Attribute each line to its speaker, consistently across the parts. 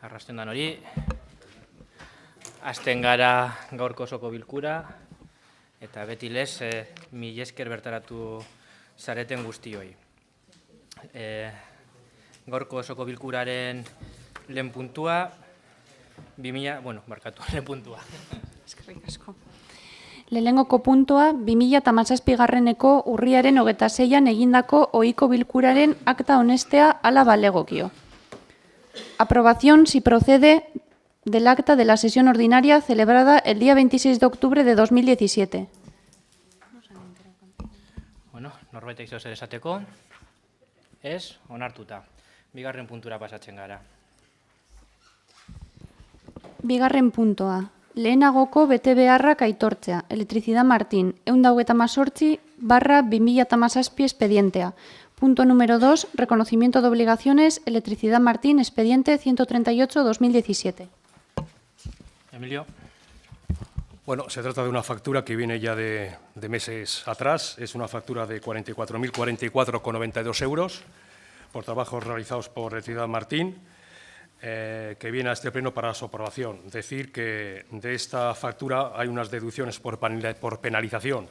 Speaker 1: Arrasten hori, hasten gara gaurko osoko bilkura, eta beti lez, mila esker bertaratu zareten guztioi. Gaurko osoko bilkuraren lehen puntua, lehen puntua.
Speaker 2: Eskerrik asko. Lehenengoko puntua, 2017 urriaren 26an egindako ohiko bilkuraren akta onestea hala balegokio. Aprobación, si procede, del acta de la sesión ordinaria celebrada el día 26 de octubre de 2017.
Speaker 1: Norbait eizo zer esateko, ez, onartuta. Bigarren puntura pasatzen gara.
Speaker 2: Bigarren puntua. Lehenagoko betebeharrak aitortzea. Electricidad Martín, 198/2017 expedientea. Punto número 2. Reconocimiento de obligaciones. Electricidad Martín, expediente 138/2017.
Speaker 1: Emilio.
Speaker 3: Bueno, se trata de una factura que viene ya de meses atrás. Es una factura de 44.044,92 euros por trabajos realizados por Electricidad Martín, que viene a este pleno para su aprobación. Decir que de esta factura hay unas deducciones por penalización,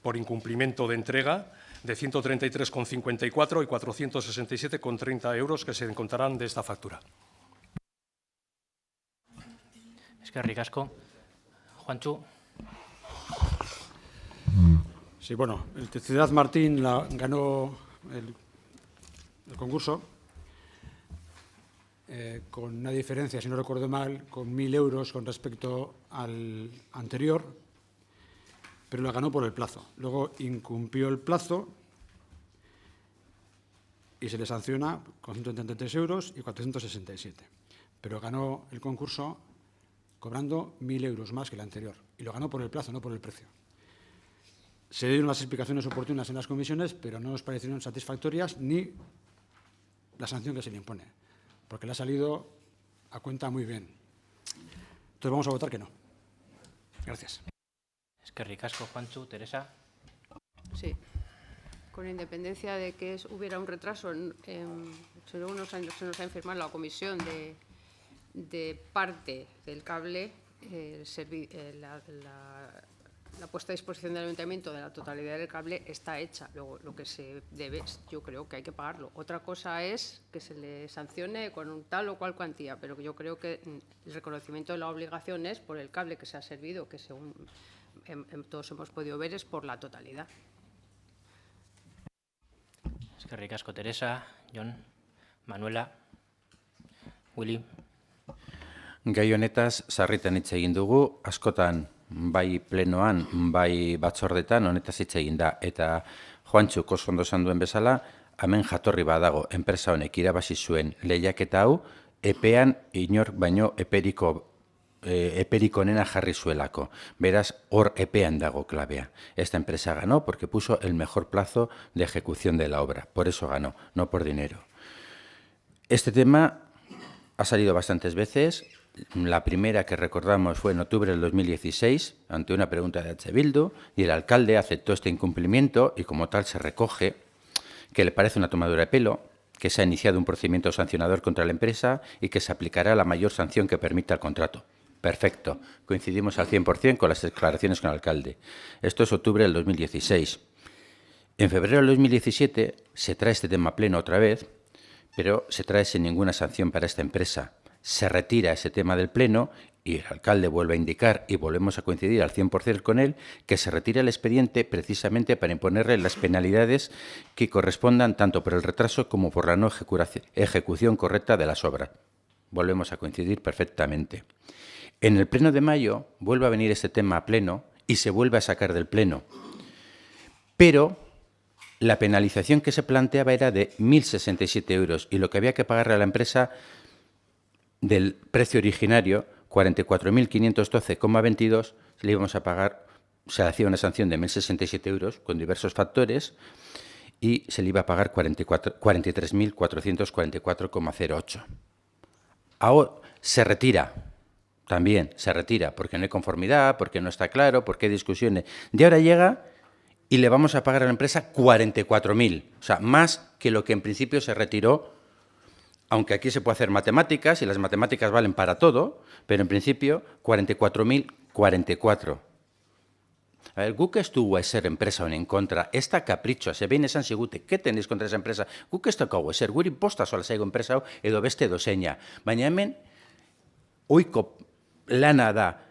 Speaker 3: por incumplimiento de entrega, de 133,54 y 467,30 euros que se encontrarán de esta factura.
Speaker 1: Eskerrik asko. Juantxu.
Speaker 4: Sí, bueno, Electricidad Martín ganó el concurso con una diferencia, si no recuerdo mal, con 1.000 euros con respecto al anterior, pero la ganó por el plazo. Luego incumplió el plazo y se le sanciona con 133 euros y 467. Pero ganó el concurso cobrando 1.000 euros más que el anterior. Y lo ganó por el plazo, no por el precio. Se dieron las explicaciones oportunas en las comisiones, pero no nos parecieron satisfactorias ni la sanción que se le impone, porque le ha salido a cuenta muy bien. Entonces vamos a votar que no. Gracias.
Speaker 1: Eskerrik asko, Juantxu. Teresa.
Speaker 5: Sí. Con independencia de que hubiera un retraso, según se nos ha informado la comisión de parte del cable, la puesta a disposición del ayuntamiento de la totalidad del cable está hecha. Luego, lo que se debe, yo creo que hay que pagarlo. Otra cosa es que se le sancione con un tal o cual cuantía, pero yo creo que el reconocimiento de la obligación es por el cable que se ha servido, que según todos hemos podido ver, es por la totalidad.
Speaker 1: Eskerrik asko, Teresa. Jon. Manuela. Willy.
Speaker 6: Gai honetaz, sarritan hitz egin dugu, askotan bai plenoan, bai batzordetan honetaz hitz egin da. Eta Juantxuk oso ondo esan duen bezala, hemen jatorri badago, enpresa honek irabazi zuen lehiaketa hau, epean inor baino eperik onena jarri zuelako. Beraz, hor epean dago klabea. Esta empresa ganó porque puso el mejor plazo de ejecución de la obra. Por eso ganó, no por dinero. Este tema ha salido bastantes veces. La primera que recordamos fue en octubre del 2016, ante una pregunta de H. Bildu, y el alcalde aceptó este incumplimiento y como tal se recoge que le parece una tomadura de pelo, que se ha iniciado un procedimiento sancionador contra la empresa y que se aplicará la mayor sanción que permita el contrato. Perfecto, coincidimos al 100% con las declaraciones con el alcalde. Esto es octubre del 2016. En febrero del 2017 se trae este tema a pleno otra vez, pero se trae sin ninguna sanción para esta empresa. Se retira ese tema del pleno y el alcalde vuelve a indicar, y volvemos a coincidir al 100% con él, que se retira el expediente precisamente para imponerle las penalidades que correspondan tanto por el retraso como por la no ejecución correcta de las obras. Volvemos a coincidir perfectamente. En el pleno de mayo vuelve a venir este tema a pleno y se vuelve a sacar del pleno. Pero la penalización que se planteaba era de 1.067 euros y lo que había que pagarle a la empresa del precio originario, 44.512,22, le íbamos a pagar, se hacía una sanción de 1.067 euros con diversos factores y se le iba a pagar 43.444,08. Ahora se retira, también se retira, porque no hay conformidad, porque no está claro, porque hay discusiones. Y ahora llega y le vamos a pagar a la empresa 44.000, o sea, más que lo que en principio se retiró aunque aquí se puede hacer matemáticas y las matemáticas valen para todo, pero en principio 44.044. A ver, guk ez dugu ezer enpresa honen kontra, ez da kapritxoa, ze behin esan zigute, ¿qué tenéis contra esa empresa? Guk ez daukagu ezer, guri posta sola zaigu enpresa hau edo beste edozeina. Baina hemen, ohiko lana da,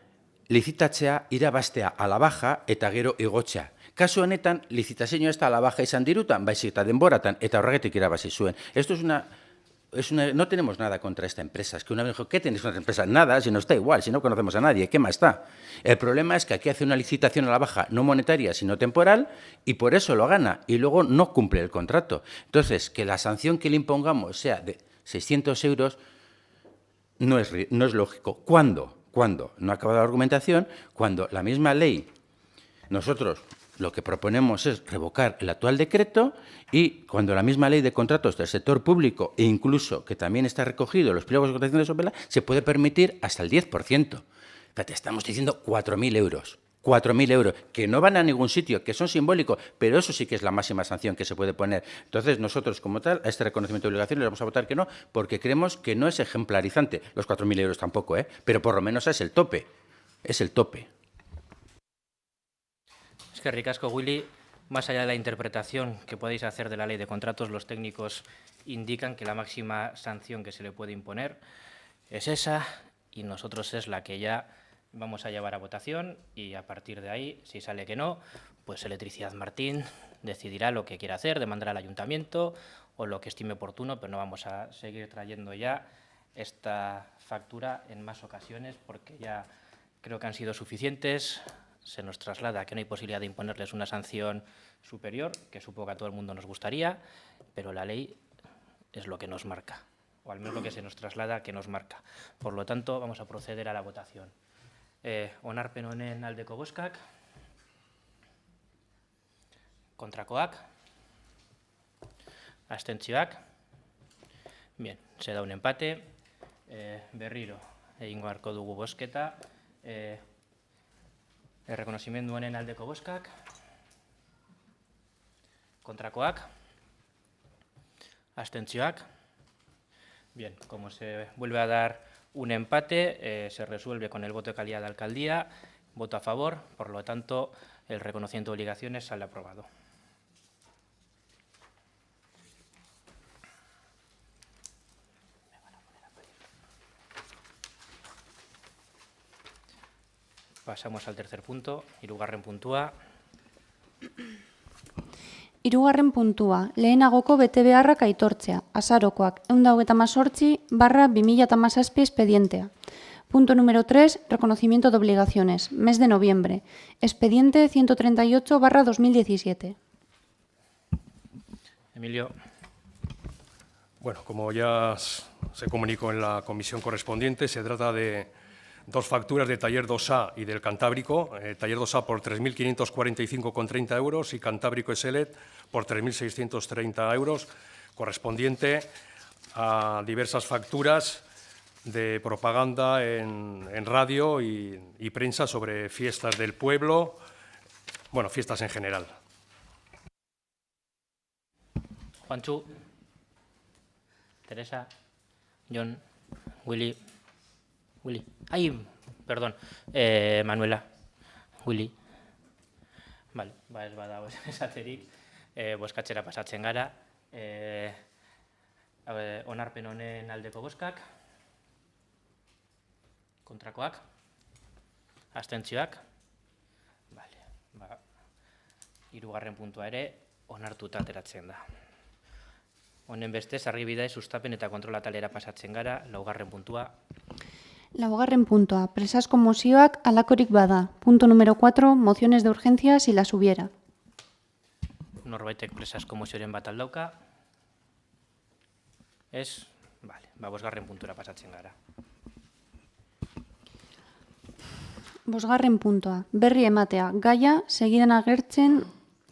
Speaker 6: lizitatzea irabaztea a la baja eta gero igotzea. Kasu honetan, lizitazioa ez da a la baja izan dirutan, baizik eta denboratan, eta horregatik irabazi zuen. Esto es una... no tenemos nada contra esta empresa. Es que una vez dijo, ¿qué tenéis contra esta empresa? Nada, si no está igual, si no conocemos a nadie, ¿qué más está? El problema es que aquí hace una licitación a la baja, no monetaria, sino temporal, y por eso lo gana, y luego no cumple el contrato. Entonces, que la sanción que le impongamos sea de 600 euros no es lógico. ¿Cuándo? ¿Cuándo? No ha acabado la argumentación, cuando la misma ley, nosotros lo que proponemos es revocar el actual decreto y cuando la misma ley de contratos del sector público e incluso que también está recogido en los pliegos de contratación de Sopela, se puede permitir hasta el 10%. Fíjate, estamos diciendo 4.000 euros. 4.000 euros, que no van a ningún sitio, que son simbólicos, pero eso sí que es la máxima sanción que se puede poner. Entonces, nosotros, como tal, a este reconocimiento de obligaciones le vamos a votar que no, porque creemos que no es ejemplarizante. Los 4.000 euros tampoco, pero por lo menos es el tope. Es el tope.
Speaker 1: Es que ricasco, Willy, más allá de la interpretación que podéis hacer de la ley de contratos, los técnicos indican que la máxima sanción que se le puede imponer es esa y nosotros es la que ya vamos a llevar a votación y a partir de ahí, si sale que no, pues Electricidad Martín decidirá lo que quiera hacer, demandará al ayuntamiento o lo que estime oportuno, pero no vamos a seguir trayendo ya esta factura en más ocasiones porque ya creo que han sido suficientes. Se nos traslada que no hay posibilidad de imponerles una sanción superior, que supongo que a todo el mundo nos gustaría, pero la ley es lo que nos marca, o al menos lo que se nos traslada que nos marca. Por lo tanto, vamos a proceder a la votación. Onarpen honen aldeko bozkak, kontrakoak, abstentzioak. Bien, se da un empate. Berriro egingo beharko dugu bozketa. Errekonozimendu honen aldeko bozkak, kontrakoak, abstentzioak. Bien, como se vuelve a dar un empate, se resuelve con el voto de calidad de alcaldía, voto a favor, por lo tanto, el reconocimiento de obligaciones sale aprobado. Pasamos al tercer punto, hirugarren puntua.
Speaker 2: Hirugarren puntua, lehenagoko betebeharrak aitortzea, azarokoak 128/2017 expedientea. Punto número 3, reconocimiento de obligaciones, mes de noviembre, expediente 138/2017.
Speaker 1: Emilio.
Speaker 3: Bueno, como ya se comunicó en la comisión correspondiente, se trata de dos facturas de Taller 2A y del Cantábrico, Taller 2A por 3.545,30 euros y Cantábrico Eselet por 3.630 euros, correspondiente a diversas facturas de propaganda en radio y prensa sobre fiestas del pueblo, bueno, fiestas en general.
Speaker 1: Juanchu, Teresa, Jon, Willy. Ay, perdón, Manuela, Willy. Vale, ez badago esaterik, bozkatzera pasatzen gara. Onarpen honen aldeko bozkak, kontrakoak, abstentzioak. Vale, hirugarren puntua ere onartuta ateratzen da. Honen bestez, argibide sustapen eta kontrola atalera pasatzen gara, laugarren puntua.
Speaker 2: Laugarren puntua, presasko mozioak alakorik bada. Punto número 4, mociones de urgencia si las hubiera.
Speaker 1: Norbaitek presasko mozioren bat aldauka. Ez? Vale, bosgarren puntura pasatzen gara.
Speaker 2: Bosgarren puntua, berri ematea, gaia segidan agertzen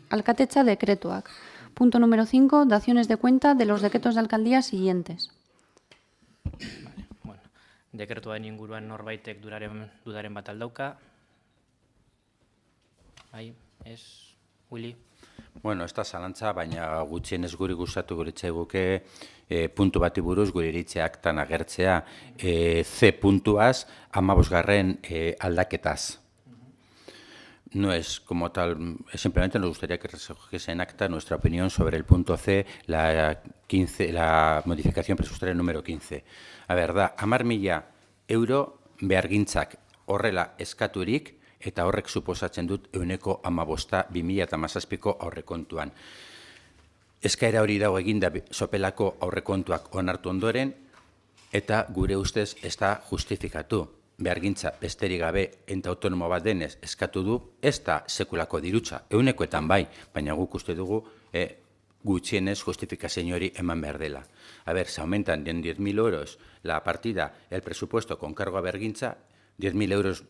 Speaker 2: alkatetza dekretuak. Punto número 5, daciones de cuenta de los decretos de alcaldía siguientes.
Speaker 1: Vale, bueno, dekretuaren inguruan norbaitek dudaren bat aldauka. Bai, ez, Willy.
Speaker 6: Bueno, ez da zalantza, baina gutxienez guri gustatu guritzaiguke puntu bati buruz gure iritzia aktan agertzea C puntuaz 15. Aldaketaz. No es como tal, simplemente nos gustaría que recogiese en acta nuestra opinión sobre el punto C, la modificación presupuestaria número 15. A ver, da, 10.000 euro behargintzak horrela eskaturik, eta horrek suposatzen dut 15% 2017ko aurrekontuan. Eskaera hori dago eginda sopelako aurrekontuak onartu ondoren, eta gure ustez ez da justifikatu. Behargintza besterik gabe ente autonomo bat denez eskatu du, ez da sekulako dirutza, 100etan bai, baina guk uste dugu gutxienez justifikazio hori eman behar dela. A ver, se aumentan en 10.000 euros la partida, el presupuesto con cargo a Behargintza, 10.000 euros.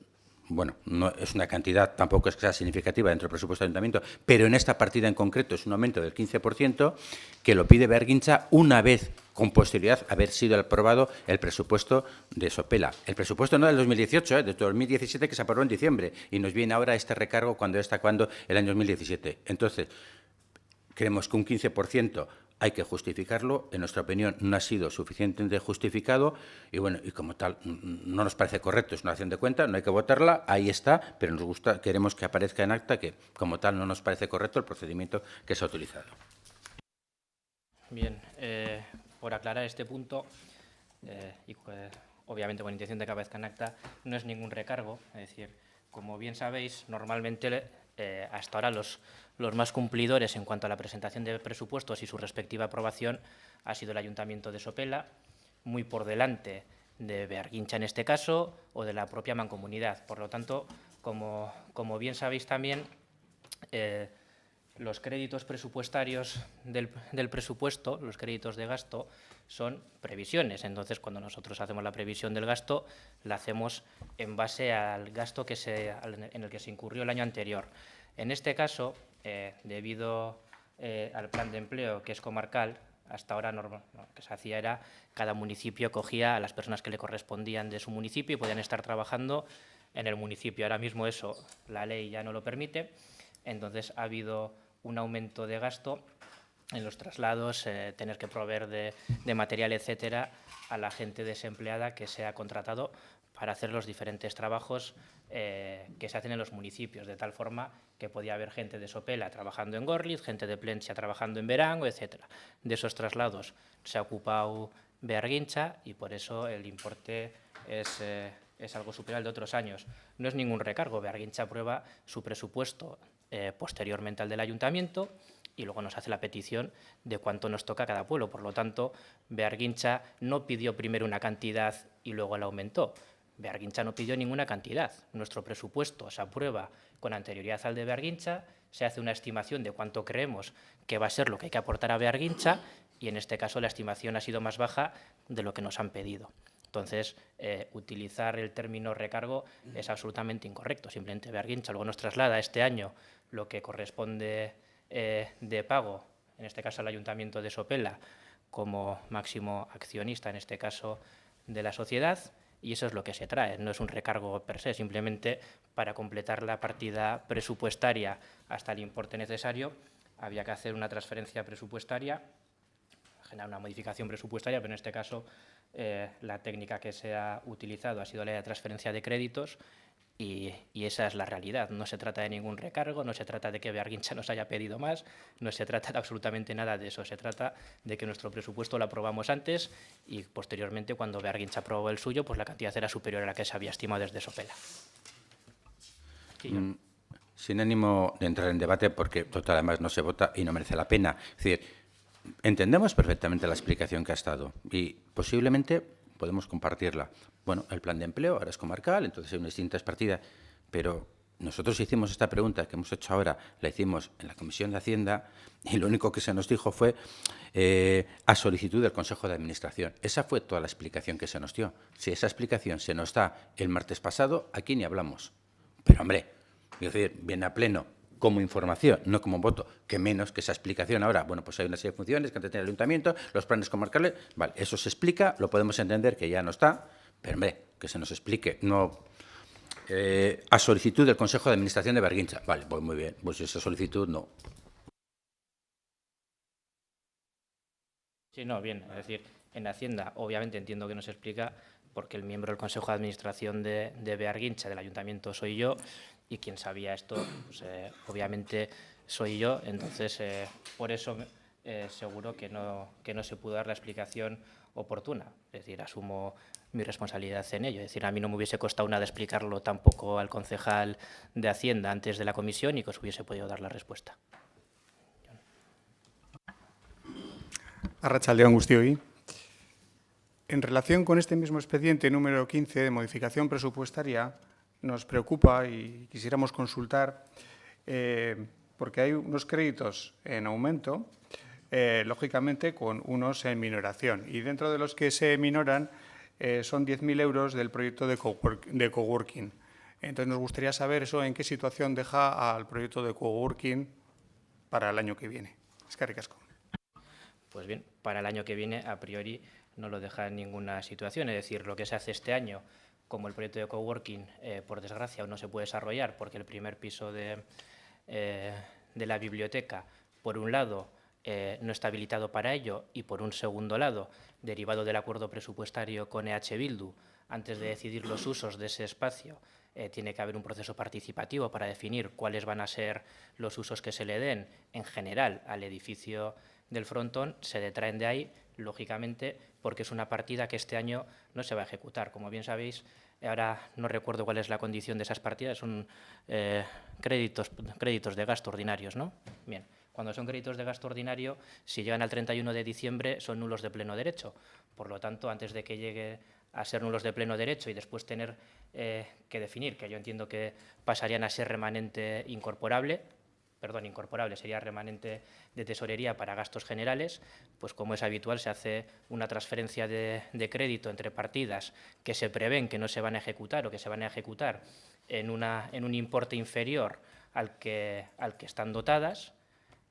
Speaker 6: Bueno, no es una cantidad, tampoco es que sea significativa dentro del presupuesto del Ayuntamiento, pero en esta partida en concreto es un aumento del 15% que lo pide Behargintza una vez con posterioridad haber sido aprobado el presupuesto de Sopela. El presupuesto no del 2018, de 2017 que se aprobó en diciembre y nos viene ahora este recargo cuando está acabando el año 2017. Entonces, creemos que un 15% hay que justificarlo. En nuestra opinión, no ha sido suficientemente justificado y, bueno, y como tal, no nos parece correcto. Es una acción de cuenta, no hay que votarla, ahí está, pero nos gusta, queremos que aparezca en acta que, como tal, no nos parece correcto el procedimiento que se ha utilizado.
Speaker 1: Bien, por aclarar este punto, y obviamente con intención de que aparezca en acta, no es ningún recargo. Es decir, como bien sabéis, normalmente hasta ahora los más cumplidores en cuanto a la presentación de presupuestos y su respectiva aprobación ha sido el Ayuntamiento de Sopela, muy por delante de Behargintza en este caso o de la propia Mancomunidad. Por lo tanto, como bien sabéis también, los créditos presupuestarios del presupuesto, los créditos de gasto, son previsiones. Entonces, cuando nosotros hacemos la previsión del gasto, la hacemos en base al gasto en el que se incurrió el año anterior. En este caso, debido al plan de empleo, que es comarcal, hasta ahora lo que se hacía era cada municipio cogía a las personas que le correspondían de su municipio y podían estar trabajando en el municipio. Ahora mismo eso, la ley ya no lo permite. Entonces, ha habido un aumento de gasto en los traslados, tener que proveer de material, etcétera, a la gente desempleada que se ha contratado para hacer los diferentes trabajos que se hacen en los municipios, de tal forma que podía haber gente de Sopela trabajando en Gorliz, gente de Plentzia trabajando en Berango, etcétera. De esos traslados se ha ocupado Behargintza y por eso el importe es algo superior al de otros años. No es ningún recargo. Behargintza aprueba su presupuesto posteriormente al del Ayuntamiento y luego nos hace la petición de cuánto nos toca a cada pueblo. Por lo tanto, Behargintza no pidió primero una cantidad y luego la aumentó. Behargintza no pidió ninguna cantidad. Nuestro presupuesto se aprueba con anterioridad al de Behargintza, se hace una estimación de cuánto creemos que va a ser lo que hay que aportar a Behargintza y en este caso la estimación ha sido más baja de lo que nos han pedido. Entonces, utilizar el término recargo es absolutamente incorrecto. Simplemente Behargintza luego nos traslada este año lo que corresponde de pago, en este caso al Ayuntamiento de Sopela, como máximo accionista, en este caso de la sociedad, y eso es lo que se trae. No es un recargo per se, simplemente para completar la partida presupuestaria hasta el importe necesario había que hacer una transferencia presupuestaria, generar una modificación presupuestaria, pero en este caso la técnica que se ha utilizado ha sido la de transferencia de créditos y esa es la realidad. No se trata de ningún recargo, no se trata de que Behargintza nos haya pedido más, no se trata de absolutamente nada de eso. Se trata de que nuestro presupuesto lo aprobamos antes y posteriormente, cuando Behargintza aprobó el suyo, pues la cantidad era superior a la que se había estimado desde Sopela.
Speaker 6: Sin ánimo de entrar en debate, porque total, además no se vota y no merece la pena. Es decir, entendemos perfectamente la explicación que ha estado y posiblemente podemos compartirla. Bueno, el plan de empleo ahora es comarcal, entonces hay unas distintas partidas, pero nosotros hicimos esta pregunta que hemos hecho ahora, la hicimos en la Comisión de Hacienda y lo único que se nos dijo fue a solicitud del Consejo de Administración. Esa fue toda la explicación que se nos dio. Si esa explicación se nos da el martes pasado, aquí ni hablamos. Pero, hombre, es decir, viene a pleno como información, no como voto, que menos que esa explicación ahora. Bueno, pues hay una serie de funciones que han de tener el Ayuntamiento, los planes comarcales, vale, eso se explica, lo podemos entender que ya no está, pero, hombre, que se nos explique, no a solicitud del Consejo de Administración de Behargintza. Vale, pues muy bien, pues esa solicitud no.
Speaker 1: Sí, no, bien, es decir, en Hacienda obviamente entiendo que no se explica porque el miembro del Consejo de Administración de Bearguincha, del Ayuntamiento, soy yo, y quien sabía esto, pues, obviamente soy yo, entonces por eso seguro que no se pudo dar la explicación oportuna, es decir, asumo mi responsabilidad en ello, es decir, a mí no me hubiese costado nada explicarlo tampoco al concejal de Hacienda antes de la comisión y que os hubiese podido dar la respuesta.
Speaker 7: Arratsaldeon guztioi. En relación con este mismo expediente número 15 de modificación presupuestaria, nos preocupa y quisiéramos consultar porque hay unos créditos en aumento, lógicamente con unos en minoración. Y dentro de los que se minoran son 10.000 euros del proyecto de coworking. Entonces, nos gustaría saber eso en qué situación deja al proyecto de coworking para el año que viene. Eskerrik asko.
Speaker 1: Pues bien, para el año que viene, a priori, no lo deja en ninguna situación. Es decir, lo que se hace este año, como el proyecto de coworking, por desgracia, aún no se puede desarrollar porque el primer piso de la biblioteca, por un lado, no está habilitado para ello y, por un segundo lado, derivado del acuerdo presupuestario con EH Bildu, antes de decidir los usos de ese espacio, tiene que haber un proceso participativo para definir cuáles van a ser los usos que se le den en general al edificio del frontón, se detraen de ahí, lógicamente, porque es una partida que este año no se va a ejecutar. Como bien sabéis, ahora no recuerdo cuál es la condición de esas partidas, son créditos de gasto ordinarios, ¿no? Bien, cuando son créditos de gasto ordinario, si llegan al 31 de diciembre, son nulos de pleno derecho. Por lo tanto, antes de que llegue a ser nulos de pleno derecho y después tener que definir, que yo entiendo que pasarían a ser remanente incorporable, sería remanente de tesorería para gastos generales, pues como es habitual se hace una transferencia de crédito entre partidas que se prevén que no se van a ejecutar o que se van a ejecutar en un importe inferior al que están dotadas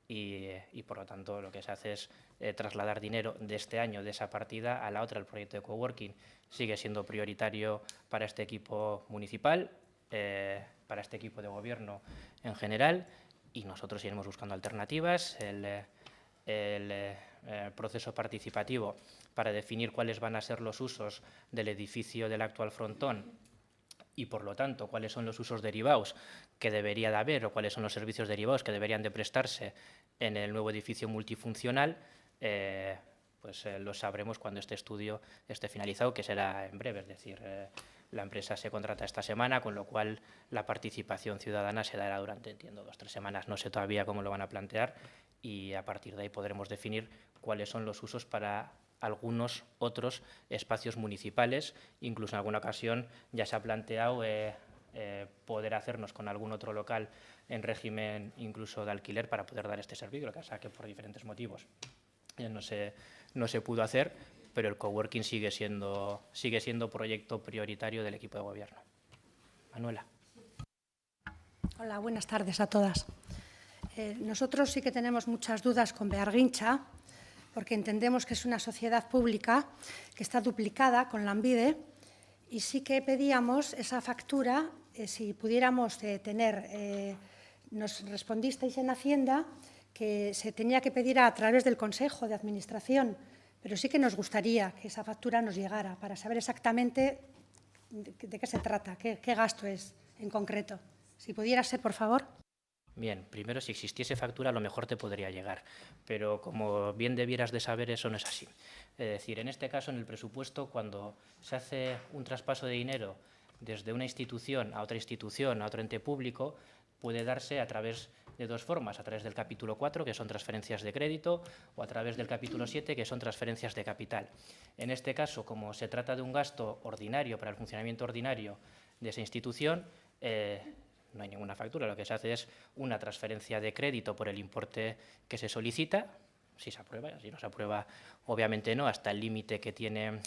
Speaker 1: y por lo tanto lo que se hace es trasladar dinero de este año de esa partida a la otra. El proyecto de coworking sigue siendo prioritario para este equipo municipal, para este equipo de gobierno en general, y nosotros iremos buscando alternativas. El proceso participativo para definir cuáles van a ser los usos del edificio del actual frontón y, por lo tanto, cuáles son los usos derivados que debería de haber o cuáles son los servicios derivados que deberían de prestarse en el nuevo edificio multifuncional, pues lo sabremos cuando este estudio esté finalizado, que será en breve, es decir, la empresa se contrata esta semana, con lo cual la participación ciudadana se dará durante, entiendo, 2 o 3 semanas. No sé todavía cómo lo van a plantear y a partir de ahí podremos definir cuáles son los usos para algunos otros espacios municipales. Incluso en alguna ocasión ya se ha planteado poder hacernos con algún otro local en régimen incluso de alquiler para poder dar este servicio, lo que pasa que por diferentes motivos no se pudo hacer, pero el coworking sigue siendo proyecto prioritario del equipo de gobierno. Manuela.
Speaker 8: Hola, buenas tardes a todas. Nosotros sí que tenemos muchas dudas con Bearguincha, porque entendemos que es una sociedad pública que está duplicada con Lanbide y sí que pedíamos esa factura, si pudiéramos tener, nos respondisteis en Hacienda que se tenía que pedir a través del Consejo de Administración, pero sí que nos gustaría que esa factura nos llegara para saber exactamente de qué se trata, qué gasto es en concreto. Si pudiera ser, por favor.
Speaker 1: Bien, primero, si existiese factura, a lo mejor te podría llegar, pero como bien debieras de saber, eso no es así. Es decir, en este caso, en el presupuesto, cuando se hace un traspaso de dinero desde una institución, a otro ente público, puede darse a través de 2 formas, a través del capítulo 4, que son transferencias de crédito, o a través del capítulo 7, que son transferencias de capital. En este caso, como se trata de un gasto ordinario para el funcionamiento ordinario de esa institución, no hay ninguna factura, lo que se hace es una transferencia de crédito por el importe que se solicita, si se aprueba, si no se aprueba, obviamente no, hasta el límite que tiene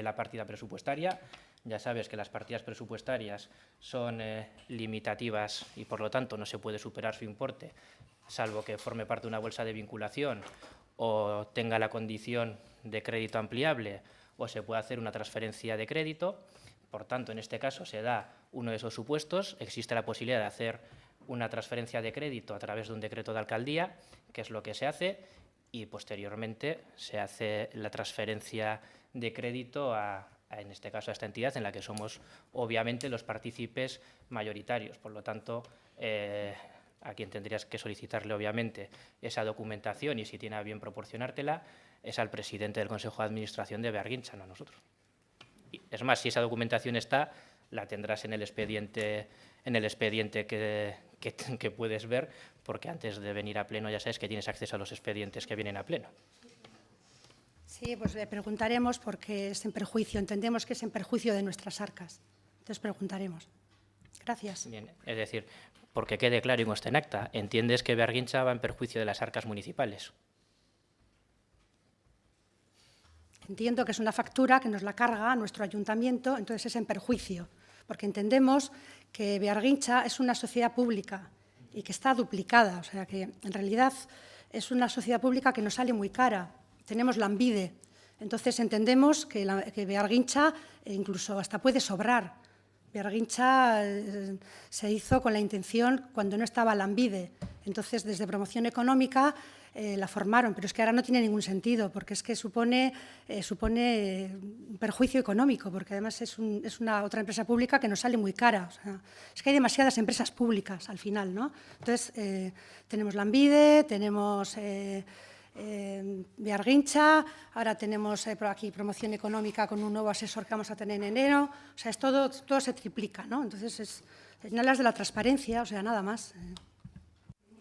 Speaker 1: la partida presupuestaria. Ya sabes que las partidas presupuestarias son limitativas y, por lo tanto, no se puede superar su importe, salvo que forme parte de una bolsa de vinculación o tenga la condición de crédito ampliable o se puede hacer una transferencia de crédito. Por tanto, en este caso se da uno de esos supuestos, existe la posibilidad de hacer una transferencia de crédito a través de un decreto de alcaldía, que es lo que se hace, y posteriormente se hace la transferencia de crédito en este caso a esta entidad en la que somos obviamente los partícipes mayoritarios. Por lo tanto, a quien tendrías que solicitarle obviamente esa documentación y si tiene a bien proporcionártela es al presidente del Consejo de Administración de Bearguincha, no a nosotros. Y, es más, si esa documentación está, la tendrás en el expediente que puedes ver, porque antes de venir a pleno ya sabes que tienes acceso a los expedientes que vienen a pleno.
Speaker 8: Sí, pues le preguntaremos porque es en perjuicio, entendemos que es en perjuicio de nuestras arcas. Entonces preguntaremos. Gracias.
Speaker 1: Bien, es decir, porque quede claro y conste en acta, entiendes que Bearguincha va en perjuicio de las arcas municipales.
Speaker 8: Entiendo que es una factura que nos la carga a nuestro ayuntamiento, entonces es en perjuicio, porque entendemos que Bearguincha es una sociedad pública y que está duplicada, o sea que en realidad es una sociedad pública que nos sale muy cara. Tenemos Lanbide, entonces entendemos que Bearguincha incluso hasta puede sobrar. Bearguincha se hizo con la intención cuando no estaba Lanbide, entonces desde Promoción Económica la formaron, pero es que ahora no tiene ningún sentido, porque es que supone un perjuicio económico, porque además es una otra empresa pública que nos sale muy cara. O sea, es que hay demasiadas empresas públicas al final, ¿no? Entonces, tenemos Lanbide, tenemos Bearguincha, ahora tenemos aquí Promoción Económica con un nuevo asesor que vamos a tener en enero. O sea, todo se triplica, ¿no? Entonces, no hablas de la transparencia, o sea, nada más.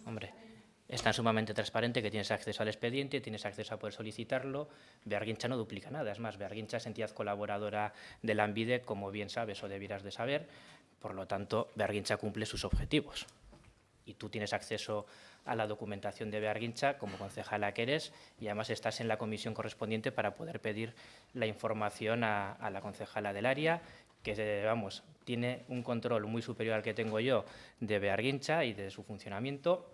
Speaker 1: Hombre, es tan sumamente transparente que tienes acceso al expediente, tienes acceso a poder solicitarlo. Bearguincha no duplica nada. Es más, Bearguincha es entidad colaboradora de Lanbide, como bien sabes o debieras de saber. Por lo tanto, Bearguincha cumple sus objetivos. Y tú tienes acceso a la documentación de Bearguincha como concejala que eres y además estás en la comisión correspondiente para poder pedir la información a la concejala del área, que, vamos, tiene un control muy superior al que tengo yo de Bearguincha y de su funcionamiento,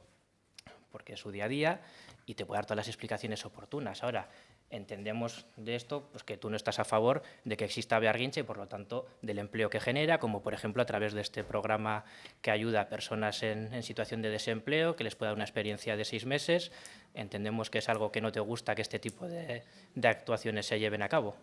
Speaker 1: porque es su día a día, y te puede dar todas las explicaciones oportunas. Ahora, entendemos de esto pues, que tú no estás a favor de que exista Bearguincha y, por lo tanto, del empleo que genera, como, por ejemplo, a través de este programa que ayuda a personas en situación de desempleo, que les puede dar una experiencia de 6 meses. Entendemos que es algo que no te gusta que este tipo de actuaciones se lleven a cabo.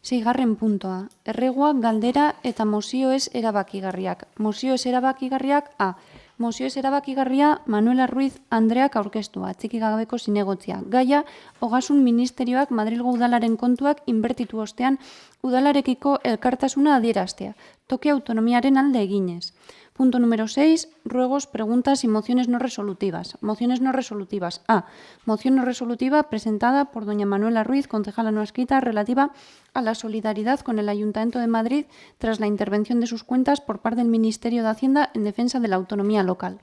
Speaker 2: Seigarren puntoa. Erreguak, galdera eta mozioez erabakigarriak. Mozioez erabakigarriak A. Mozioez erabakigarria Manuela Ruiz Andreak aurkeztua, txiki gabeko zinegotzia. Gaia, Ogasun Ministerioak Madrilgo udalaren kontuak inbertitu ostean udalarekiko elkartasuna adieraztea, toke autonomiaren alde eginez. Punto número 6. Ruegos, preguntas y mociones no resolutivas. Mociones no resolutivas. A. Moción no resolutiva presentada por doña Manuela Ruiz, concejala no adscrita, relativa a la solidaridad con el Ayuntamiento de Madrid tras la intervención de sus cuentas por parte del Ministerio de Hacienda en defensa de la autonomía local.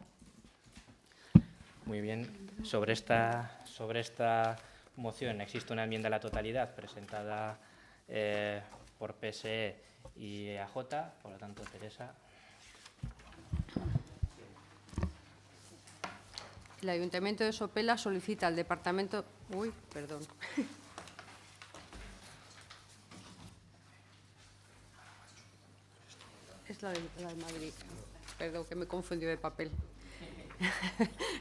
Speaker 1: Muy bien. Sobre esta moción existe una enmienda a la totalidad presentada por PSE y AJ. Por lo tanto, Teresa.
Speaker 5: El Ayuntamiento de Sopela solicita al Departamento... Uy, perdón. Es la de Madrid. Perdón, que me confundió de papel.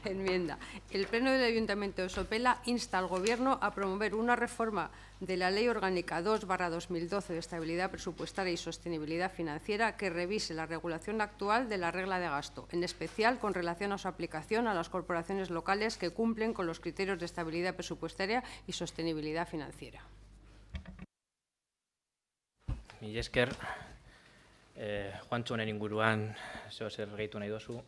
Speaker 5: Enmienda. El Pleno del Ayuntamiento de Sopela insta al Gobierno a promover una reforma de la Ley Orgánica 2/2012 de Estabilidad Presupuestaria y Sostenibilidad Financiera que revise la regulación actual de la regla de gasto, en especial con relación a su aplicación a las corporaciones locales que cumplen con los criterios de estabilidad presupuestaria y sostenibilidad financiera.
Speaker 1: Mila esker, Juantxo honen inguruan zeo zer gehitu nahi dozu.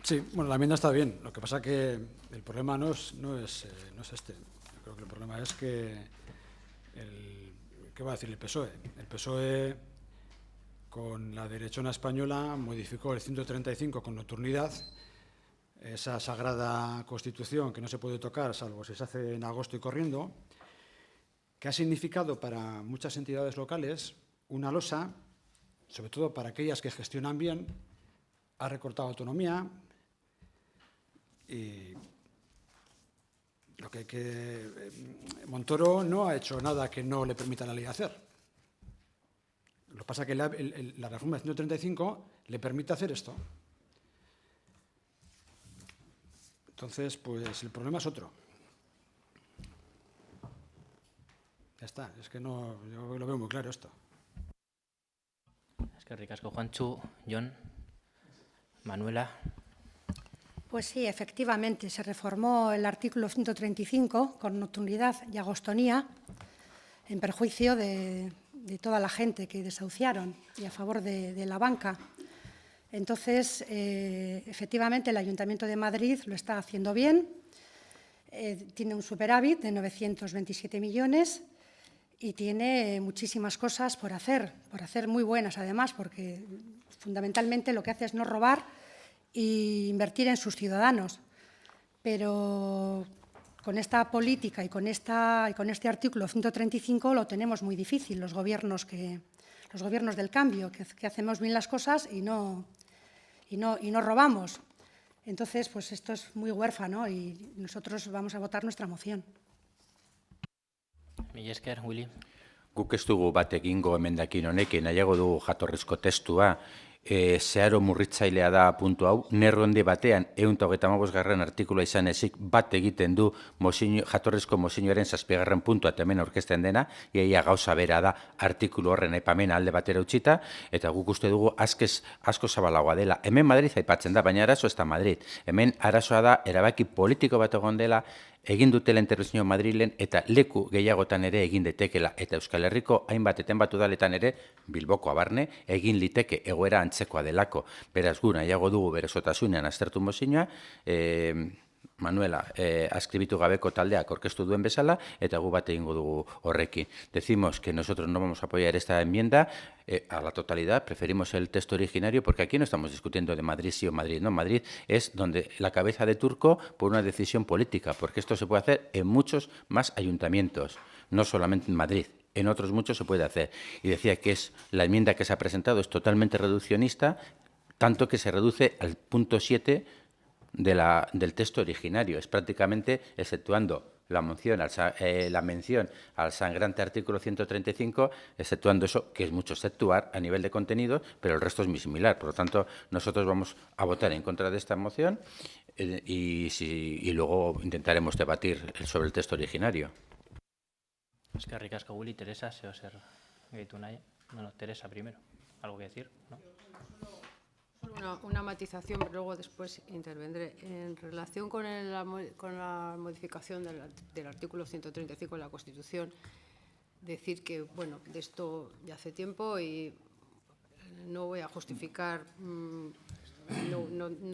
Speaker 4: Sí, bueno, la enmienda está bien. Lo que pasa que el problema no es este. Yo creo que el problema es que ¿qué va a decir el PSOE? El PSOE, con la derechona española, modificó el 135 con nocturnidad, esa sagrada Constitución que no se puede tocar salvo si se hace en agosto y corriendo, que ha significado para muchas entidades locales una losa, sobre todo para aquellas que gestionan bien, ha recortado autonomía, Y lo Montoro no ha hecho nada que no le permita la ley hacer. Lo que pasa es que la reforma del 135 le permite hacer esto. Entonces, pues el problema es otro. Ya está, es que no, yo lo veo muy claro esto.
Speaker 1: Es que ricasco, Juanchu, Jon, Manuela.
Speaker 8: Pues sí, efectivamente, se reformó el artículo 135 con nocturnidad y agostanía en perjuicio de toda la gente que desahuciaron y a favor de la banca. Entonces, efectivamente, el Ayuntamiento de Madrid lo está haciendo bien, tiene un superávit de 927 millones y tiene muchísimas cosas por hacer muy buenas además, porque fundamentalmente lo que hace es no robar e invertir en sus ciudadanos. Pero con esta política y con este artículo 135 lo tenemos muy difícil, los gobiernos del cambio, que hacemos bien las cosas y no robamos. Entonces, pues esto es muy huérfano y nosotros vamos a votar nuestra moción.
Speaker 1: Mila esker, Willy.
Speaker 6: Guk ez dugu bat egingo emendakin honekin, nahiago dugu jatorrizko testua, zeharo murritzailea da puntu hau, nerronde batean 125. Artikulua izan ezik bat egiten du jatorrizko mozioaren 7. puntua eta hemen aurkezten dena, iaia gauza bera da artikulu horren aipamena alde batera utzita, eta guk uste dugu asko zabalagoa dela. Hemen Madrid aipatzen da, baina arazo ez da Madrid. Hemen arazoa da erabaki politiko bat egon dela, egin dutela intervenzio Madrilen eta leku gehiagotan ere egin detekela. Eta Euskal Herriko hainbat etenbat udaletan ere, Bilboko abarne, egin liteke egoera antzekoa delako. Beraz gu nahiago dugu bere osotasunean aztertu mozioa, Manuela, askribitu gabeko taldeak aurkeztu duen bezala, eta gu bat egingo dugu horrekin. Decimos que nosotros no vamos a apoyar esta enmienda a la totalidad, preferimos el texto originario, porque aquí no estamos discutiendo de Madrid sí o Madrid no. Madrid es donde la cabeza de turco por una decisión política, porque esto se puede hacer en muchos más ayuntamientos, no solamente en Madrid. En otros muchos se puede hacer. Y decía que la enmienda que se ha presentado es totalmente reduccionista, tanto que se reduce al punto 7 del texto originario. Es prácticamente, exceptuando la mención al sangrante artículo 135, exceptuando eso, que es mucho exceptuar a nivel de contenido, pero el resto es muy similar. Por lo tanto, nosotros vamos a votar en contra de esta moción y luego intentaremos debatir sobre el texto originario.
Speaker 1: Es que ricasco, Willy. Teresa, ¿se os gehitu nahi? No, Teresa primero. ¿Algo que decir? ¿No?
Speaker 5: Una matización, pero luego después intervendré. En relación con la modificación del artículo 135 de la Constitución, decir que, bueno, de esto ya hace tiempo y no voy a justificar, no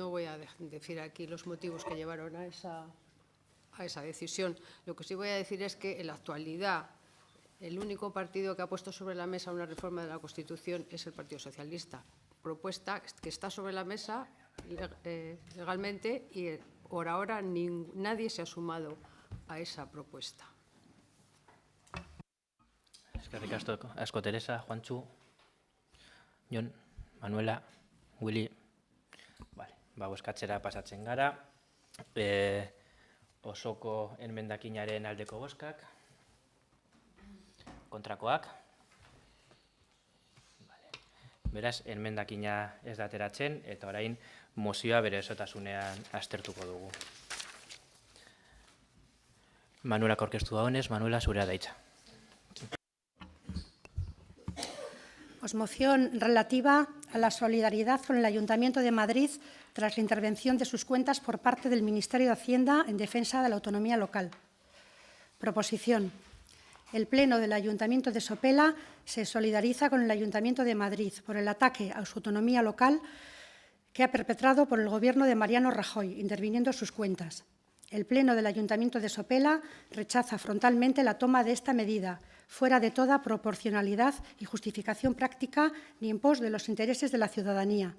Speaker 5: voy a decir aquí los motivos que llevaron a esa decisión. Lo que sí voy a decir es que en la actualidad el único partido que ha puesto sobre la mesa una reforma de la Constitución es el Partido Socialista. Propuesta que está sobre la mesa legalmente y por ahora nadie se ha sumado a esa propuesta.
Speaker 1: Es que ricasco, Teresa, Juanchu, Jon, Manuela, Willy. Vale, bozkatzera pasatzen gara. Osoko enmendakinaren aldeko bozkak. Kontrakoak. Beraz, enmendakina ez da ateratzen, eta orain mozioa bere osotasunean aztertuko dugu. Manuela aurkeztu dagoenez, Manuela, zurea da hitza.
Speaker 8: Moción relativa a la solidaridad con el Ayuntamiento de Madrid tras la intervención de sus cuentas por parte del Ministerio de Hacienda en defensa de la autonomía local. Proposición. El Pleno del Ayuntamiento de Sopela se solidariza con el Ayuntamiento de Madrid por el ataque a su autonomía local que ha perpetrado por el Gobierno de Mariano Rajoy, interviniendo sus cuentas. El Pleno del Ayuntamiento de Sopela rechaza frontalmente la toma de esta medida, fuera de toda proporcionalidad y justificación práctica ni en pos de los intereses de la ciudadanía.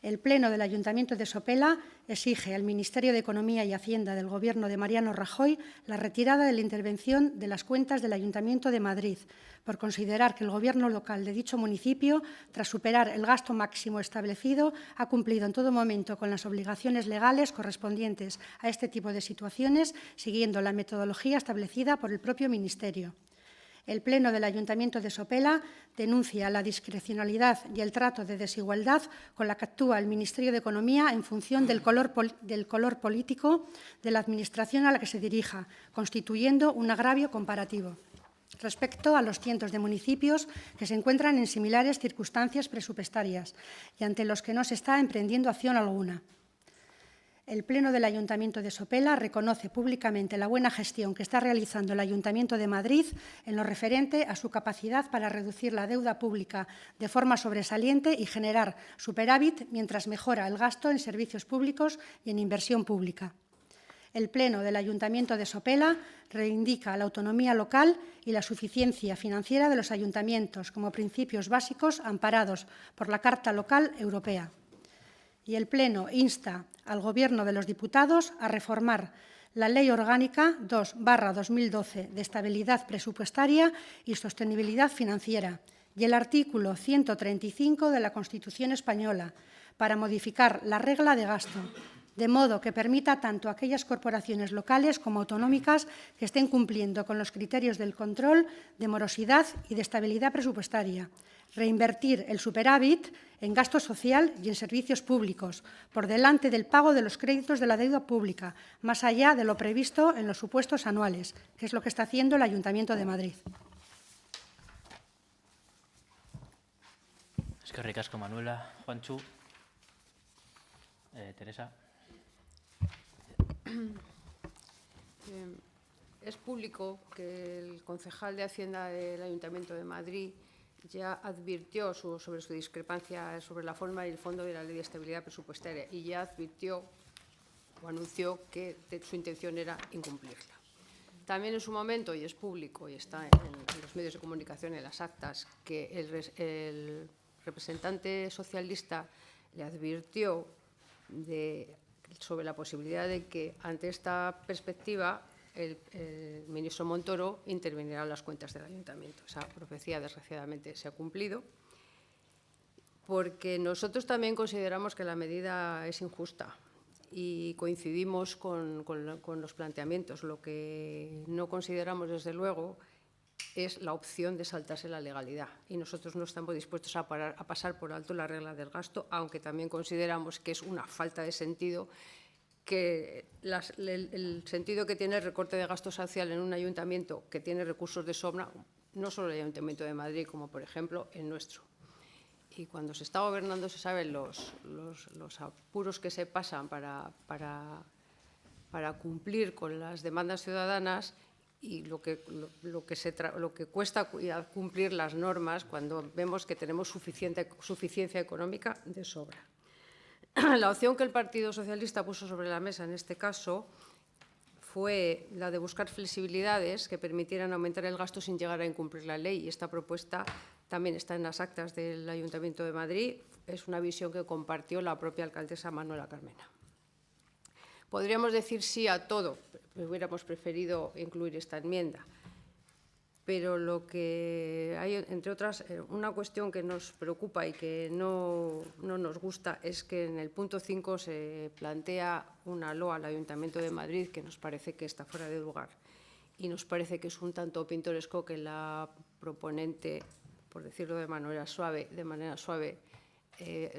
Speaker 8: El Pleno del Ayuntamiento de Sopela exige al Ministerio de Economía y Hacienda del Gobierno de Mariano Rajoy la retirada de la intervención de las cuentas del Ayuntamiento de Madrid, por considerar que el Gobierno local de dicho municipio, tras superar el gasto máximo establecido, ha cumplido en todo momento con las obligaciones legales correspondientes a este tipo de situaciones, siguiendo la metodología establecida por el propio Ministerio. El Pleno del Ayuntamiento de Sopela denuncia la discrecionalidad y el trato de desigualdad con la que actúa el Ministerio de Economía en función del color político de la Administración a la que se dirija, constituyendo un agravio comparativo respecto a los cientos de municipios que se encuentran en similares circunstancias presupuestarias y ante los que no se está emprendiendo acción alguna. El Pleno del Ayuntamiento de Sopela reconoce públicamente la buena gestión que está realizando el Ayuntamiento de Madrid en lo referente a su capacidad para reducir la deuda pública de forma sobresaliente y generar superávit mientras mejora el gasto en servicios públicos y en inversión pública. El Pleno del Ayuntamiento de Sopela reivindica la autonomía local y la suficiencia financiera de los ayuntamientos como principios básicos amparados por la Carta Local Europea. Y el Pleno insta al Gobierno de los Diputados a reformar la Ley Orgánica 2/2012 de Estabilidad Presupuestaria y Sostenibilidad Financiera y el artículo 135 de la Constitución española para modificar la regla de gasto, de modo que permita tanto a aquellas corporaciones locales como autonómicas que estén cumpliendo con los criterios del control, de morosidad y de estabilidad presupuestaria, reinvertir el superávit en gasto social y en servicios públicos, por delante del pago de los créditos de la deuda pública, más allá de lo previsto en los supuestos anuales, que es lo que está haciendo el Ayuntamiento de Madrid.
Speaker 1: Eskerrik asko, Manuela. Juantxu. Teresa.
Speaker 5: Es público que el concejal de Hacienda del Ayuntamiento de Madrid ya advirtió sobre su discrepancia sobre la forma y el fondo de la Ley de Estabilidad Presupuestaria y ya advirtió o anunció que su intención era incumplirla. También en su momento, y es público y está en los medios de comunicación, en las actas, que el representante socialista le advirtió sobre la posibilidad de que, ante esta perspectiva, el ministro Montoro interviniera en las cuentas del ayuntamiento. Esa profecía, desgraciadamente, se ha cumplido, porque nosotros también consideramos que la medida es injusta y coincidimos con los planteamientos. Lo que no consideramos, desde luego, es la opción de saltarse la legalidad. Y nosotros no estamos dispuestos a pasar por alto la regla del gasto, aunque también consideramos que es una falta de sentido que el sentido que tiene el recorte de gasto social en un ayuntamiento que tiene recursos de sobra, no solo el Ayuntamiento de Madrid, como por ejemplo el nuestro. Y cuando se está gobernando se saben los apuros que se pasan para cumplir con las demandas ciudadanas y lo que cuesta cumplir las normas cuando vemos que tenemos suficiencia económica de sobra. La opción que el Partido Socialista puso sobre la mesa en este caso fue la de buscar flexibilidades que permitieran aumentar el gasto sin llegar a incumplir la ley. Y esta propuesta también está en las actas del Ayuntamiento de Madrid. Es una visión que compartió la propia alcaldesa Manuela Carmena. Podríamos decir sí a todo, hubiéramos preferido incluir esta enmienda. Pero lo que hay, entre otras, una cuestión que nos preocupa y que no nos gusta es que en el punto 5 se plantea una loa al Ayuntamiento de Madrid que nos parece que está fuera de lugar y nos parece que es un tanto pintoresco que la proponente, por decirlo de manera suave,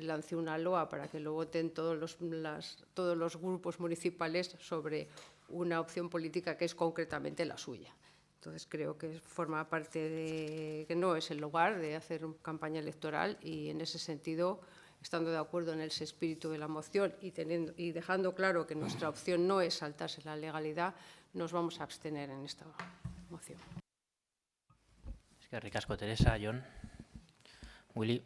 Speaker 5: lance una loa para que lo voten todos los grupos municipales sobre una opción política que es concretamente la suya. Entonces, creo que forma parte de que no es el lugar de hacer campaña electoral y, en ese sentido, estando de acuerdo en ese espíritu de la moción y dejando claro que nuestra opción no es saltarse la legalidad, nos vamos a abstener en esta moción.
Speaker 1: Eskerrik asko, Teresa. Jon. Willy.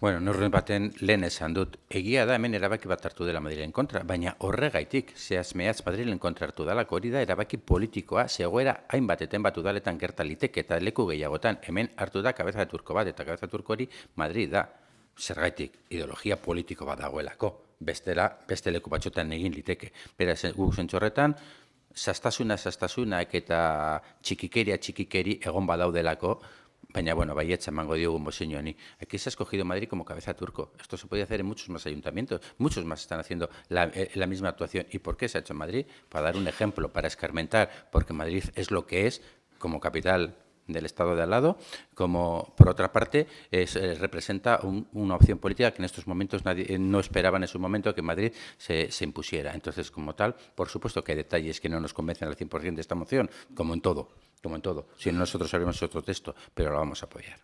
Speaker 6: Bueno, neurri baten lehen esan dut, egia da hemen erabaki bat hartu dela Madrilen kontra, baina horregaitik, zehaz mehatz Madrilen kontra hartu dalako, hori da erabaki politikoa, zegoera hainbateten bat udaletan gerta liteke eta leku gehiagotan, hemen hartu da kabeza de turko bat, eta kabeza turko hori Madrid da. Zergaitik, ideologia politiko bat dagoelako. Beste leku batxotan egin liteke. Beraz, guk zentzu horretan, sastasunak eta txikikeri egon badaudelako, baina, bueno, baietza emango diogu moseño honi. Aquí se ha escogido Madrid como cabeza turco. Esto se puede hacer en muchos más ayuntamientos. Muchos más están haciendo la misma actuación. ¿Y por qué se ha hecho en Madrid? Para dar un ejemplo, para escarmentar, porque Madrid es lo que es como capital del Estado de al lado, como, por otra parte, representa una opción política que en estos momentos nadie no esperaba en su momento que Madrid se impusiera. Entonces, como tal, por supuesto que hay detalles que no nos convencen al 100% de esta moción, como en todo. Si no, nosotros haremos otro texto, pero lo vamos a apoyar.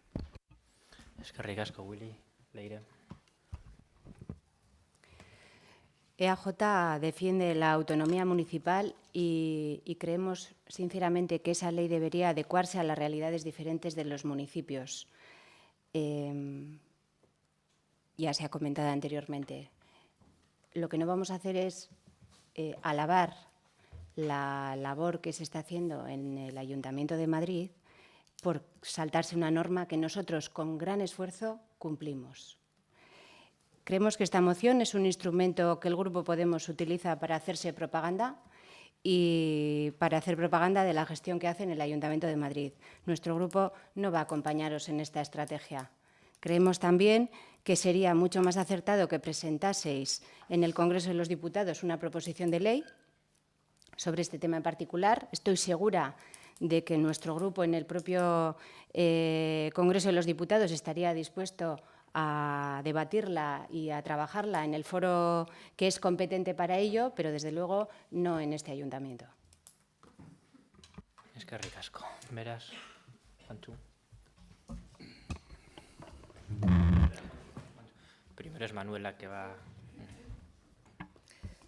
Speaker 1: Eskerrik asko, Willy. Leire.
Speaker 9: EAJ defiende la autonomía municipal y creemos sinceramente que esa ley debería adecuarse a las realidades diferentes de los municipios. Ya se ha comentado anteriormente. Lo que no vamos a hacer es alabar la labor que se está haciendo en el Ayuntamiento de Madrid por saltarse una norma que nosotros con gran esfuerzo cumplimos. Creemos que esta moción es un instrumento que el Grupo Podemos utiliza para hacerse propaganda y para hacer propaganda de la gestión que hace en el Ayuntamiento de Madrid. Nuestro grupo no va a acompañaros en esta estrategia. Creemos también que sería mucho más acertado que presentaseis en el Congreso de los Diputados una proposición de ley sobre este tema en particular. Estoy segura de que nuestro grupo en el propio Congreso de los Diputados estaría dispuesto a debatirla y a trabajarla en el foro que es competente para ello, pero desde luego no en este ayuntamiento.
Speaker 1: Eskerrik asko. Beraz, Juantxu. Primero es Manuela que va...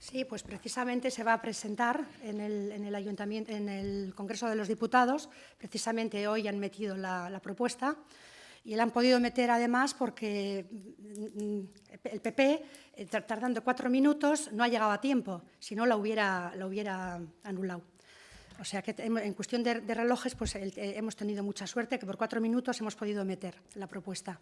Speaker 8: Sí, pues precisamente se va a presentar en el Ayuntamiento, en el Congreso de los Diputados. Precisamente hoy han metido la propuesta y la han podido meter además porque el PP, tardando 4 minutos, no ha llegado a tiempo, si no la hubiera anulado. O sea que en cuestión de relojes pues hemos tenido mucha suerte que por 4 minutos hemos podido meter la propuesta.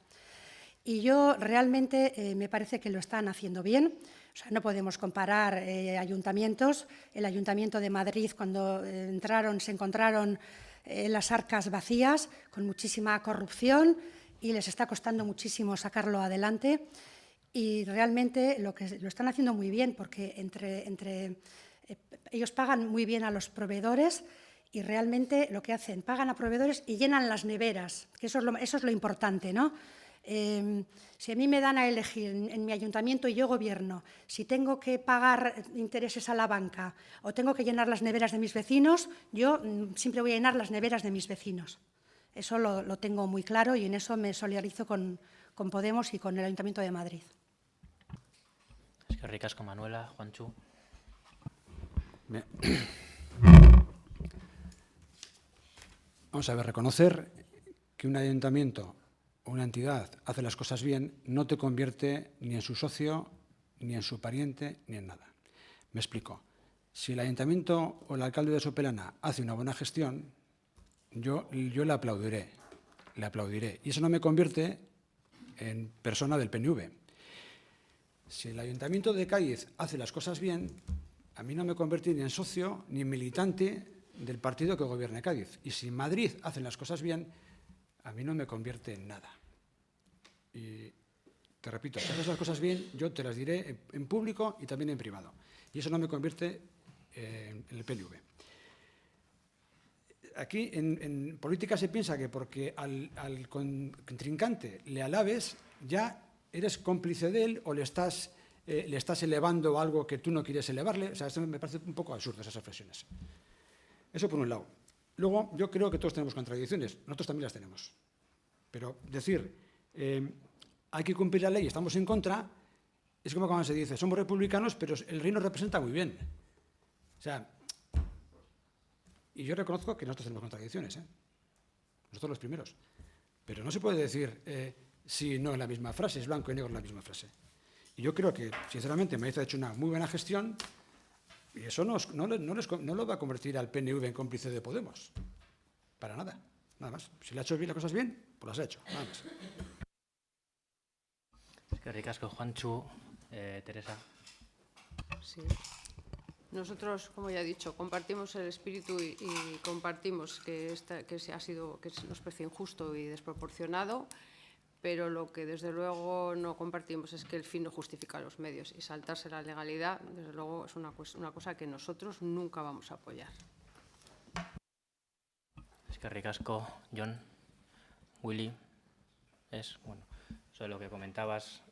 Speaker 8: Y yo realmente me parece que lo están haciendo bien. O sea, no podemos comparar ayuntamientos. El Ayuntamiento de Madrid, cuando se encontraron las arcas vacías, con muchísima corrupción, y les está costando muchísimo sacarlo adelante. Y realmente lo están haciendo muy bien, porque ellos pagan muy bien a los proveedores y realmente lo que hacen, pagan a proveedores y llenan las neveras, que eso es lo importante, ¿no? Si a mí me dan a elegir en mi ayuntamiento y yo gobierno, si tengo que pagar intereses a la banca o tengo que llenar las neveras de mis vecinos, yo siempre voy a llenar las neveras de mis vecinos. Eso lo tengo muy claro y en eso me solidarizo con Podemos y con el Ayuntamiento de Madrid.
Speaker 1: Eskerrik asko, Manuela. Juantxu.
Speaker 4: Vamos a ver, reconocer que un ayuntamiento o una entidad hace las cosas bien no te convierte ni en su socio, ni en su pariente, ni en nada. Me explico. Si el ayuntamiento o el alcalde de Sopelana hace una buena gestión, yo le aplaudiré. Y eso no me convierte en persona del PNV. Si el ayuntamiento de Cádiz hace las cosas bien, a mí no me convierte ni en socio ni en militante del partido que gobierne Cádiz. Y si Madrid hace las cosas bien, a mí no me convierte en nada. Y te repito, si haces las cosas bien, yo te las diré en público y también en privado. Y eso no me convierte en el PNV. Aquí en política se piensa que porque al contrincante le alabes, ya eres cómplice de él o le estás elevando algo que tú no quieres elevarle. O sea, esto me parece un poco absurdo, esas reflexiones. Eso por un lado. Luego, yo creo que todos tenemos contradicciones. Nosotros también las tenemos. Pero decir, hay que cumplir la ley y estamos en contra, es como cuando se dice, somos republicanos, pero el rey nos representa muy bien. O sea, y yo reconozco que nosotros tenemos contradicciones, nosotros los primeros. Pero no se puede decir sí, no en la misma frase, es blanco y negro en la misma frase. Y yo creo que, sinceramente, Madrid ha hecho una muy buena gestión y eso no lo va a convertir al PNV en cómplice de Podemos. Para nada, nada más. Si le ha hecho bien las cosas bien, pues las ha hecho, nada más.
Speaker 1: Eskerrik asko, Juantxu. Teresa.
Speaker 5: Sí. Nosotros, como ya he dicho, compartimos el espíritu y compartimos que nos parece injusto y desproporcionado, pero lo que desde luego no compartimos es que el fin no justifica los medios, y saltarse la legalidad, desde luego, es una cosa que nosotros nunca vamos a apoyar.
Speaker 1: Eskerrik asko, Jon. Willy. Bueno, sobre lo que comentabas,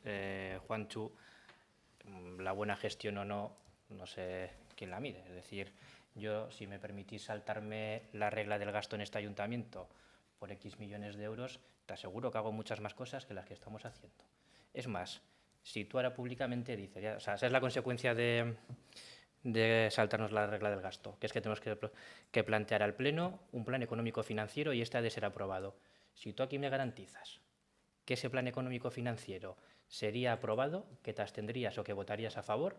Speaker 1: Juantxu, la buena gestión o no, no sé quién la mide. Es decir, yo, si me permitís saltarme la regla del gasto en este ayuntamiento por X millones de euros, te aseguro que hago muchas más cosas que las que estamos haciendo. Es más, si tú ahora públicamente dices, o sea, esa es la consecuencia de saltarnos la regla del gasto, que es que tenemos que plantear al Pleno un plan económico-financiero y este ha de ser aprobado. Si tú aquí me garantizas que ese plan económico-financiero sería aprobado, que te abstendrías o que votarías a favor,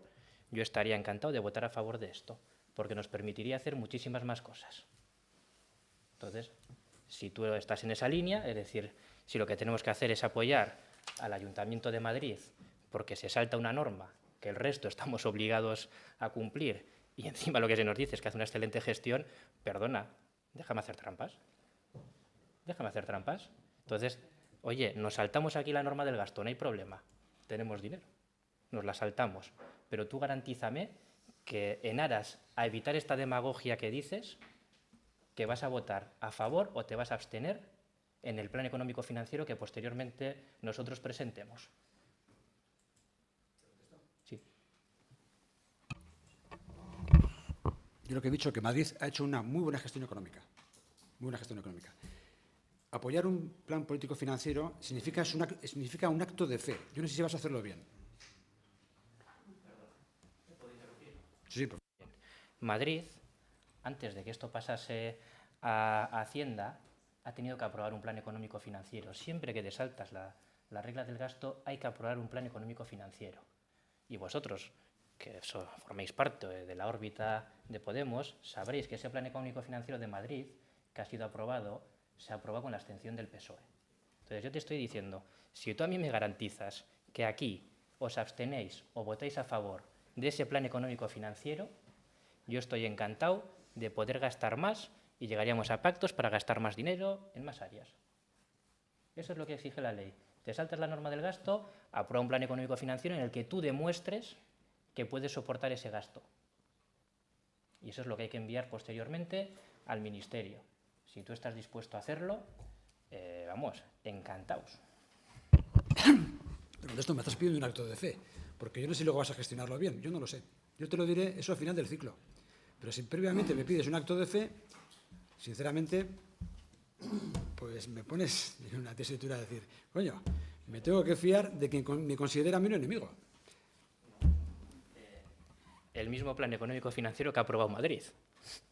Speaker 1: yo estaría encantado de votar a favor de esto, porque nos permitiría hacer muchísimas más cosas. Entonces, si tú estás en esa línea, es decir, si lo que tenemos que hacer es apoyar al Ayuntamiento de Madrid porque se salta una norma que el resto estamos obligados a cumplir y encima lo que se nos dice es que hace una excelente gestión, perdona, déjame hacer trampas. Déjame hacer trampas. Entonces, oye, nos saltamos aquí la norma del gasto, no hay problema, tenemos dinero, nos la saltamos, pero tú garantízame que en aras a evitar esta demagogia que dices, que vas a votar a favor o te vas a abstener en el plan económico financiero que posteriormente nosotros presentemos. Sí.
Speaker 4: Yo lo que he dicho es que Madrid ha hecho una muy buena gestión económica. Muy buena gestión económica. Apoyar un plan político-financiero significa un acto de fe. Yo no sé si vas a hacerlo bien. Sí, por favor.
Speaker 1: Madrid, antes de que esto pasase a Hacienda, ha tenido que aprobar un plan económico-financiero. Siempre que te saltas la regla del gasto, hay que aprobar un plan económico-financiero. Y vosotros, que formáis parte de la órbita de Podemos, sabréis que ese plan económico-financiero de Madrid, que ha sido aprobado, se aprobó con la abstención del PSOE. Entonces, yo te estoy diciendo, si tú a mí me garantizas que aquí os abstenéis o votáis a favor de ese plan económico-financiero, yo estoy encantado de poder gastar más y llegaríamos a pactos para gastar más dinero en más áreas. Eso es lo que exige la ley. Te saltas la norma del gasto, aprueba un plan económico-financiero en el que tú demuestres que puedes soportar ese gasto. Y eso es lo que hay que enviar posteriormente al Ministerio. Si tú estás dispuesto a hacerlo, vamos, encantados.
Speaker 4: Pero de esto me estás pidiendo un acto de fe, porque yo no sé si luego vas a gestionarlo bien, yo no lo sé. Yo te lo diré eso al final del ciclo. Pero si previamente me pides un acto de fe, sinceramente, pues me pones en una tesitura de decir, coño, me tengo que fiar de quien me considera mi enemigo.
Speaker 1: El mismo plan económico-financiero que ha aprobado Madrid.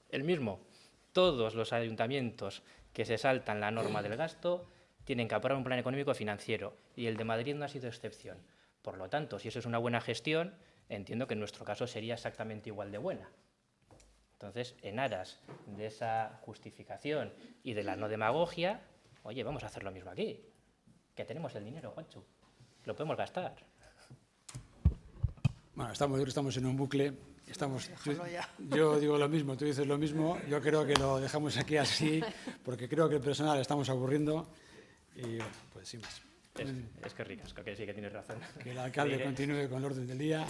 Speaker 1: El mismo. Todos los ayuntamientos que se saltan la norma del gasto tienen que aprobar un plan económico-financiero y el de Madrid no ha sido excepción. Por lo tanto, si eso es una buena gestión, entiendo que en nuestro caso sería exactamente igual de buena. Entonces, en aras de esa justificación y de la no demagogia, oye, vamos a hacer lo mismo aquí, que tenemos el dinero, Juantxu, lo podemos gastar.
Speaker 4: Bueno, estamos en un bucle. Yo digo lo mismo, tú dices lo mismo. Yo creo que lo dejamos aquí así, porque creo que el personal estamos aburriendo. Y bueno, pues sin más.
Speaker 1: Es que ricasco, que sí que tienes razón.
Speaker 4: Que el alcalde continúe con el orden del día.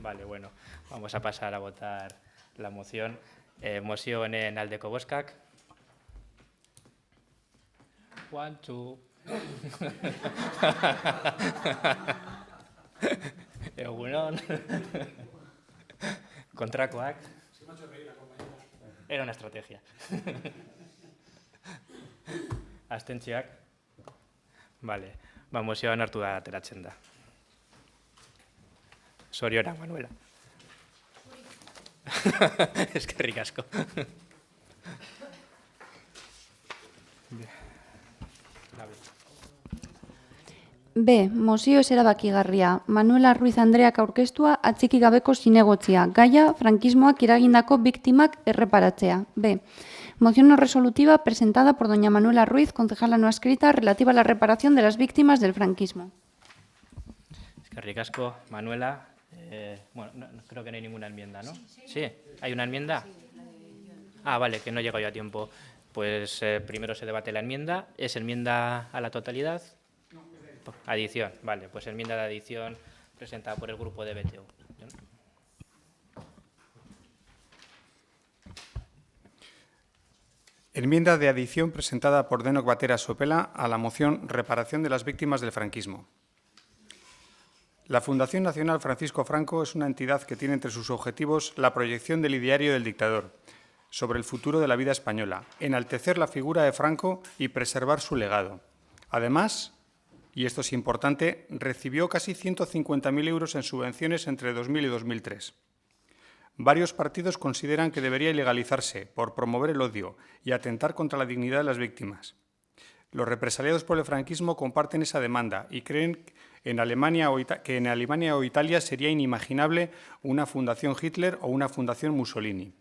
Speaker 1: Vale, bueno, vamos a pasar a votar la moción. Moción en Aldeko Bozkak. Juantxu. Egunon. Kontrakoak. Era una estrategia. Abstentziak. Vale, mozioa onartu da ateratzen da. Zorionak, Manuela. Eskerrik asko.
Speaker 2: B. Mozio ez erabakigarria. Manuela Ruiz Andreak aurkeztua atxiki gabeko zinegotzia. Gaia, frankismoak eragindako biktimak erreparatzea. B. Moción no resolutiva presentada por doña Manuela Ruiz, concejala no adscrita, relativa a la reparación de las víctimas del franquismo.
Speaker 1: Es que ricasco, Manuela. Bueno, creo que no hay ninguna enmienda, ¿no? Sí, ¿hay una enmienda? Ah, vale, que no he llegado yo a tiempo. Pues primero se debate la enmienda. ¿Es enmienda a la totalidad? Adición, vale, pues enmienda de adición presentada por el grupo de BTU.
Speaker 7: Enmienda de adición presentada por Denok Batera Sopela a la moción Reparación de las víctimas del franquismo. La Fundación Nacional Francisco Franco es una entidad que tiene entre sus objetivos la proyección del ideario del dictador sobre el futuro de la vida española, enaltecer la figura de Franco y preservar su legado. Además, y esto es importante, recibió casi 150.000 euros en subvenciones entre 2000 y 2003. Varios partidos consideran que debería ilegalizarse por promover el odio y atentar contra la dignidad de las víctimas. Los represaliados por el franquismo comparten esa demanda y creen que en Alemania o Italia sería inimaginable una fundación Hitler o una fundación Mussolini.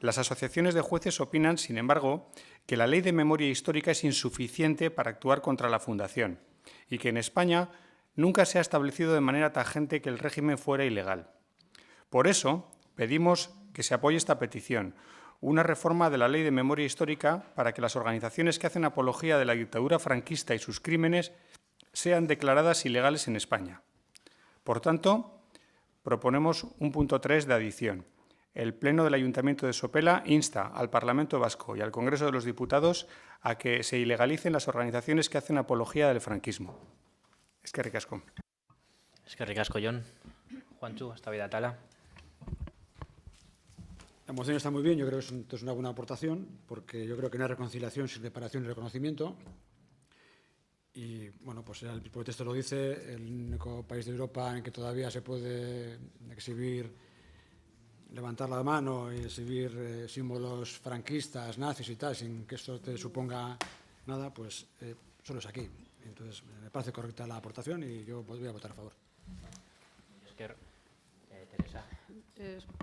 Speaker 7: Las asociaciones de jueces opinan, sin embargo, que la Ley de Memoria Histórica es insuficiente para actuar contra la fundación y que en España nunca se ha establecido de manera tajante que el régimen fuera ilegal. Por eso, pedimos que se apoye esta petición, una reforma de la Ley de Memoria Histórica para que las organizaciones que hacen apología de la dictadura franquista y sus crímenes sean declaradas ilegales en España. Por tanto, proponemos un punto 3 de adición. El Pleno del Ayuntamiento de Sopela insta al Parlamento Vasco y al Congreso de los Diputados a que se ilegalicen las organizaciones que hacen apología del franquismo. Es que ricasco.
Speaker 1: Es que ricasco, Jon. Juanchu, hasta vida tala.
Speaker 4: La moción está muy bien, yo creo que es una buena aportación, porque yo creo que no hay reconciliación sin reparación y reconocimiento. Y, bueno, pues el texto lo dice, el único país de Europa en que todavía se puede exhibir, levantar la mano y exhibir símbolos franquistas, nazis y tal, sin que esto te suponga nada, pues solo es aquí. Entonces, me parece correcta la aportación y yo voy a votar a favor.
Speaker 1: Teresa.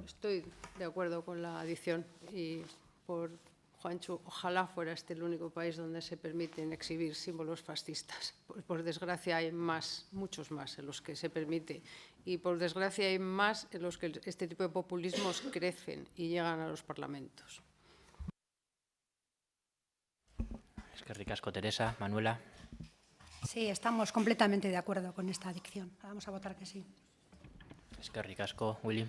Speaker 5: Estoy de acuerdo con la adición y por Juancho, ojalá fuera este el único país donde se permiten exhibir símbolos fascistas. Por desgracia hay más, muchos más en los que se permite y por desgracia hay más en los que este tipo de populismos crecen y llegan a los parlamentos.
Speaker 1: Es que ricasco, Teresa. Manuela.
Speaker 8: Sí, estamos completamente de acuerdo con esta adicción. Vamos a votar que sí.
Speaker 1: Es que ricasco, Willy.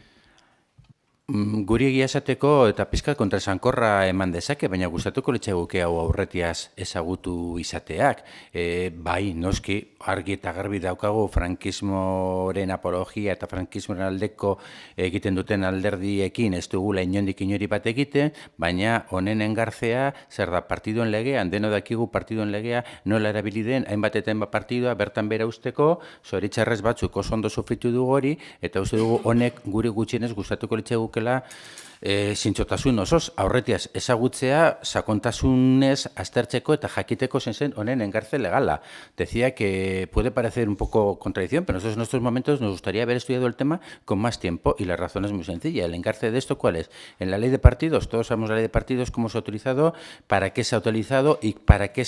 Speaker 6: Guri egia esateko eta pizkat kontraesankorra eman dezake, baina gustatuko litzaiguke hau aurretiaz ezagutu izateak. Bai, noski, argi eta garbi daukagu frankismoren apologia eta frankismoren aldeko egiten duten alderdiekin ez dugula inondik inori bat egiten, baina honen engarzea zer da partiduen legean, deno dakigu partiduen legea nola erabili den, hainbat eta hainbat partidua bertan bera usteko, zoritxarrez batzuk oso ondo sufritu dugu hori, eta uste dugu honek guri gutxienez gustatuko litzaiguke zintzotasun osoz, aurretiaz ezagutzea, sakontasunez aztertzeko eta jakiteko zen honen engarce legala. Decía que puede parecer un poco contradicción, pero nosotros en estos momentos nos gustaría haber estudiado el tema con más tiempo y la razón es muy sencilla. El engarce de esto, ¿cuál es? En la ley de partidos, todos sabemos la ley de partidos, cómo se ha utilizado, para qué se ha utilizado y para qué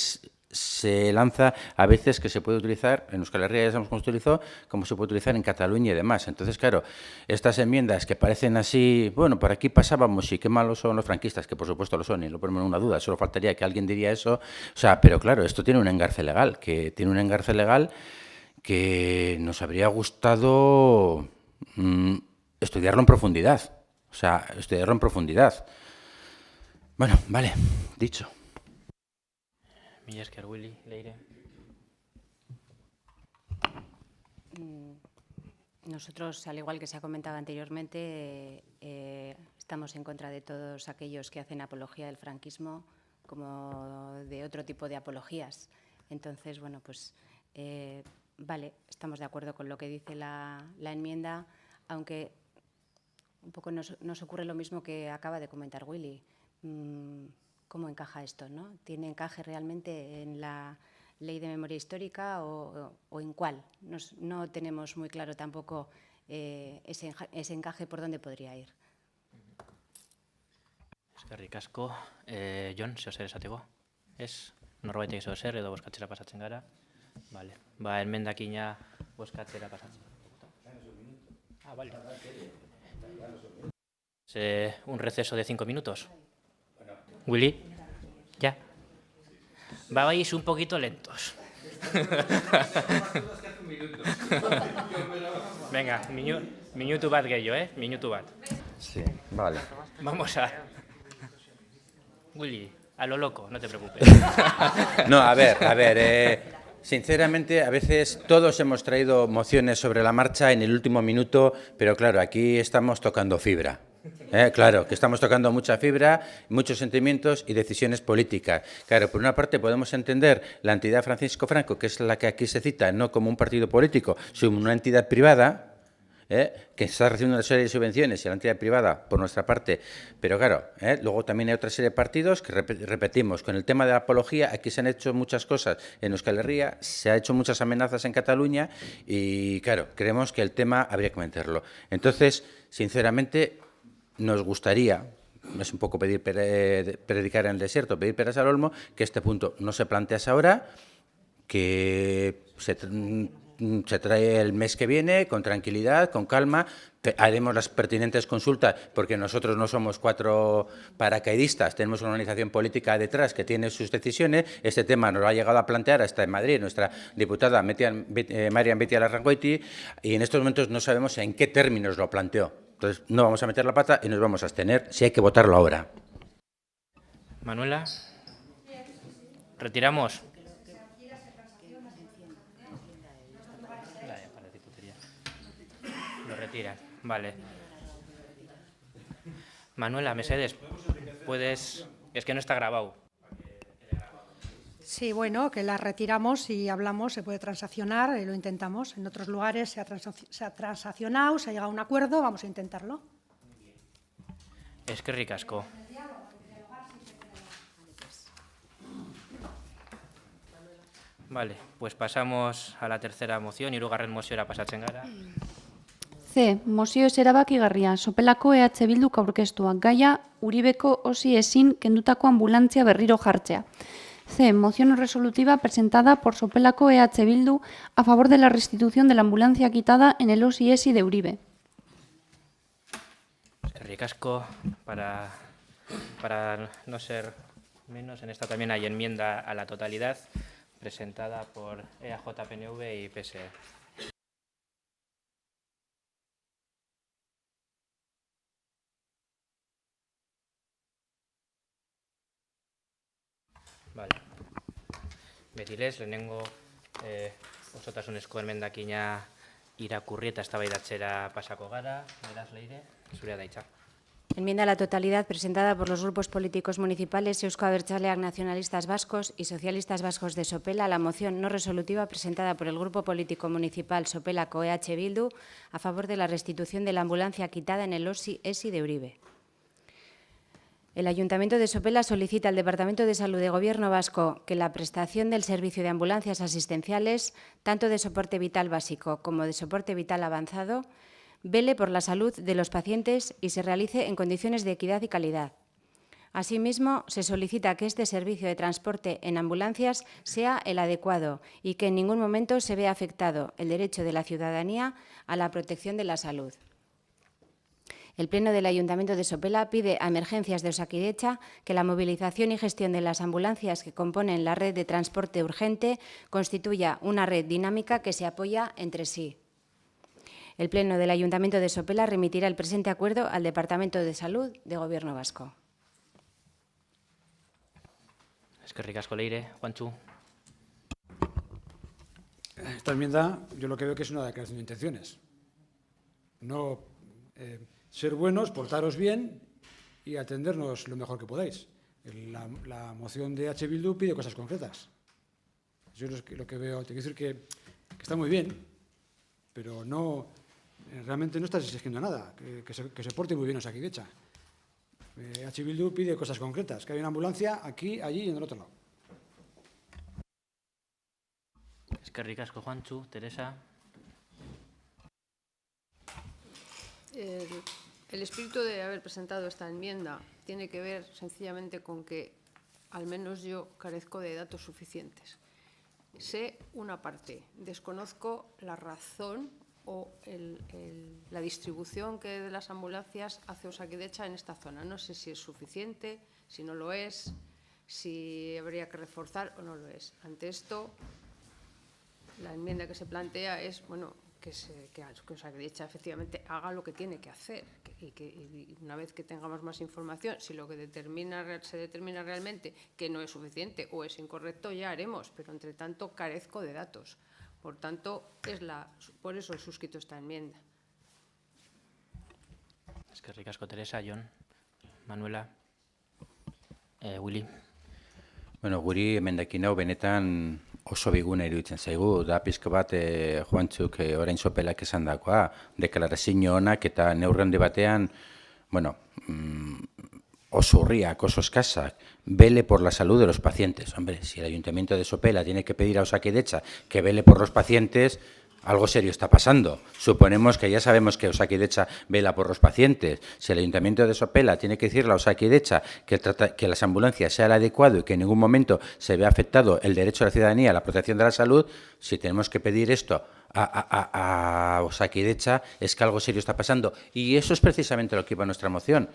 Speaker 6: se lanza a veces que se puede utilizar, en Euskal Herria ya sabemos cómo se utilizó, como se puede utilizar en Cataluña y demás. Entonces, claro, estas enmiendas que parecen así, bueno, por aquí pasábamos y qué malos son los franquistas, que por supuesto lo son, y no ponemos una duda, solo faltaría que alguien diría eso. O sea, pero claro, esto tiene un engarce legal, que nos habría gustado estudiarlo en profundidad. O sea, estudiarlo en profundidad. Bueno, vale, dicho.
Speaker 1: Millesker, Willy, Leire.
Speaker 9: Nosotros, al igual que se ha comentado anteriormente, estamos en contra de todos aquellos que hacen apología del franquismo como de otro tipo de apologías. Entonces, bueno, pues vale, estamos de acuerdo con lo que dice la enmienda, aunque un poco nos ocurre lo mismo que acaba de comentar Willy. ¿Cómo encaja esto, no? ¿Tiene encaje realmente en la Ley de Memoria Histórica o en cuál? No tenemos muy claro tampoco ese encaje por dónde podría ir.
Speaker 1: Eskerrik asko. Jon, zeo zer esateko? Ez? Norbaitek zeo zer edo bozkatzera pasatzen gara? Vale. Ba, enmendakina bozkatzera pasatzen. Ah, vale. Un receso de 5 minutos. Willy, ya. Vais un poquito lentos. Venga, minutu bat gehiago, Minutu bat.
Speaker 6: Sí, vale.
Speaker 1: Vamos a... Willy, a lo loco, no te preocupes.
Speaker 6: No, a ver, sinceramente, a veces todos hemos traído mociones sobre la marcha en el último minuto, pero claro, aquí estamos tocando fibra. Claro, que estamos tocando mucha fibra, muchos sentimientos y decisiones políticas. Claro, por una parte podemos entender la entidad Francisco Franco, que es la que aquí se cita, no como un partido político, sino una entidad privada, que está recibiendo una serie de subvenciones y la entidad privada, por nuestra parte. Pero claro, luego también hay otra serie de partidos que repetimos. Con el tema de la apología, aquí se han hecho muchas cosas en Euskal Herria, se han hecho muchas amenazas en Cataluña y, claro, creemos que el tema habría que meterlo. Entonces, sinceramente, nos gustaría, es un poco pedir predicar en el desierto, pedir peras al olmo, que este punto no se plantease ahora, que se trae el mes que viene, con tranquilidad, con calma, haremos las pertinentes consultas, porque nosotros no somos 4 paracaidistas, tenemos una organización política detrás que tiene sus decisiones. Este tema nos lo ha llegado a plantear hasta en Madrid nuestra diputada Marian Betia Larrangoiti, y en estos momentos no sabemos en qué términos lo planteó. Entonces, no vamos a meter la pata y nos vamos a abstener si hay que votarlo ahora.
Speaker 1: Manuela, ¿retiramos? Lo retiran, vale. Manuela, Mercedes, puedes... Es que no está grabado.
Speaker 8: Sí, bueno, que la retiramos y hablamos, se puede transaccionar, lo intentamos. En otros lugares se ha transaccionado, se ha llegado a un acuerdo, vamos a intentarlo.
Speaker 1: Eskerrik asko. Vale, pues pasamos a la tercera moción, hirugarren moziora pasatzen gara.
Speaker 2: C. Mozio ez erabakigarria, sopelako EH Bilduk aurkeztua, gaia Uribeko osi ezin kendutako ambulantzia berriro jartzea. C. Moción resolutiva presentada por Sopelaco EH Bildu a favor de la restitución de la ambulancia quitada en el OSI ESI de Uribe.
Speaker 1: Eskerrik asko, para no ser menos, en esta también hay enmienda a la totalidad presentada por EAJ, PNV y PSE. Vale. Betilez, lehenengo osotasunezko emendakina irakurri eta eztabaidatzera pasako gara. Beraz, Leire, zurea da hitza.
Speaker 9: Enmienda a la totalidad presentada por los grupos políticos municipales Euzko Abertzaleak Nacionalistas Vascos y Socialistas Vascos de Sopela a la moción no resolutiva presentada por el grupo político municipal Sopelaco EH Bildu a favor de la restitución de la ambulancia quitada en el OSI ESI de Uribe. El Ayuntamiento de Sopela solicita al Departamento de Salud de Gobierno vasco que la prestación del servicio de ambulancias asistenciales, tanto de soporte vital básico como de soporte vital avanzado, vele por la salud de los pacientes y se realice en condiciones de equidad y calidad. Asimismo, se solicita que este servicio de transporte en ambulancias sea el adecuado y que en ningún momento se vea afectado el derecho de la ciudadanía a la protección de la salud. El Pleno del Ayuntamiento de Sopela pide a Emergencias de Osakidetza que la movilización y gestión de las ambulancias que componen la red de transporte urgente constituya una red dinámica que se apoya entre sí. El Pleno del Ayuntamiento de Sopela remitirá el presente acuerdo al Departamento de Salud de Gobierno vasco.
Speaker 1: Eskerrik asko, Leire. Juantxu.
Speaker 4: Esta enmienda yo lo que veo que es una declaración de intenciones. No ser buenos, portaros bien y atendernos lo mejor que podáis. La moción de H. Bildu pide cosas concretas. Yo lo que veo, te quiero decir que está muy bien, pero no, realmente no estás exigiendo nada, que se porte muy bien Osakidetza. H. Bildu pide cosas concretas, que haya una ambulancia aquí, allí y en el otro lado.
Speaker 1: Eskerrik asko, Juantxu. Teresa.
Speaker 5: El espíritu de haber presentado esta enmienda tiene que ver sencillamente con que al menos yo carezco de datos suficientes. Sé una parte, desconozco la razón o la distribución que de las ambulancias hace Osakidetza en esta zona. No sé si es suficiente, si no lo es, si habría que reforzar o no lo es. Ante esto, la enmienda que se plantea es, bueno, que Osakidetza efectivamente haga lo que tiene que hacer y una vez que tengamos más información, si lo que se determina realmente que no es suficiente o es incorrecto, ya haremos, pero entre tanto carezco de datos. Por tanto, por eso he suscrito esta enmienda.
Speaker 1: Es que ricasco, Teresa, Jon, Manuela, Willy.
Speaker 6: Bueno, guri emendakin hau benetan oso biguna iruditzen zaigu, da pizka bat Juantzuk orain sopelak esandakoa, deklarazio onak eta neurri handi batean, bueno, oso urriak, oso eskasak, vele por la salud de los pacientes. Hombre, si el Ayuntamiento de Sopela tiene que pedir a Osakidetza que vele por los pacientes, algo serio está pasando. Suponemos que ya sabemos que Osakidetza vela por los pacientes. Si el Ayuntamiento de Sopela tiene que decirle a Osakidetza que las ambulancias sean adecuado y que en ningún momento se vea afectado el derecho de la ciudadanía a la protección de la salud, si tenemos que pedir esto a Osakidetza, es que algo serio está pasando. Y eso es precisamente lo que iba nuestra moción.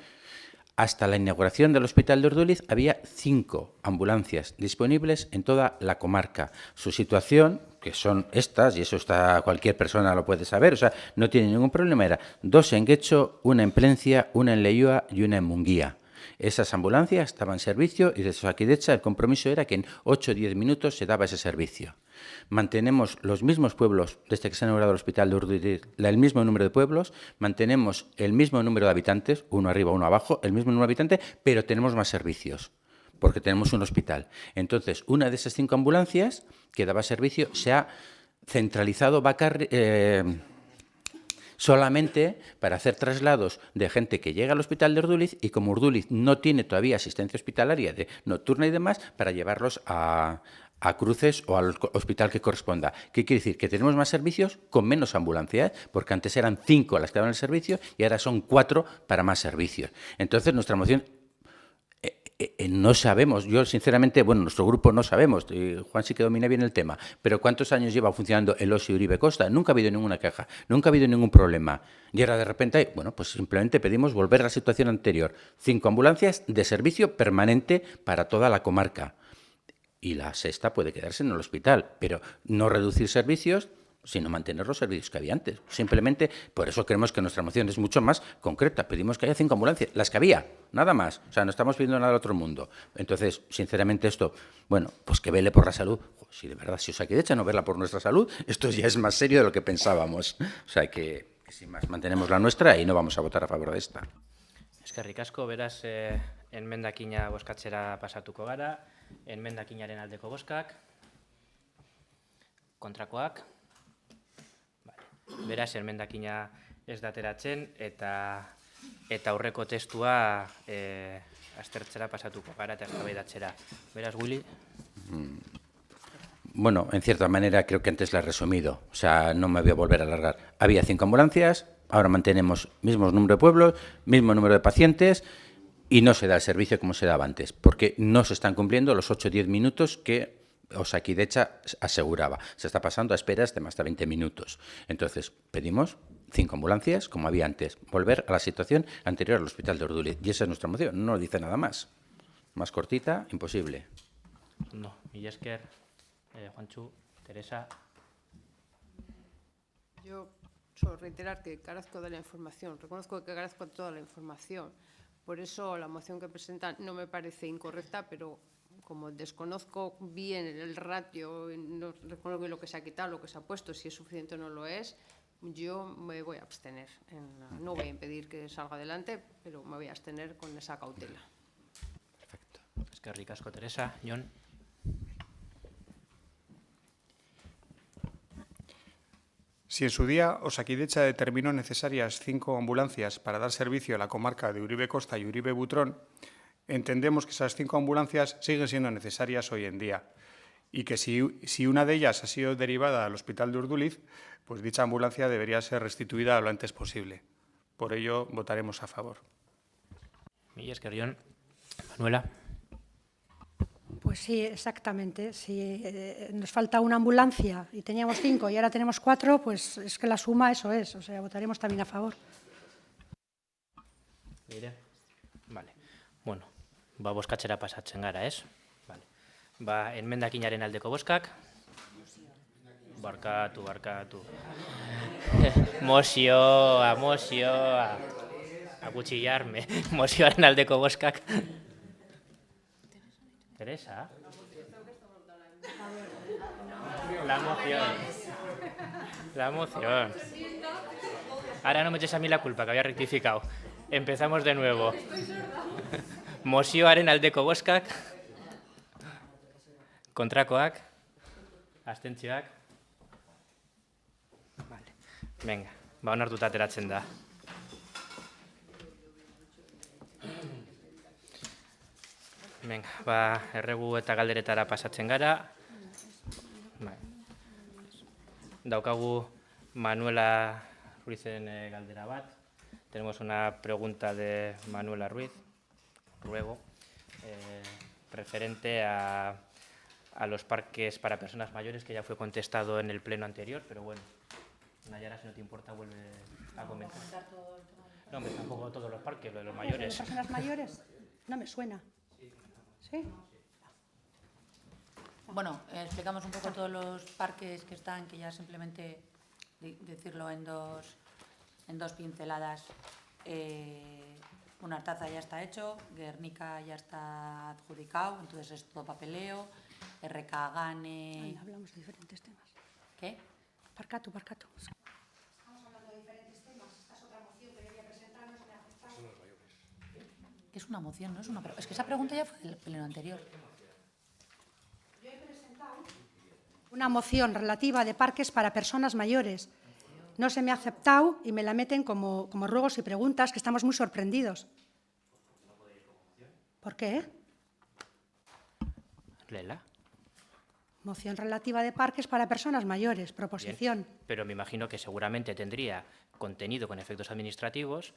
Speaker 6: Hasta la inauguración del Hospital de Urduliz había 5 ambulancias disponibles en toda la comarca. Su situación, que son estas, y eso está cualquier persona lo puede saber, o sea, no tiene ningún problema, era 2 en Guecho, 1 en Plencia, 1 en Leioa y 1 en Munguía. Esas ambulancias estaban en servicio y desde Osakidetza el compromiso era que en 8 o 10 minutos se daba ese servicio. Mantenemos los mismos pueblos, desde que se ha inaugurado el Hospital de Urduliz, el mismo número de pueblos, mantenemos el mismo número de habitantes, uno arriba, uno abajo, el mismo número de habitantes, pero tenemos más servicios, porque tenemos un hospital. Entonces, una de esas 5 ambulancias que daba servicio se ha centralizado solamente para hacer traslados de gente que llega al Hospital de Urduliz y como Urduliz no tiene todavía asistencia hospitalaria nocturna y demás, para llevarlos a Cruces o al hospital que corresponda. ¿Qué quiere decir? Que tenemos más servicios con menos ambulancias, porque antes eran 5 las que daban el servicio y ahora son 4 para más servicios. Entonces, nuestra moción... no sabemos, yo sinceramente, bueno, nuestro grupo no sabemos, Juan sí que domina bien el tema, pero ¿cuántos años lleva funcionando el OSI Uribe Costa? Nunca ha habido ninguna queja, nunca ha habido ningún problema. Y ahora de repente, bueno, pues simplemente pedimos volver a la situación anterior. 5 ambulancias de servicio permanente para toda la comarca. Y la 6ª puede quedarse en el hospital, pero no reducir servicios, sino mantener los servicios que había antes. Simplemente, por eso creemos que nuestra moción es mucho más concreta. Pedimos que haya 5 ambulancias, las que había, nada más. O sea, no estamos pidiendo nada al otro mundo. Entonces, sinceramente esto, bueno, pues que vele por la salud. Si de verdad, si Osakidetza no verla por nuestra salud, esto ya es más serio de lo que pensábamos. O sea, que sin más, mantenemos la nuestra y no vamos a votar a favor de esta.
Speaker 1: Eskerrik asko, beraz, enmendakina bozkatzera pasatuko gara, enmendakinaren aldeko bozkak, kontrakoak, beraz, enmendakina ez da ateratzen eta aurreko testua aztertzera pasatuko gara eta eztabaidatzera. Beraz, Willy?
Speaker 6: Bueno, en cierta manera creo que antes la he resumido, o sea, no me voy a volver a alargar. Había 5 ambulancias, ahora mantenemos mismo número de pueblos, mismo número de pacientes y no se da el servicio como se daba antes, porque no se están cumpliendo los 8 o 10 minutos que Osakidetza aseguraba. Se está pasando a esperas de más de 20 minutos. Entonces, pedimos 5 ambulancias, como había antes, volver a la situación anterior al Hospital de Urduliz. Y esa es nuestra moción, no dice nada más. Más cortita, imposible.
Speaker 1: No, mila esker, Juantxu, Teresa.
Speaker 5: Yo solo reiterar que carezco de la información, reconozco que carezco de toda la información. Por eso la moción que presentan no me parece incorrecta, pero como desconozco bien el ratio, no reconozco lo que se ha quitado, lo que se ha puesto, si es suficiente o no lo es, yo me voy a abstener. No voy a impedir que salga adelante, pero me voy a abstener con esa cautela.
Speaker 6: Perfecto.
Speaker 1: Eskerrik asko, Teresa. Jon?
Speaker 7: Si en su día Osakidetza determinó necesarias 5 ambulancias para dar servicio a la comarca de Uribe Costa y Uribe Butrón, entendemos que esas 5 ambulancias siguen siendo necesarias hoy en día y que si una de ellas ha sido derivada al Hospital de Urduliz, pues dicha ambulancia debería ser restituida lo antes posible. Por ello, votaremos a favor.
Speaker 1: Mila esker, Jon. Manuela.
Speaker 8: Pues sí, exactamente. Si nos falta una ambulancia y teníamos 5 y ahora tenemos 4, pues es que la suma eso es. O sea, votaremos también a favor.
Speaker 1: Mire. Vale. Bueno, bozkatzera pasatzen gara, ez? Vale. Enmendakinaren aldeko bozkak. Barkatu. Mozioa. Akuchillarme. Mozioaren aldeko bozkak. Teresa. La moción. Ahora no me eches a mí la culpa, que había rectificado. Empezamos de nuevo. Mozioaren aldeko bozkak. Kontrakoak. Abstentzioak. Vale. Venga, onartuta ateratzen da. Venga, erregu eta galderetara pasatzen gara. Daukagu Manuela Ruizen galdera bat. Tenemos una pregunta de Manuela Ruiz, ruego, referente a los parques para personas mayores, que ya fue contestado en el pleno anterior, pero bueno, Nayara, si no te importa, vuelve a comentar. No, hombre, tampoco todos los parques, lo de los mayores.
Speaker 8: ¿De personas mayores? No me suena. ¿Sí?
Speaker 10: Bueno, explicamos un poco todos los parques que están, que ya simplemente decirlo en dos pinceladas. Unartaza ya está hecho, Guernica ya está adjudicado, entonces es todo papeleo. RK Gane.
Speaker 8: Hablamos de diferentes temas.
Speaker 10: ¿Qué?
Speaker 8: Parcatu.
Speaker 10: Estamos hablando de diferentes temas. Esta es otra moción que quería presentar, no se me ha aceptado. Es una moción, no es una pregunta. Es que esa pregunta ya fue del pleno anterior.
Speaker 8: Yo he presentado una moción relativa de parques para personas mayores. No se me ha aceptado y me la meten como ruegos y preguntas, que estamos muy sorprendidos. ¿Por qué?
Speaker 1: Lela.
Speaker 8: Moción relativa de parques para personas mayores, proposición.
Speaker 1: Bien, pero me imagino que seguramente tendría contenido con efectos administrativos.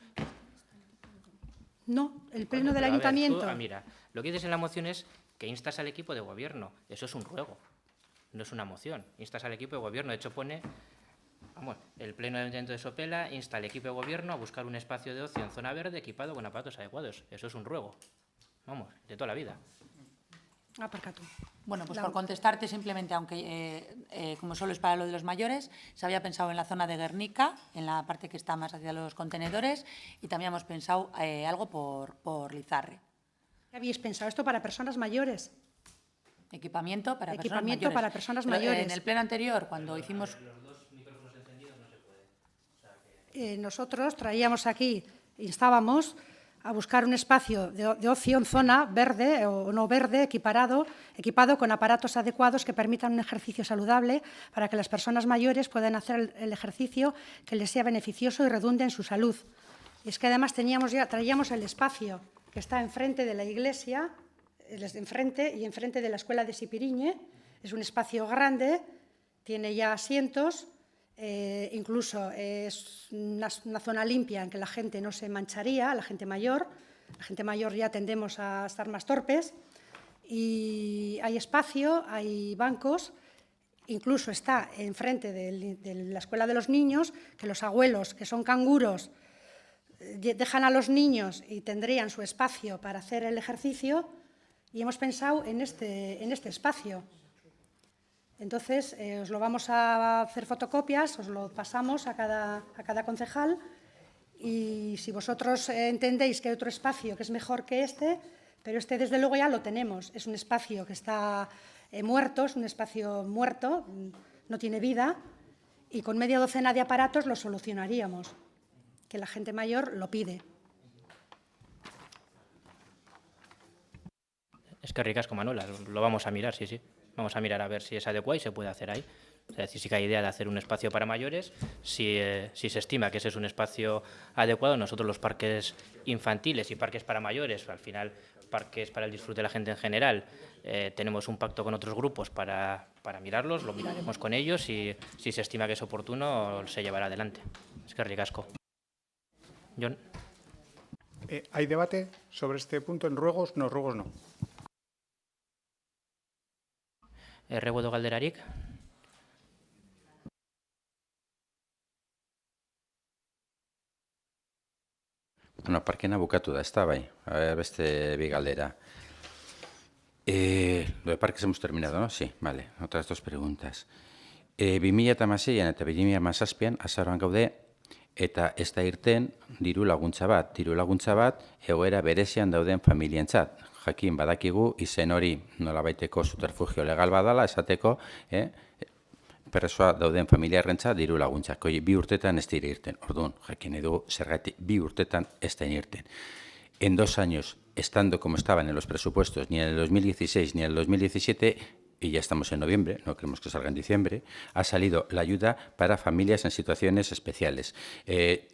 Speaker 8: No, el pleno del
Speaker 1: Pero, a ver,
Speaker 8: ayuntamiento.
Speaker 1: mira, lo que dices en la moción es que instas al equipo de gobierno. Eso es un ruego, no es una moción. Instas al equipo de gobierno. De hecho, pone, el pleno del ayuntamiento de Sopela insta al equipo de gobierno a buscar un espacio de ocio en zona verde equipado con aparatos adecuados. Eso es un ruego. De toda la vida.
Speaker 8: Aparcatu.
Speaker 10: Bueno, pues por contestarte simplemente, aunque como solo es para lo de los mayores, se había pensado en la zona de Guernica, en la parte que está más hacia los contenedores, y también hemos pensado algo por Lizarre.
Speaker 8: ¿Qué habéis pensado? ¿Esto para personas mayores?
Speaker 10: Equipamiento para
Speaker 8: personas mayores.
Speaker 10: En el pleno anterior, cuando hicimos...
Speaker 8: Nosotros traíamos aquí, instábamos a buscar un espacio de ocio en zona verde o no verde, equipado con aparatos adecuados que permitan un ejercicio saludable para que las personas mayores puedan hacer el ejercicio que les sea beneficioso y redunde en su salud. Y es que además traíamos el espacio que está enfrente de la iglesia, enfrente de la escuela de Sipiriñe. Es un espacio grande, tiene ya asientos. Incluso es una zona limpia en que la gente no se mancharía, la gente mayor. La gente mayor ya tendemos a estar más torpes. Y hay espacio, hay bancos. Incluso está enfrente de la escuela de los niños, que los abuelos, que son canguros, dejan a los niños y tendrían su espacio para hacer el ejercicio. Y hemos pensado en este espacio. Entonces, os lo vamos a hacer fotocopias, os lo pasamos a cada concejal y si vosotros entendéis que hay otro espacio que es mejor que este, pero este desde luego ya lo tenemos. Es un espacio que está muerto, es un espacio muerto, no tiene vida y con media docena de aparatos lo solucionaríamos, que la gente mayor lo pide.
Speaker 1: Es que ricasco, Manuela, lo vamos a mirar, sí. Vamos a mirar a ver si es adecuado y se puede hacer ahí. Es decir, sí que hay idea de hacer un espacio para mayores. Si se estima que ese es un espacio adecuado, nosotros los parques infantiles y parques para mayores, al final parques para el disfrute de la gente en general, tenemos un pacto con otros grupos para mirarlos, lo miraremos con ellos y si se estima que es oportuno, se llevará adelante. Es que ricasco. Jon.
Speaker 7: ¿Hay debate sobre este punto en ruegos? No, ruegos no.
Speaker 1: Erreguedo galderarik.
Speaker 6: Bueno, parkena bukatu da, ez da, bai. A ver, beste bi galdera. Lo de parques hemos terminado, ¿no? Sí, vale. Otras dos preguntas. 2006an eta 2007an azaroan gaude, eta ez da irten diru laguntza bat. Diru laguntza bat egoera berezian dauden familientzat. Jakin badakigu izen hori nolabaiteko subterfugio legal badala, esateko, presoa dauden familiarrentzat diru laguntzak. Bi urtetan ez dira irten. Orduan, jakin edu zergatik bi urtetan ez da irten. En 2 años, estando como estaban en los presupuestos, ni en el 2016 ni en el 2017, y ya estamos en noviembre, no queremos que salga en diciembre, ha salido la ayuda para familias en situaciones especiales.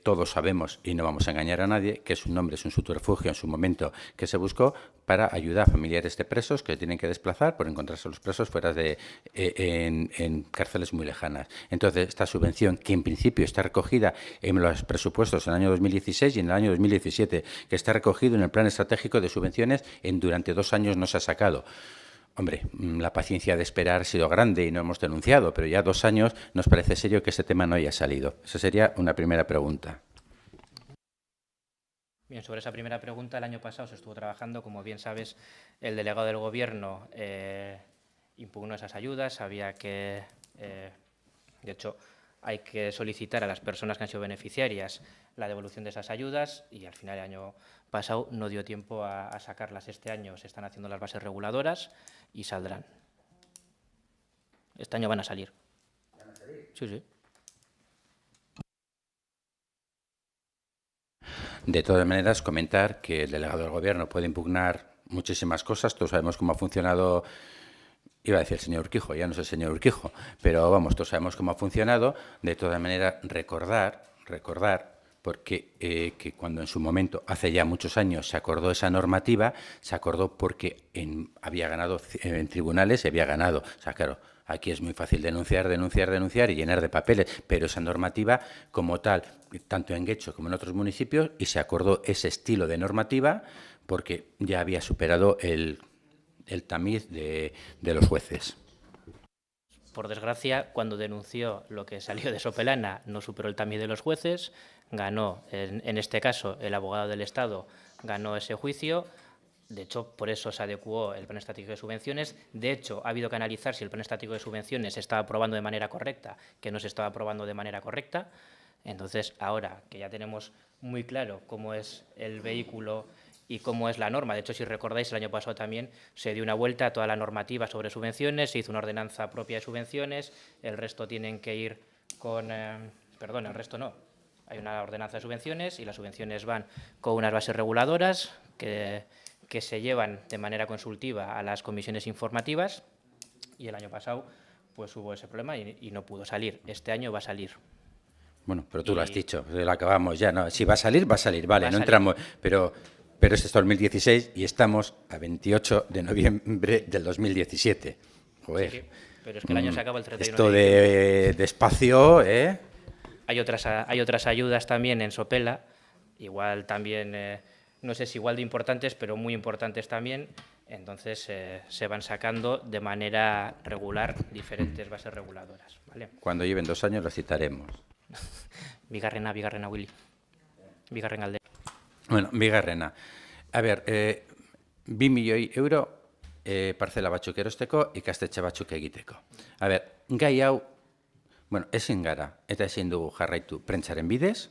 Speaker 6: Todos sabemos, y no vamos a engañar a nadie, que es un nombre, es un subterfugio en su momento que se buscó para ayudar a familiares de presos que tienen que desplazar por encontrarse los presos fuera de en cárceles muy lejanas. Entonces, esta subvención, que en principio está recogida en los presupuestos en el año 2016 y en el año 2017, que está recogido en el Plan Estratégico de Subvenciones, durante 2 años no se ha sacado. Hombre, la paciencia de esperar ha sido grande y no hemos denunciado, pero ya 2 años nos parece serio que este tema no haya salido. Esa sería una primera pregunta.
Speaker 1: Bien, sobre esa primera pregunta, el año pasado se estuvo trabajando, como bien sabes, el delegado del Gobierno impugnó esas ayudas, había que, de hecho, hay que solicitar a las personas que han sido beneficiarias la devolución de esas ayudas y al final el año pasado no dio tiempo a sacarlas. Este año se están haciendo las bases reguladoras y saldrán. Este año van a salir. ¿Van a salir? Sí, sí.
Speaker 6: De todas maneras, comentar que el delegado del Gobierno puede impugnar muchísimas cosas. Todos sabemos cómo ha funcionado, iba a decir el señor Urquijo, ya no es el señor Urquijo, pero vamos, todos sabemos cómo ha funcionado. De todas maneras, recordar, porque que cuando en su momento, hace ya muchos años, se acordó esa normativa, se acordó porque había ganado en tribunales y había ganado. O sea, claro, aquí es muy fácil denunciar y llenar de papeles, pero esa normativa como tal, tanto en Guecho como en otros municipios, y se acordó ese estilo de normativa porque ya había superado el tamiz de los jueces.
Speaker 1: Por desgracia, cuando denunció lo que salió de Sopelana, no superó el tamiz de los jueces, ganó, en este caso, el abogado del Estado ganó ese juicio. De hecho, por eso se adecuó el Plan Estratégico de Subvenciones. De hecho, ha habido que analizar si el Plan Estratégico de Subvenciones se estaba aprobando de manera correcta, que no se estaba aprobando de manera correcta. Entonces, ahora que ya tenemos muy claro cómo es el vehículo y cómo es la norma, de hecho, si recordáis, el año pasado también se dio una vuelta a toda la normativa sobre subvenciones, se hizo una ordenanza propia de subvenciones, el resto tienen que ir con... perdón, el resto no. Hay una ordenanza de subvenciones y las subvenciones van con unas bases reguladoras que se llevan de manera consultiva a las comisiones informativas y el año pasado pues hubo ese problema y no pudo salir. Este año va a salir.
Speaker 6: Bueno, pero tú lo has dicho, lo acabamos ya, ¿no? Si va a salir, vale,
Speaker 1: va a
Speaker 6: no
Speaker 1: salir.
Speaker 6: entramos, pero este es 2016 y estamos a 28 de noviembre del 2017. Joder.
Speaker 1: Sí, pero es que el año se acaba el 31
Speaker 6: Esto
Speaker 1: de
Speaker 6: de espacio, ¿eh?
Speaker 1: Hay otras ayudas también en Sopela, igual también, no sé si igual de importantes, pero muy importantes también. Entonces se van sacando de manera regular diferentes bases reguladoras. ¿Vale?
Speaker 6: Cuando lleven 2 años las citaremos.
Speaker 1: Bigarrena, Willy. Bigarren alde.
Speaker 6: Bueno, bigarrena. A ver, 2 milioi euro parcela batzuk erosteko, ikastetxe batzuk egiteko. A ver, gai hau, bueno, ezin gara eta ezin dugu jarraitu prentsaren bidez.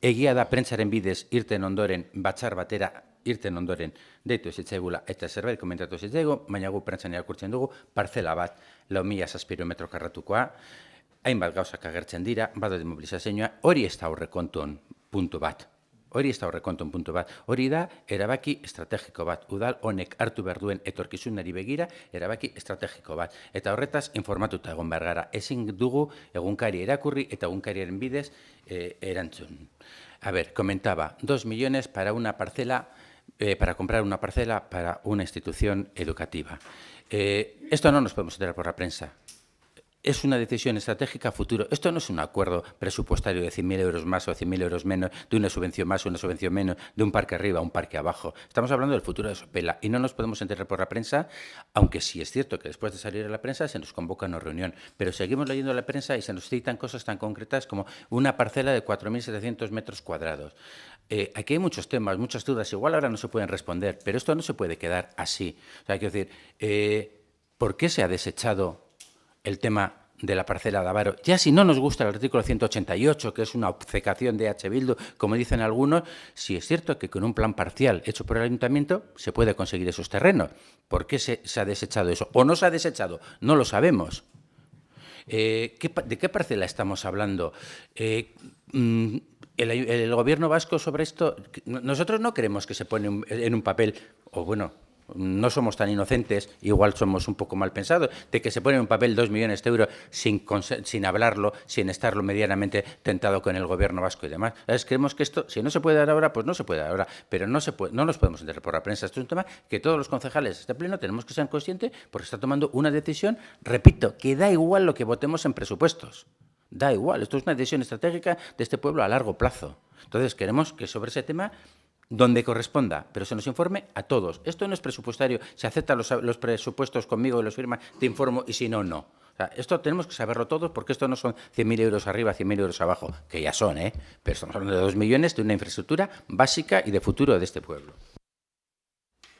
Speaker 6: Egia da prentsaren bidez irten ondoren, batzar batera irten ondoren deitu zitzaigula eta zerbait komentatu zitzaigu, baina gu prentsan irakurtzen dugu parcela bat 4.000 metro karratukoa, hainbat gauzak agertzen dira, badaude mobilizazioa, hori ez da aurrekontuen puntu bat. Hori da erabaki estrategiko bat. Udal honek hartu behar duen etorkizunari begira erabaki estrategiko bat. Eta horretaz informatuta egon behar gara. Ezin dugu egunkari erakurri eta egunkariaren bidez erantzun. A ver, comentaba, 2 millones para una parcela, para comprar una parcela para una institución educativa. Esto no nos podemos enterar por la prensa. es una decisión estratégica a futuro. Esto no es un acuerdo presupuestario de 100.000 euros más o 100.000 euros menos, de una subvención más o una subvención menos, de un parque arriba o un parque abajo. Estamos hablando del futuro de Sopela y no nos podemos enterar por la prensa, aunque sí es cierto que después de salir a la prensa se nos convoca a una reunión. Pero seguimos leyendo la prensa y se nos citan cosas tan concretas como una parcela de 4.700 metros cuadrados. Aquí hay muchos temas, muchas dudas. Igual ahora no se pueden responder, pero esto no se puede quedar así. O sea, quiero decir, ¿por qué se ha desechado el tema de la parcela de Avaro? Ya si no nos gusta el artículo 188, que es una obcecación de H. Bildu, como dicen algunos, sí es cierto que con un plan parcial hecho por el ayuntamiento se puede conseguir esos terrenos. ¿Por qué se ha desechado eso? ¿O no se ha desechado? No lo sabemos. ¿De qué parcela estamos hablando? El Gobierno vasco sobre esto, nosotros no creemos que se pone en un papel, o bueno, no somos tan inocentes, igual somos un poco mal pensados, de que se pone en un papel 2 millones de euros sin hablarlo, sin estarlo medianamente tentado con el Gobierno vasco y demás. ¿Sabes? Creemos que esto, si no se puede dar ahora, pues no se puede dar ahora, pero no nos podemos enterar por la prensa. Esto es un tema que todos los concejales de este pleno tenemos que ser conscientes porque está tomando una decisión, repito, que da igual lo que votemos en presupuestos. Da igual, esto es una decisión estratégica de este pueblo a largo plazo. Entonces, queremos que sobre ese tema, donde corresponda, pero se nos informe a todos. Esto no es presupuestario, se aceptan los presupuestos conmigo y los firman, te informo, y si no, no. O sea, esto tenemos que saberlo todos, porque esto no son 100.000 euros arriba, 100.000 euros abajo, que ya son, pero estamos hablando de 2 millones de una infraestructura básica y de futuro de este pueblo.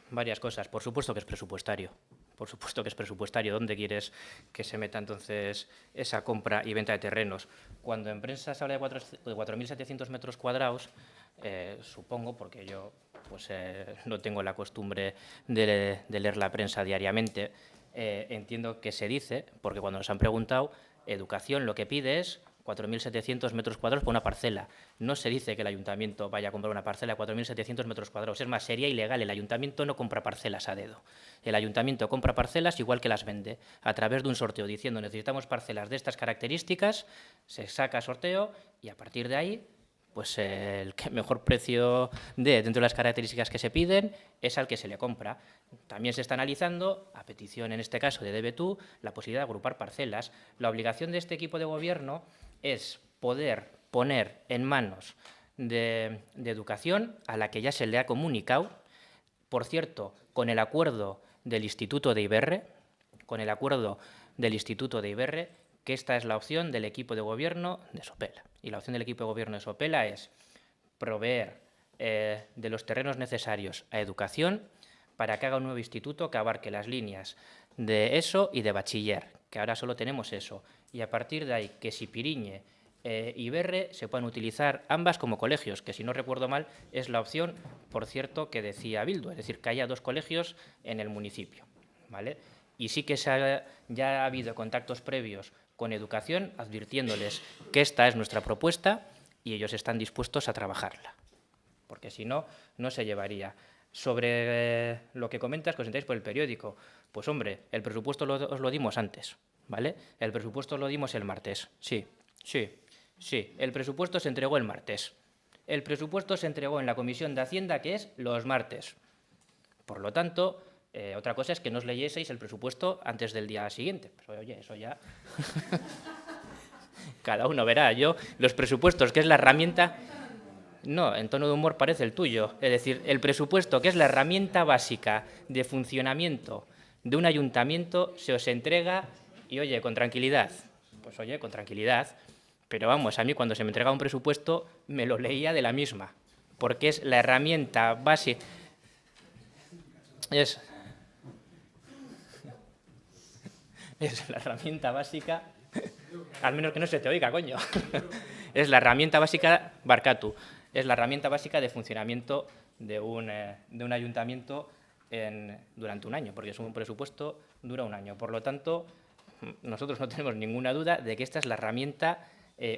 Speaker 1: Varias cosas. Por supuesto que es presupuestario. Por supuesto que es presupuestario. ¿Dónde quieres que se meta entonces esa compra y venta de terrenos? Cuando en prensa se habla de 4.700 metros cuadrados, supongo, porque yo pues, no tengo la costumbre de leer la prensa diariamente, entiendo que se dice, porque cuando nos han preguntado, educación lo que pide es 4.700 metros cuadrados por una parcela. No se dice que el ayuntamiento vaya a comprar una parcela de 4.700 metros cuadrados. Es más, sería ilegal. El ayuntamiento no compra parcelas a dedo. El ayuntamiento compra parcelas igual que las vende, a través de un sorteo diciendo necesitamos parcelas de estas características, se saca sorteo y a partir de ahí, pues el que mejor precio dé dentro de las características que se piden es al que se le compra. También se está analizando, a petición en este caso de DBTU, la posibilidad de agrupar parcelas. La obligación de este equipo de gobierno es poder poner en manos de educación a la que ya se le ha comunicado, por cierto, con el acuerdo del Instituto de Iberre, que esta es la opción del equipo de gobierno de Sopela. Y la opción del equipo de gobierno de Sopela es proveer de los terrenos necesarios a educación para que haga un nuevo instituto que abarque las líneas de ESO y de bachiller, que ahora solo tenemos ESO. Y a partir de ahí, que Sipiriñe y Iberre se puedan utilizar ambas como colegios, que si no recuerdo mal es la opción, por cierto, que decía Bildu, es decir, que haya 2 colegios en el municipio, ¿vale? Y sí que ya ha habido contactos previos con educación, advirtiéndoles que esta es nuestra propuesta y ellos están dispuestos a trabajarla, porque si no, no se llevaría. Sobre lo que comentas, que os enteráis por el periódico, pues hombre, el presupuesto os lo dimos antes, ¿vale? El presupuesto lo dimos el martes, sí, el presupuesto se entregó el martes. El presupuesto se entregó en la Comisión de Hacienda, que es los martes. Por lo tanto, otra cosa es que no os leyeseis el presupuesto antes del día siguiente. Pues, oye, eso ya... Cada uno verá. Yo, los presupuestos, que es la herramienta... No, en tono de humor parece el tuyo. Es decir, el presupuesto, que es la herramienta básica de funcionamiento de un ayuntamiento, se os entrega y, oye, con tranquilidad. Pues, oye, con tranquilidad. Pero vamos, a mí cuando se me entregaba un presupuesto me lo leía de la misma, porque es la herramienta básica. Es la herramienta básica, al menos que no se te oiga, coño. Es la herramienta básica, Barkatu, es la herramienta básica de funcionamiento de un ayuntamiento durante un año, porque es un presupuesto, dura un año. Por lo tanto, nosotros no tenemos ninguna duda de que esta es la herramienta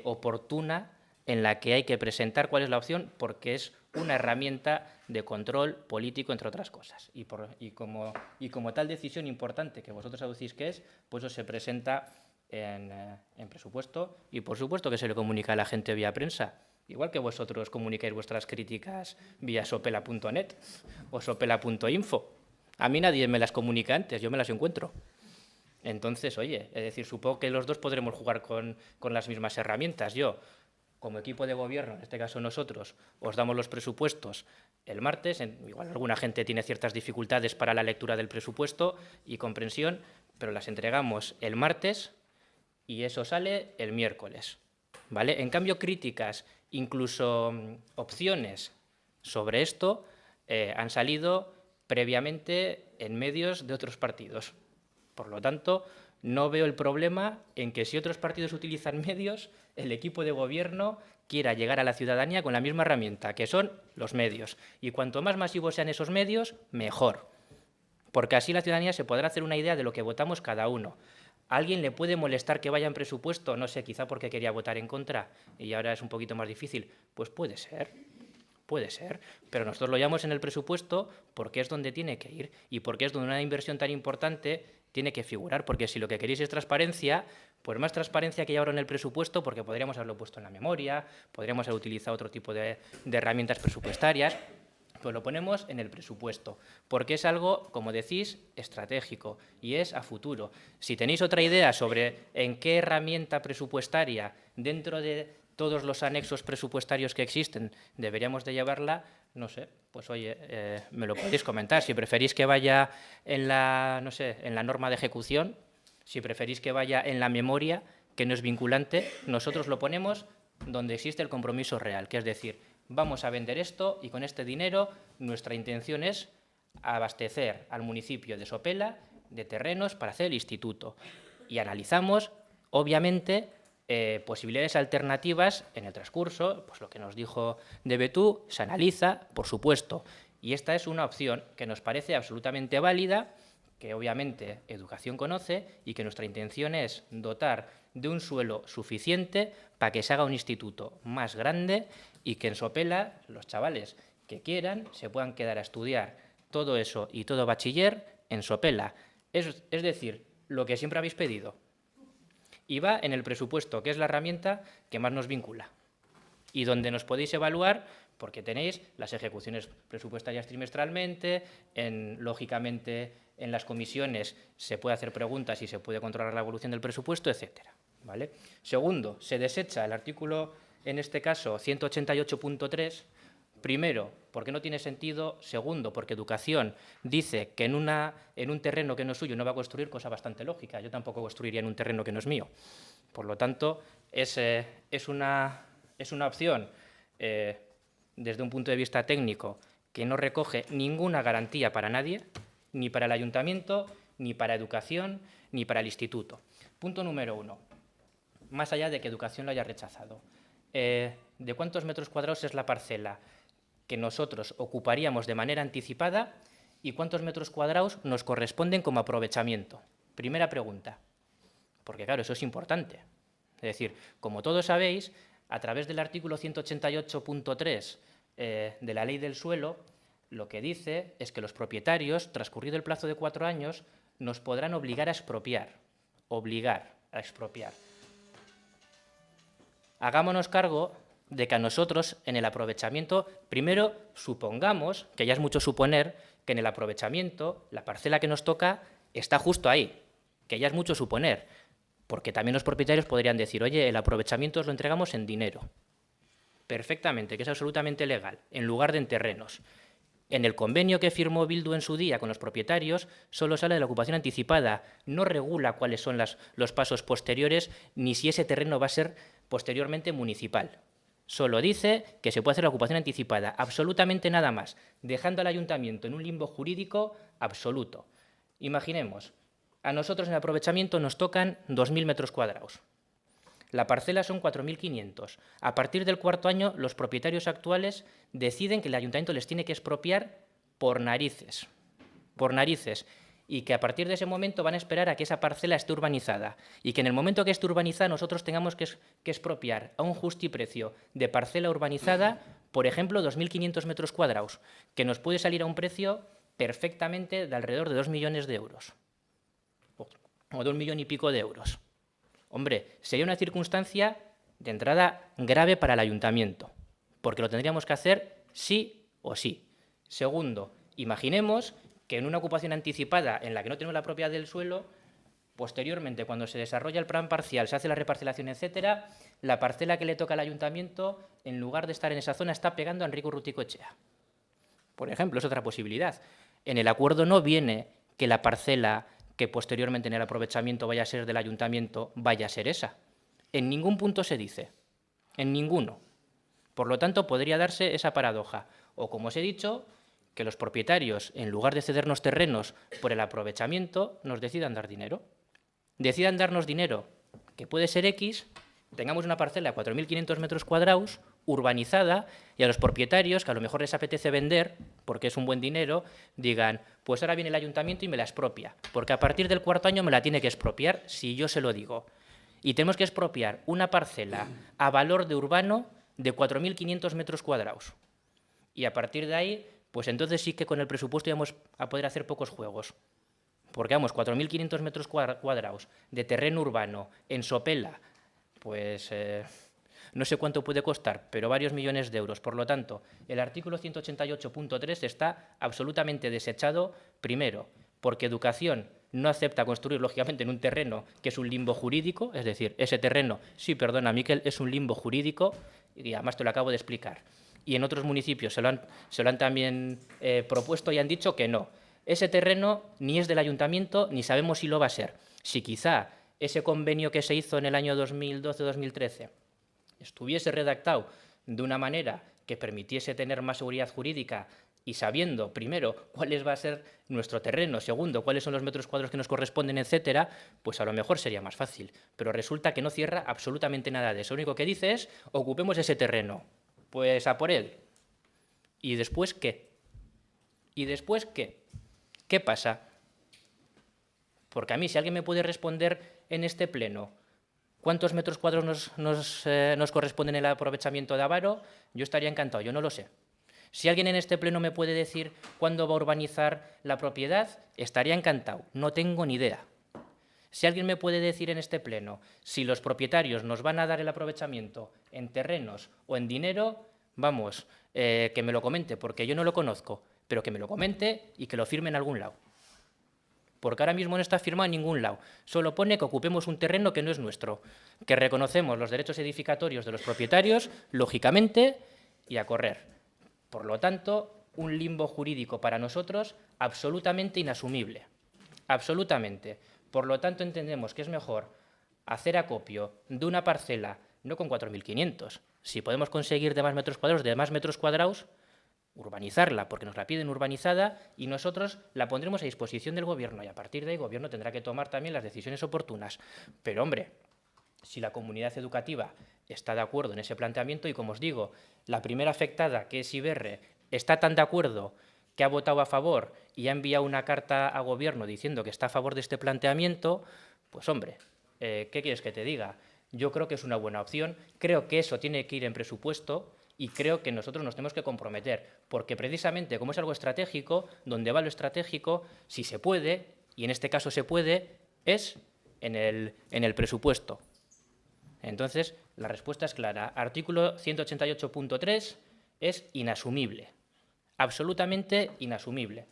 Speaker 1: oportuna en la que hay que presentar cuál es la opción, porque es una herramienta de control político, entre otras cosas. Y como tal decisión importante que vosotros aducís que es, pues eso se presenta en presupuesto y, por supuesto, que se le comunica a la gente vía prensa, igual que vosotros comunicáis vuestras críticas vía sopela.net o sopela.info. A mí nadie me las comunica antes, yo me las encuentro. Entonces, oye, es decir, supongo que los dos podremos jugar con las mismas herramientas. Yo, como equipo de gobierno, en este caso nosotros, os damos los presupuestos el martes. Igual alguna gente tiene ciertas dificultades para la lectura del presupuesto y comprensión, pero las entregamos el martes y eso sale el miércoles, ¿vale? En cambio, críticas, incluso opciones sobre esto han salido previamente en medios de otros partidos. Por lo tanto, no veo el problema en que si otros partidos utilizan medios, el equipo de gobierno quiera llegar a la ciudadanía con la misma herramienta, que son los medios. Y cuanto más masivos sean esos medios, mejor. Porque así la ciudadanía se podrá hacer una idea de lo que votamos cada uno. ¿A alguien le puede molestar que vaya en presupuesto? No sé, quizá porque quería votar en contra y ahora es un poquito más difícil. Pues puede ser, pero nosotros lo llamamos en el presupuesto porque es donde tiene que ir y porque es donde una inversión tan importante tiene que figurar, porque si lo que queréis es transparencia, pues más transparencia que hay ahora en el presupuesto, porque podríamos haberlo puesto en la memoria, podríamos haber utilizado otro tipo de herramientas presupuestarias, pues lo ponemos en el presupuesto, porque es algo, como decís, estratégico y es a futuro. Si tenéis otra idea sobre en qué herramienta presupuestaria, dentro de todos los anexos presupuestarios que existen, deberíamos de llevarla, no sé, pues oye, me lo podéis comentar. Si preferís que vaya en la, no sé, en la norma de ejecución, si preferís que vaya en la memoria, que no es vinculante, nosotros lo ponemos donde existe el compromiso real, que es decir, vamos a vender esto y con este dinero nuestra intención es abastecer al municipio de Sopela de terrenos para hacer el instituto. Y analizamos, obviamente, posibilidades alternativas en el transcurso, pues lo que nos dijo de Betú, se analiza, por supuesto, y esta es una opción que nos parece absolutamente válida, que obviamente Educación conoce y que nuestra intención es dotar de un suelo suficiente para que se haga un instituto más grande y que en Sopela los chavales que quieran se puedan quedar a estudiar todo eso y todo bachiller en Sopela. Es decir, lo que siempre habéis pedido. Y va en el presupuesto, que es la herramienta que más nos vincula y donde nos podéis evaluar porque tenéis las ejecuciones presupuestarias trimestralmente, lógicamente en las comisiones se puede hacer preguntas y se puede controlar la evolución del presupuesto, etcétera, ¿vale? Segundo, se desecha el artículo, en este caso, 188.3, primero, porque no tiene sentido. Segundo, porque Educación dice que en un terreno que no es suyo no va a construir, cosa bastante lógica. Yo tampoco construiría en un terreno que no es mío. Por lo tanto, es una opción, desde un punto de vista técnico, que no recoge ninguna garantía para nadie, ni para el ayuntamiento, ni para Educación, ni para el instituto. Punto número 1. Más allá de que Educación lo haya rechazado. ¿De cuántos metros cuadrados es la parcela que nosotros ocuparíamos de manera anticipada y cuántos metros cuadrados nos corresponden como aprovechamiento? Primera pregunta, porque claro, eso es importante. Es decir, como todos sabéis, a través del artículo 188.3 de la Ley del Suelo, lo que dice es que los propietarios, transcurrido el plazo de 4 años, nos podrán obligar a expropiar. Obligar a expropiar. Hagámonos cargo de que a nosotros, en el aprovechamiento, primero supongamos, que ya es mucho suponer, que en el aprovechamiento la parcela que nos toca está justo ahí, que ya es mucho suponer, porque también los propietarios podrían decir, oye, el aprovechamiento os lo entregamos en dinero. Perfectamente, que es absolutamente legal, en lugar de en terrenos. En el convenio que firmó Bildu en su día con los propietarios, solo sale de la ocupación anticipada, no regula cuáles son los pasos posteriores, ni si ese terreno va a ser posteriormente municipal. Solo dice que se puede hacer la ocupación anticipada, absolutamente nada más, dejando al ayuntamiento en un limbo jurídico absoluto. Imaginemos, a nosotros en el aprovechamiento nos tocan 2.000 metros cuadrados. La parcela son 4.500. A partir del 4.º año, los propietarios actuales deciden que el ayuntamiento les tiene que expropiar por narices. Por narices. Y que a partir de ese momento van a esperar a que esa parcela esté urbanizada. Y que en el momento que esté urbanizada nosotros tengamos que expropiar a un justiprecio de parcela urbanizada, por ejemplo, 2.500 metros cuadrados, que nos puede salir a un precio perfectamente de alrededor de 2 millones de euros. O de 1 millón y pico de euros. Hombre, sería una circunstancia de entrada grave para el ayuntamiento, porque lo tendríamos que hacer sí o sí. Segundo, imaginemos que en una ocupación anticipada en la que no tenemos la propiedad del suelo, Posteriormente, cuando se desarrolla el plan parcial, se hace la reparcelación, etcétera, la parcela que le toca al ayuntamiento, en lugar de estar en esa zona, está pegando a Enrico Urruticoetxea. Por ejemplo, es otra posibilidad. En el acuerdo no viene que la parcela que posteriormente en el aprovechamiento vaya a ser del ayuntamiento vaya a ser esa. En ningún punto se dice, en ninguno. Por lo tanto, podría darse esa paradoja. O, como os he dicho, que los propietarios, en lugar de cedernos terrenos por el aprovechamiento, nos decidan dar dinero. Decidan darnos dinero, que puede ser X, tengamos una parcela de 4.500 metros cuadrados, urbanizada, y a los propietarios, que a lo mejor les apetece vender, porque es un buen dinero, digan, pues ahora viene el ayuntamiento y me la expropia, porque a partir del cuarto año me la tiene que expropiar si yo se lo digo. Y tenemos que expropiar una parcela a valor de urbano de 4.500 metros cuadrados. Y a partir de ahí, pues entonces sí que con el presupuesto íbamos a poder hacer pocos juegos. Porque, vamos, 4.500 metros cuadrados de terreno urbano en Sopela, pues no sé cuánto puede costar, pero varios millones de euros. Por lo tanto, el artículo 188.3 está absolutamente desechado, primero, porque Educación no acepta construir, lógicamente, en un terreno que es un limbo jurídico, es decir, ese terreno, sí, perdona, Miquel, es un limbo jurídico, y además te lo acabo de explicar. Y en otros municipios se lo han también propuesto y han dicho que no. Ese terreno ni es del ayuntamiento ni sabemos si lo va a ser. Si quizá ese convenio que se hizo en el año 2012-2013 estuviese redactado de una manera que permitiese tener más seguridad jurídica y sabiendo, primero, cuál va a ser nuestro terreno, segundo, cuáles son los metros cuadrados que nos corresponden, etcétera, pues a lo mejor sería más fácil. Pero resulta que no cierra absolutamente nada de eso. Lo único que dice es, ocupemos ese terreno. Pues a por él. ¿Y después qué? ¿Y después qué? ¿Qué pasa? Porque a mí, si alguien me puede responder en este pleno cuántos metros cuadrados nos corresponden en el aprovechamiento de Avaro, yo estaría encantado, yo no lo sé. Si alguien en este pleno me puede decir cuándo va a urbanizar la propiedad, estaría encantado, no tengo ni idea. Si alguien me puede decir en este pleno si los propietarios nos van a dar el aprovechamiento en terrenos o en dinero, vamos, que me lo comente, porque yo no lo conozco, pero que me lo comente y que lo firme en algún lado. Porque ahora mismo no está firmado en ningún lado. Solo pone que ocupemos un terreno que no es nuestro, que reconocemos los derechos edificatorios de los propietarios, lógicamente, y a correr. Por lo tanto, un limbo jurídico para nosotros absolutamente inasumible. Absolutamente. Por lo tanto, entendemos que es mejor hacer acopio de una parcela, no con 4.500. Si podemos conseguir de más metros cuadrados, urbanizarla, porque nos la piden urbanizada y nosotros la pondremos a disposición del Gobierno y a partir de ahí el Gobierno tendrá que tomar también las decisiones oportunas. Pero, hombre, si la comunidad educativa está de acuerdo en ese planteamiento y, como os digo, la primera afectada, que es Iberre, está tan de acuerdo que ha votado a favor y ha enviado una carta a Gobierno diciendo que está a favor de este planteamiento, pues, hombre, ¿qué quieres que te diga? Yo creo que es una buena opción, creo que eso tiene que ir en presupuesto y creo que nosotros nos tenemos que comprometer, porque precisamente como es algo estratégico, donde va lo estratégico, si se puede, y en este caso se puede, es en el presupuesto. Entonces, la respuesta es clara. Artículo 188.3 es inasumible, absolutamente inasumible.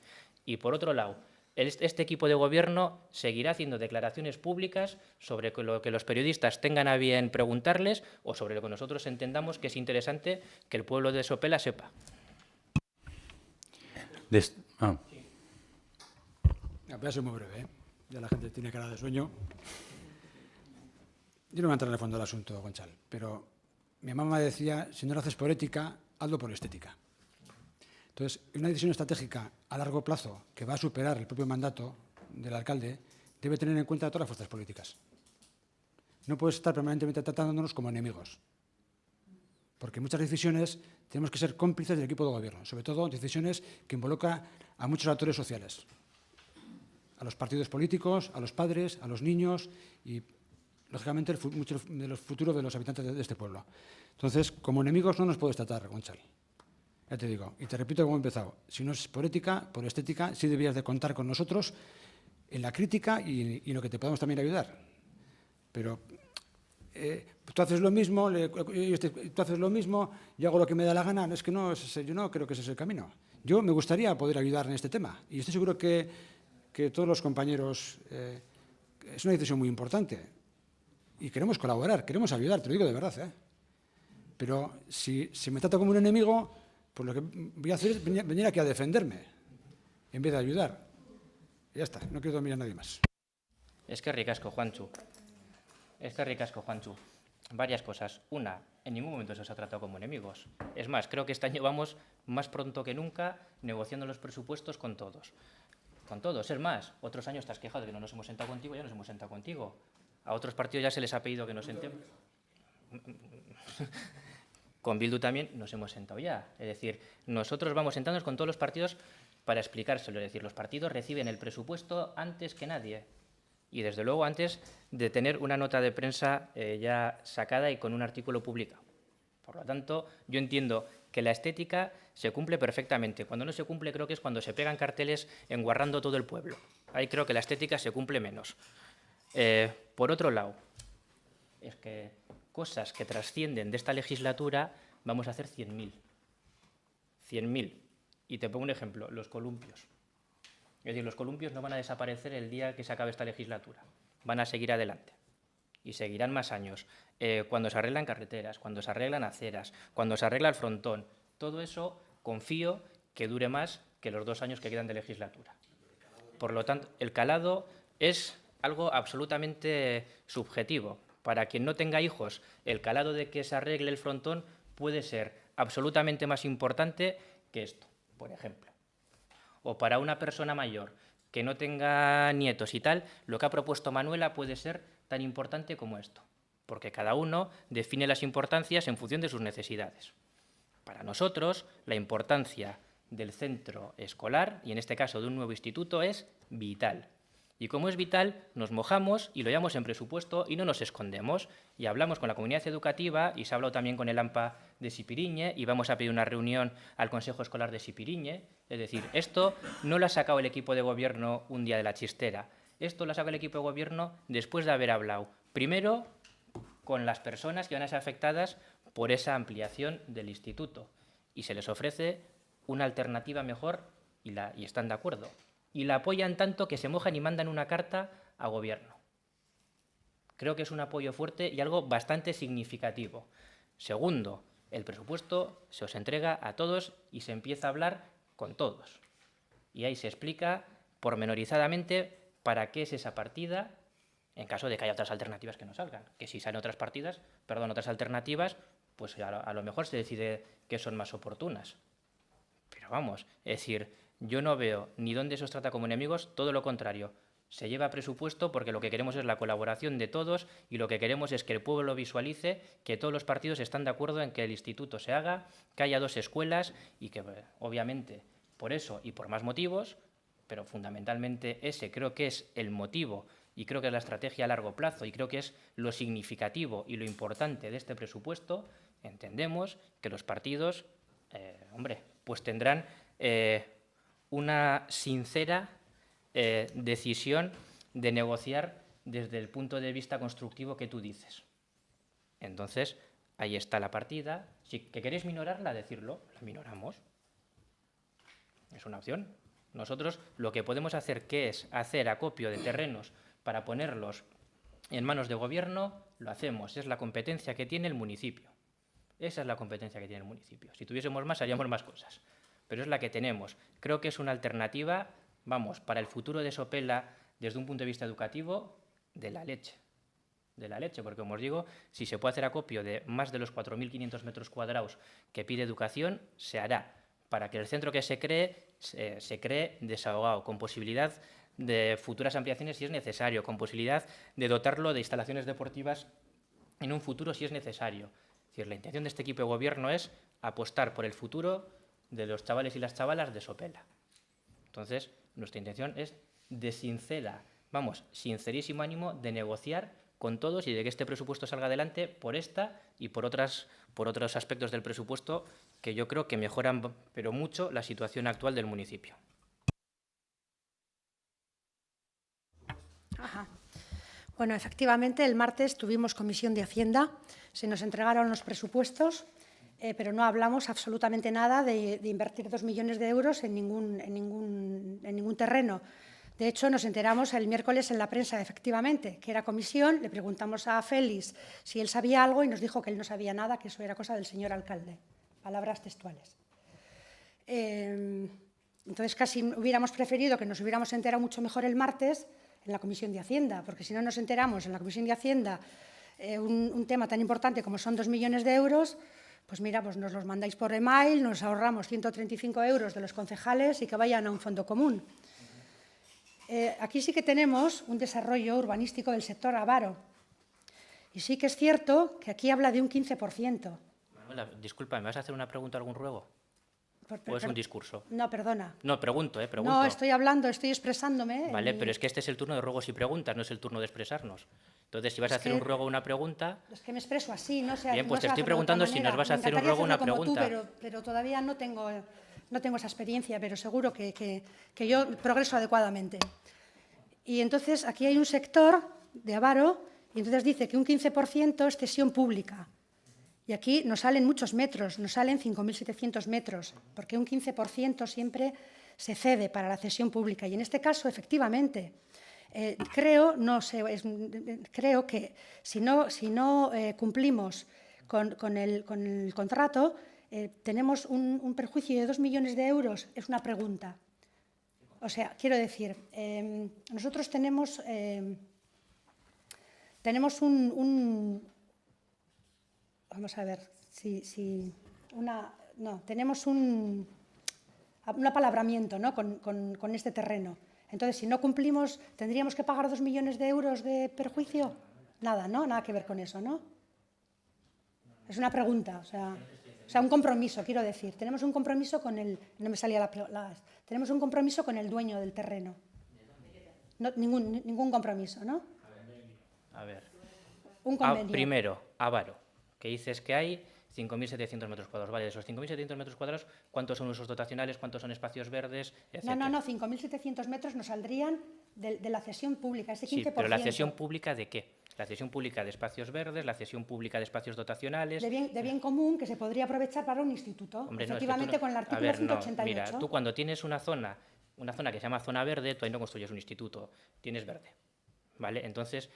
Speaker 1: Y, por otro lado, este equipo de Gobierno seguirá haciendo declaraciones públicas sobre lo que los periodistas tengan a bien preguntarles o sobre lo que nosotros entendamos que es interesante que el pueblo de Sopela sepa.
Speaker 4: Voy a ser muy breve, ¿eh? Ya la gente tiene cara de sueño. Yo no voy a entrar en el fondo del asunto, Gonzal, pero mi mamá decía, si no lo haces por ética, hazlo por estética. Entonces, una decisión estratégica a largo plazo que va a superar el propio mandato del alcalde debe tener en cuenta a todas las fuerzas políticas. No puedes estar permanentemente tratándonos como enemigos, porque muchas decisiones tenemos que ser cómplices del equipo de Gobierno, sobre todo decisiones que involucran a muchos actores sociales, a los partidos políticos, a los padres, a los niños y, lógicamente, muchos de los futuros de los habitantes de este pueblo. Entonces, como enemigos no nos puedes tratar, Gonzalo. Ya te digo, y te repito como he empezado, si no es por ética, por estética, sí deberías de contar con nosotros en la crítica y en lo que te podamos también ayudar. Pero tú haces lo mismo, tú haces lo mismo, yo hago lo que me da la gana, es que no, yo no creo que ese es el camino. Yo me gustaría poder ayudar en este tema y estoy seguro que todos los compañeros es una decisión muy importante y queremos colaborar, queremos ayudar, te lo digo de verdad, ¿eh? Pero si me trata como un enemigo, pues lo que voy a hacer es venir aquí a defenderme en vez de ayudar. Y ya está, no quiero dormir a nadie más.
Speaker 1: Es que ricasco, Juanchu. Es que ricasco, Juanchu. Varias cosas. Una, en ningún momento se os ha tratado como enemigos. Es más, creo que este año vamos más pronto que nunca negociando los presupuestos con todos. Con todos. Es más, otros años te has quejado de que no nos hemos sentado contigo, ya nos hemos sentado contigo. A otros partidos ya se les ha pedido que nos sentemos. Con Bildu también nos hemos sentado ya. Es decir, nosotros vamos sentándonos con todos los partidos para explicárselo. Es decir, los partidos reciben el presupuesto antes que nadie. Y, desde luego, antes de tener una nota de prensa ya sacada y con un artículo publicado. Por lo tanto, yo entiendo que la estética se cumple perfectamente. Cuando no se cumple, creo que es cuando se pegan carteles enguarrando todo el pueblo. Ahí creo que la estética se cumple menos. Por otro lado, es que cosas que trascienden de esta legislatura vamos a hacer 100.000. 100.000. Y te pongo un ejemplo, los columpios. Es decir, los columpios no van a desaparecer el día que se acabe esta legislatura. Van a seguir adelante. Y seguirán más años. Cuando se arreglan carreteras, cuando se arreglan aceras, cuando se arregla el frontón, todo eso confío que dure más que los 2 años que quedan de legislatura. Por lo tanto, el calado es algo absolutamente subjetivo. Para quien no tenga hijos, el calado de que se arregle el frontón puede ser absolutamente más importante que esto, por ejemplo. O para una persona mayor que no tenga nietos y tal, lo que ha propuesto Manuela puede ser tan importante como esto, porque cada uno define las importancias en función de sus necesidades. Para nosotros, la importancia del centro escolar, y en este caso de un nuevo instituto, es vital. Y como es vital, nos mojamos y lo llevamos en presupuesto y no nos escondemos. Y hablamos con la comunidad educativa, y se ha hablado también con el AMPA de Sipiriñe, y vamos a pedir una reunión al Consejo Escolar de Sipiriñe. Es decir, esto no lo ha sacado el equipo de gobierno un día de la chistera. Esto lo ha sacado el equipo de gobierno después de haber hablado, primero, con las personas que van a ser afectadas por esa ampliación del instituto. Y se les ofrece una alternativa mejor y están de acuerdo. Y la apoyan tanto que se mojan y mandan una carta a gobierno. Creo que es un apoyo fuerte y algo bastante significativo. Segundo, el presupuesto se os entrega a todos y se empieza a hablar con todos. Y ahí se explica pormenorizadamente para qué es esa partida, en caso de que haya otras alternativas que no salgan. Que si salen otras alternativas, pues a lo mejor se decide que son más oportunas. Pero vamos, es decir, yo no veo ni dónde se os trata como enemigos, todo lo contrario. Se lleva presupuesto porque lo que queremos es la colaboración de todos y lo que queremos es que el pueblo visualice que todos los partidos están de acuerdo en que el instituto se haga, que haya 2 escuelas y que, obviamente, por eso y por más motivos, pero fundamentalmente ese creo que es el motivo y creo que es la estrategia a largo plazo y creo que es lo significativo y lo importante de este presupuesto, entendemos que los partidos, pues tendrán una sincera decisión de negociar desde el punto de vista constructivo que tú dices. Entonces, ahí está la partida. Si que queréis minorarla, decirlo, la minoramos. Es una opción. Nosotros lo que podemos hacer, que es hacer acopio de terrenos para ponerlos en manos de gobierno, lo hacemos. Es la competencia que tiene el municipio. Esa es la competencia que tiene el municipio. Si tuviésemos más, haríamos más cosas. Pero es la que tenemos. Creo que es una alternativa, para el futuro de Sopela, desde un punto de vista educativo, de la leche. De la leche, porque, como os digo, si se puede hacer acopio de más de los 4.500 metros cuadrados que pide educación, se hará, para que el centro que se cree desahogado, con posibilidad de futuras ampliaciones si es necesario, con posibilidad de dotarlo de instalaciones deportivas en un futuro si es necesario. Es decir, la intención de este equipo de gobierno es apostar por el futuro de los chavales y las chavalas de Sopela. Entonces, nuestra intención es de sincerísimo ánimo de negociar con todos y de que este presupuesto salga adelante por esta y por otros aspectos del presupuesto que yo creo que mejoran, pero mucho, la situación actual del municipio.
Speaker 8: Ajá. Bueno, efectivamente, el martes tuvimos comisión de Hacienda, se nos entregaron los presupuestos, pero no hablamos absolutamente nada de invertir 2 millones de euros en ningún terreno. De hecho, nos enteramos el miércoles en la prensa, efectivamente, que era comisión. Le preguntamos a Félix si él sabía algo y nos dijo que él no sabía nada, que eso era cosa del señor alcalde. Palabras textuales. Entonces, casi hubiéramos preferido que nos hubiéramos enterado mucho mejor el martes en la Comisión de Hacienda, porque si no nos enteramos en la Comisión de Hacienda un tema tan importante como son 2 millones de euros, pues mira, pues nos los mandáis por email, nos ahorramos 135 euros de los concejales y que vayan a un fondo común. Aquí sí que tenemos un desarrollo urbanístico del sector avaro. Y sí que es cierto que aquí habla de un 15%.
Speaker 1: Manuela, disculpa, ¿me vas a hacer una pregunta o algún ruego? ¿O es un discurso?
Speaker 8: No, perdona.
Speaker 1: No, pregunto.
Speaker 8: No, estoy hablando, estoy expresándome.
Speaker 1: Vale, pero es que este es el turno de ruegos y preguntas, no es el turno de expresarnos. Entonces, si vas a hacer un ruego o una pregunta...
Speaker 8: Es que me expreso así, no sé.
Speaker 1: Bien, pues
Speaker 8: no
Speaker 1: te
Speaker 8: sé
Speaker 1: estoy
Speaker 8: hacerlo de
Speaker 1: preguntando
Speaker 8: otra
Speaker 1: si
Speaker 8: manera.
Speaker 1: nos vas a hacer un
Speaker 8: Me
Speaker 1: ruego o una
Speaker 8: encantaría hacerlo como
Speaker 1: pregunta.
Speaker 8: tú, pero todavía no tengo esa experiencia, pero seguro que yo progreso adecuadamente. Y entonces aquí hay un sector de avaro y entonces dice que un 15% es cesión pública. Y aquí nos salen muchos metros, nos salen 5.700 metros, porque un 15% siempre se cede para la cesión pública. Y en este caso, efectivamente, creo que si no cumplimos con el contrato, tenemos un perjuicio de 2 millones de euros. Es una pregunta. O sea, quiero decir, nosotros tenemos vamos a ver, tenemos un apalabramiento, ¿no?, con este terreno. Entonces, si no cumplimos, ¿tendríamos que pagar 2 millones de euros de perjuicio? Nada, ¿no? Nada que ver con eso, ¿no? Es una pregunta, o sea, un compromiso, quiero decir. Tenemos un compromiso con el... No me salía tenemos un compromiso con el dueño del terreno. No, ningún compromiso, ¿no?
Speaker 1: A ver.
Speaker 8: Un convenio.
Speaker 1: Primero, avaro, que dices que hay 5.700 metros cuadrados. Vale, de esos 5.700 metros cuadrados, ¿cuántos son usos dotacionales, cuántos son espacios verdes, etcétera?
Speaker 8: No, 5.700 metros nos saldrían de la cesión pública, ese 15%.
Speaker 1: Sí, pero ¿la cesión pública de qué? La cesión pública de espacios verdes, la cesión pública de espacios dotacionales...
Speaker 8: De bien común que se podría aprovechar para un instituto.
Speaker 1: Hombre,
Speaker 8: efectivamente, con el artículo 188.
Speaker 1: Mira, tú cuando tienes una zona que se llama zona verde, tú ahí no construyes un instituto, tienes verde, ¿vale? Entonces,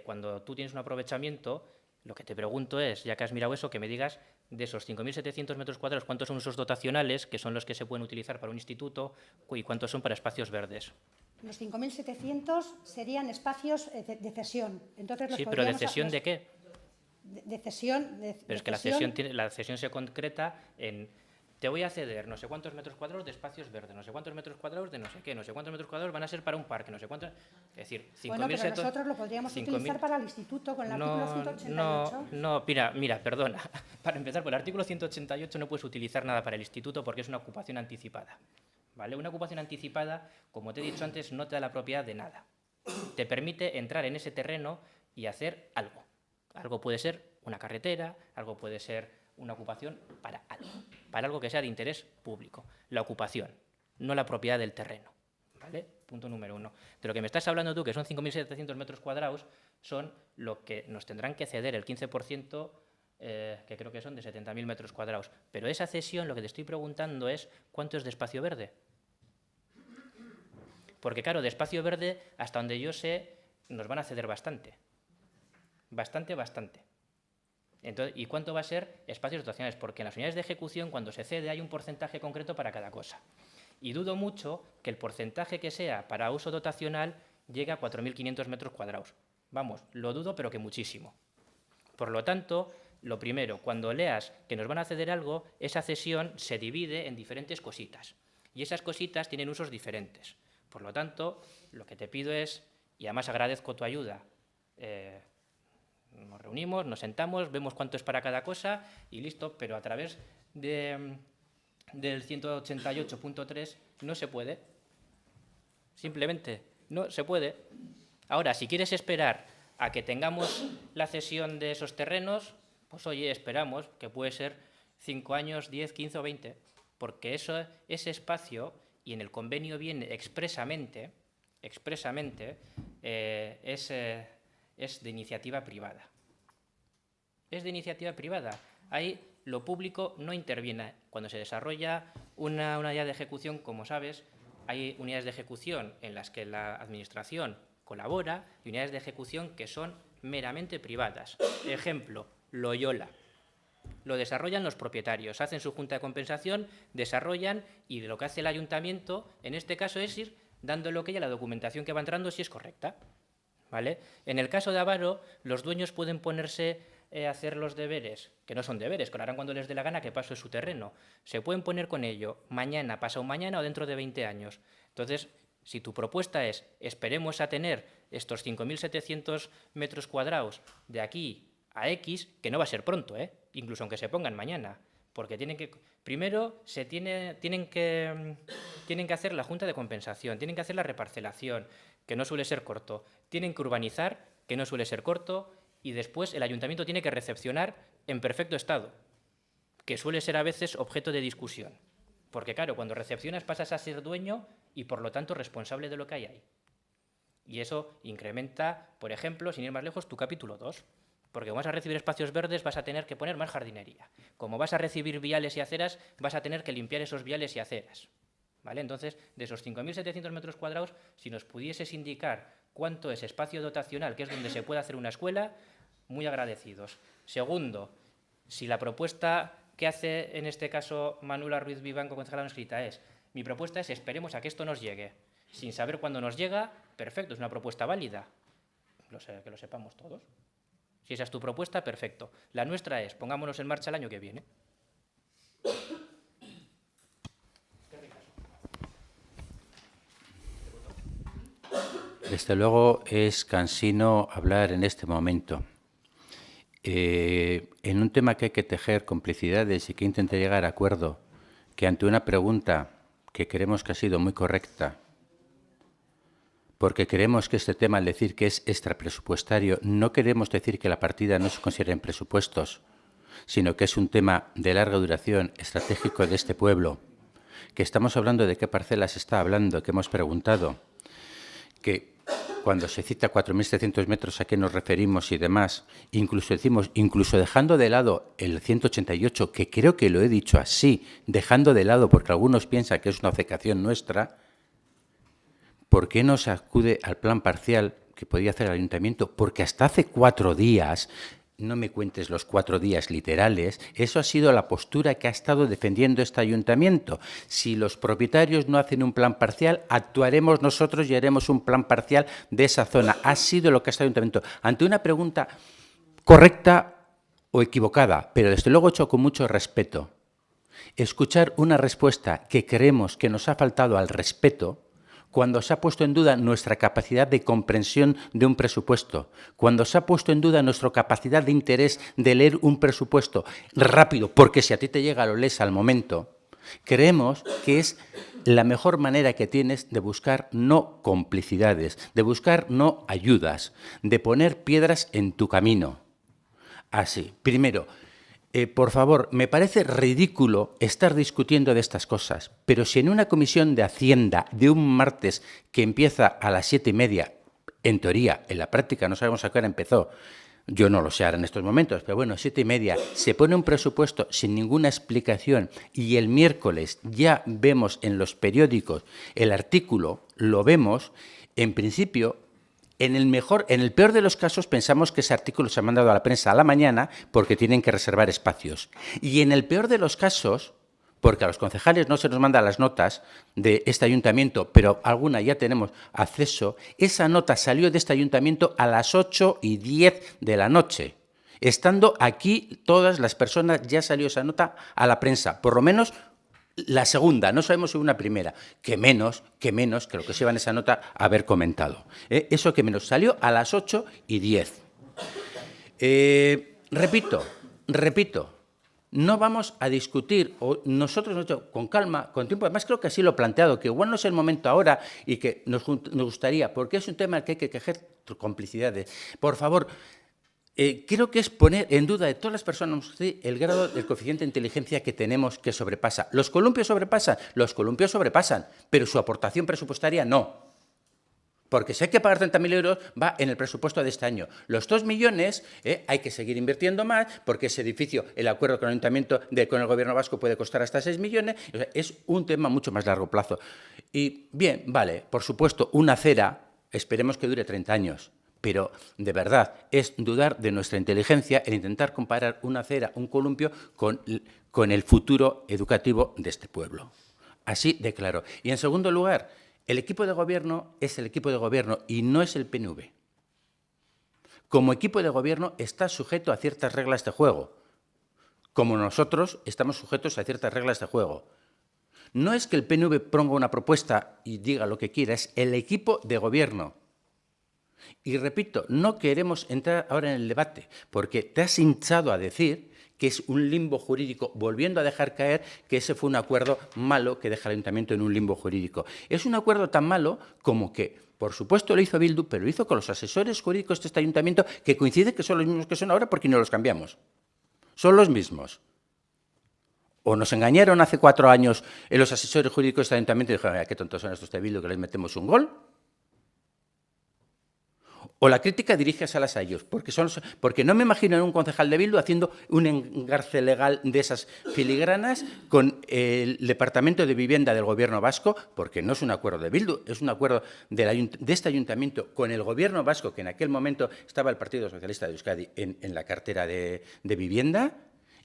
Speaker 1: cuando tú tienes un aprovechamiento, lo que te pregunto es, ya que has mirado eso, que me digas de esos 5.700 metros cuadrados, ¿cuántos son usos dotacionales, que son los que se pueden utilizar para un instituto, y cuántos son para espacios verdes?
Speaker 8: Los 5.700 serían espacios de cesión. Entonces,
Speaker 1: sí, pero ¿de cesión de qué?
Speaker 8: De cesión...
Speaker 1: Pero es que la cesión se concreta en... Te voy a ceder no sé cuántos metros cuadrados de espacios verdes, no sé cuántos metros cuadrados de no sé qué, no sé cuántos metros cuadrados van a ser para un parque, no sé cuántos... Es decir, 5.000...
Speaker 8: Bueno, pero nosotros lo podríamos utilizar para el instituto con el artículo 188.
Speaker 1: No, mira, perdona. Para empezar, por el artículo 188 no puedes utilizar nada para el instituto porque es una ocupación anticipada. ¿Vale? Una ocupación anticipada, como te he dicho antes, no te da la propiedad de nada. Te permite entrar en ese terreno y hacer algo. Algo puede ser una carretera, algo puede ser una ocupación para algo que sea de interés público. La ocupación, no la propiedad del terreno. ¿Vale? Punto número 1. De lo que me estás hablando tú, que son 5.700 metros cuadrados, son lo que nos tendrán que ceder el 15%, que creo que son de 70.000 metros cuadrados. Pero esa cesión, lo que te estoy preguntando es, ¿cuánto es de espacio verde? Porque, claro, de espacio verde, hasta donde yo sé, nos van a ceder bastante. Bastante. Entonces, ¿y cuánto va a ser espacios dotacionales? Porque en las unidades de ejecución, cuando se cede, hay un porcentaje concreto para cada cosa. Y dudo mucho que el porcentaje que sea para uso dotacional llegue a 4.500 metros cuadrados. Vamos, lo dudo, pero que muchísimo. Por lo tanto, lo primero, cuando leas que nos van a ceder algo, esa cesión se divide en diferentes cositas. Y esas cositas tienen usos diferentes. Por lo tanto, lo que te pido es, y además agradezco tu ayuda, nos reunimos, nos sentamos, vemos cuánto es para cada cosa y listo, pero a través del 188.3 no se puede. Simplemente no se puede. Ahora, si quieres esperar a que tengamos la cesión de esos terrenos, pues oye, esperamos, que puede ser 5 años, 10, 15 o 20, porque ese espacio, y en el convenio viene expresamente, es de iniciativa privada. Es de iniciativa privada. Ahí lo público no interviene. Cuando se desarrolla una unidad de ejecución, como sabes, hay unidades de ejecución en las que la Administración colabora y unidades de ejecución que son meramente privadas. Ejemplo, Loyola. Lo desarrollan los propietarios, hacen su junta de compensación, desarrollan y lo que hace el ayuntamiento, en este caso, es ir dando lo que ya la documentación que va entrando si es correcta. ¿Vale? En el caso de Avaro, los dueños pueden ponerse a hacer los deberes, que no son deberes, que lo harán cuando les dé la gana, que paso es su terreno. Se pueden poner con ello mañana, pasado mañana o dentro de 20 años. Entonces, si tu propuesta es, esperemos a tener estos 5.700 metros cuadrados de aquí a X, que no va a ser pronto, incluso aunque se pongan mañana, porque tienen que, primero tienen que hacer la junta de compensación, tienen que hacer la reparcelación, que no suele ser corto, tienen que urbanizar, que no suele ser corto, y después el ayuntamiento tiene que recepcionar en perfecto estado, que suele ser a veces objeto de discusión. Porque claro, cuando recepcionas pasas a ser dueño y por lo tanto responsable de lo que hay ahí. Y eso incrementa, por ejemplo, sin ir más lejos, tu capítulo 2. Porque como vas a recibir espacios verdes vas a tener que poner más jardinería. Como vas a recibir viales y aceras, vas a tener que limpiar esos viales y aceras. ¿Vale? Entonces, de esos 5.700 metros cuadrados, si nos pudieses indicar cuánto es espacio dotacional, que es donde se puede hacer una escuela, muy agradecidos. Segundo, si la propuesta que hace en este caso Manuela Ruiz Vivanco, concejala no escrita, es, mi propuesta es esperemos a que esto nos llegue. Sin saber cuándo nos llega, perfecto, es una propuesta válida. Que lo sepamos todos. Si esa es tu propuesta, perfecto. La nuestra es, pongámonos en marcha el año que viene.
Speaker 6: Desde luego es cansino hablar en este momento. En un tema que hay que tejer complicidades y que intenta llegar a acuerdo, que ante una pregunta que creemos que ha sido muy correcta, porque creemos que este tema, al decir que es extrapresupuestario, no queremos decir que la partida no se considere en presupuestos, sino que es un tema de larga duración, estratégico de este pueblo, que estamos hablando de qué parcelas se está hablando, que hemos preguntado, que cuando se cita 4.700 metros a qué nos referimos y demás, incluso decimos, incluso dejando de lado el 188, que creo que lo he dicho así, dejando de lado porque algunos piensan que es una obcecación nuestra, ¿por qué no se acude al plan parcial que podía hacer el ayuntamiento? Porque hasta hace 4 días, no me cuentes los 4 días literales, eso ha sido la postura que ha estado defendiendo este ayuntamiento. Si los propietarios no hacen un plan parcial, actuaremos nosotros y haremos un plan parcial de esa zona. Ha sido lo que ha estado el ayuntamiento. Ante una pregunta correcta o equivocada, pero desde luego hecho con mucho respeto, escuchar una respuesta que creemos que nos ha faltado al respeto, cuando se ha puesto en duda nuestra capacidad de comprensión de un presupuesto, cuando se ha puesto en duda nuestra capacidad de interés de leer un presupuesto rápido, porque si a ti te llega lo lees al momento, creemos que es la mejor manera que tienes de buscar no complicidades, de buscar no ayudas, de poner piedras en tu camino. Así, primero, por favor, me parece ridículo estar discutiendo de estas cosas, pero si en una comisión de Hacienda de un martes que empieza a las 7:30, en teoría, en la práctica no sabemos a qué hora empezó, yo no lo sé ahora en estos momentos, pero bueno, 7:30, se pone un presupuesto sin ninguna explicación y el miércoles ya vemos en los periódicos el artículo, lo vemos, en principio, en el peor de los casos pensamos que ese artículo se ha mandado a la prensa a la mañana porque tienen que reservar espacios. Y en el peor de los casos, porque a los concejales no se nos mandan las notas de este ayuntamiento, pero alguna ya tenemos acceso, esa nota salió de este ayuntamiento a las 8:10 de la noche. Estando aquí todas las personas, ya salió esa nota a la prensa, por lo menos la segunda, no sabemos si una primera, que menos que lo que se iba en esa nota haber comentado. Eso que menos, salió a las 8:10. Repito, no vamos a discutir, o nosotros con calma, con tiempo, además creo que así lo he planteado, que igual no es el momento ahora y que nos gustaría, porque es un tema que hay que tejer complicidades. Por favor, creo que es poner en duda de todas las personas el grado del coeficiente de inteligencia que tenemos que sobrepasa. ¿Los columpios sobrepasan? Los columpios sobrepasan, pero su aportación presupuestaria no. Porque si hay que pagar 30.000 euros, va en el presupuesto de este año. Los 2 millones hay que seguir invirtiendo más, porque ese edificio, el acuerdo con el Ayuntamiento, con el Gobierno vasco, puede costar hasta 6 millones. O sea, es un tema mucho más largo plazo. Y bien, vale, por supuesto, una acera, esperemos que dure 30 años. Pero, de verdad, es dudar de nuestra inteligencia el intentar comparar una acera, un columpio, con el futuro educativo de este pueblo. Así de claro. Y, en segundo lugar, el equipo de gobierno es el equipo de gobierno y no es el PNV. Como equipo de gobierno está sujeto a ciertas reglas de juego, como nosotros estamos sujetos a ciertas reglas de juego. No es que el PNV ponga una propuesta y diga lo que quiera, es el equipo de gobierno. Y repito, no queremos entrar ahora en el debate, porque te has hinchado a decir que es un limbo jurídico, volviendo a dejar caer que ese fue un acuerdo malo que deja al Ayuntamiento en un limbo jurídico. Es un acuerdo tan malo como que, por supuesto, lo hizo Bildu, pero lo hizo con los asesores jurídicos de este Ayuntamiento, que coincide que son los mismos que son ahora porque no los cambiamos. Son los mismos. O nos engañaron hace 4 años en los asesores jurídicos de este Ayuntamiento y dijeron, qué tontos son estos de Bildu que les metemos un gol. O la crítica dirígeselas a ellos, porque no me imagino en un concejal de Bildu haciendo un engarce legal de esas filigranas con el Departamento de Vivienda del Gobierno vasco, porque no es un acuerdo de Bildu, es un acuerdo de este Ayuntamiento con el Gobierno vasco, que en aquel momento estaba el Partido Socialista de Euskadi en la cartera de Vivienda,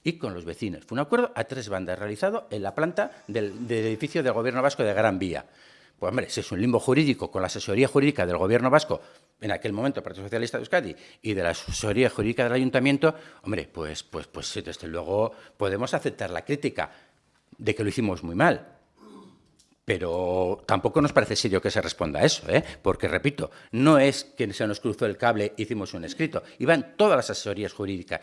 Speaker 6: y con los vecinos. Fue un acuerdo a 3 bandas, realizado en la planta del edificio del Gobierno vasco de Gran Vía. Pues, hombre, si es un limbo jurídico con la asesoría jurídica del Gobierno vasco, en aquel momento el Partido Socialista de Euskadi, y de la asesoría jurídica del Ayuntamiento, hombre, pues desde luego podemos aceptar la crítica de que lo hicimos muy mal. Pero tampoco nos parece serio que se responda a eso, porque, repito, no es que se nos cruzó el cable e hicimos un escrito, iban todas las asesorías jurídicas.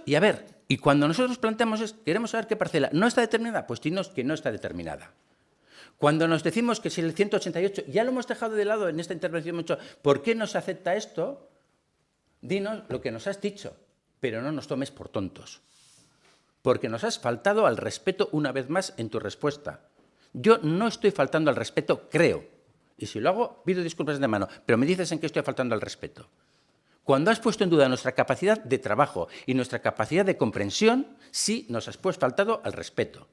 Speaker 6: Y a ver, y cuando nosotros planteamos queremos saber qué parcela no está determinada, pues dinos que no está determinada. Cuando nos decimos que si el 188, ya lo hemos dejado de lado en esta intervención mucho, ¿por qué no se acepta esto? Dinos lo que nos has dicho, pero no nos tomes por tontos. Porque nos has faltado al respeto una vez más en tu respuesta. Yo no estoy faltando al respeto, creo. Y si lo hago, pido disculpas de antemano, pero me dices en qué estoy faltando al respeto. Cuando has puesto en duda nuestra capacidad de trabajo y nuestra capacidad de comprensión, sí nos has faltado al respeto.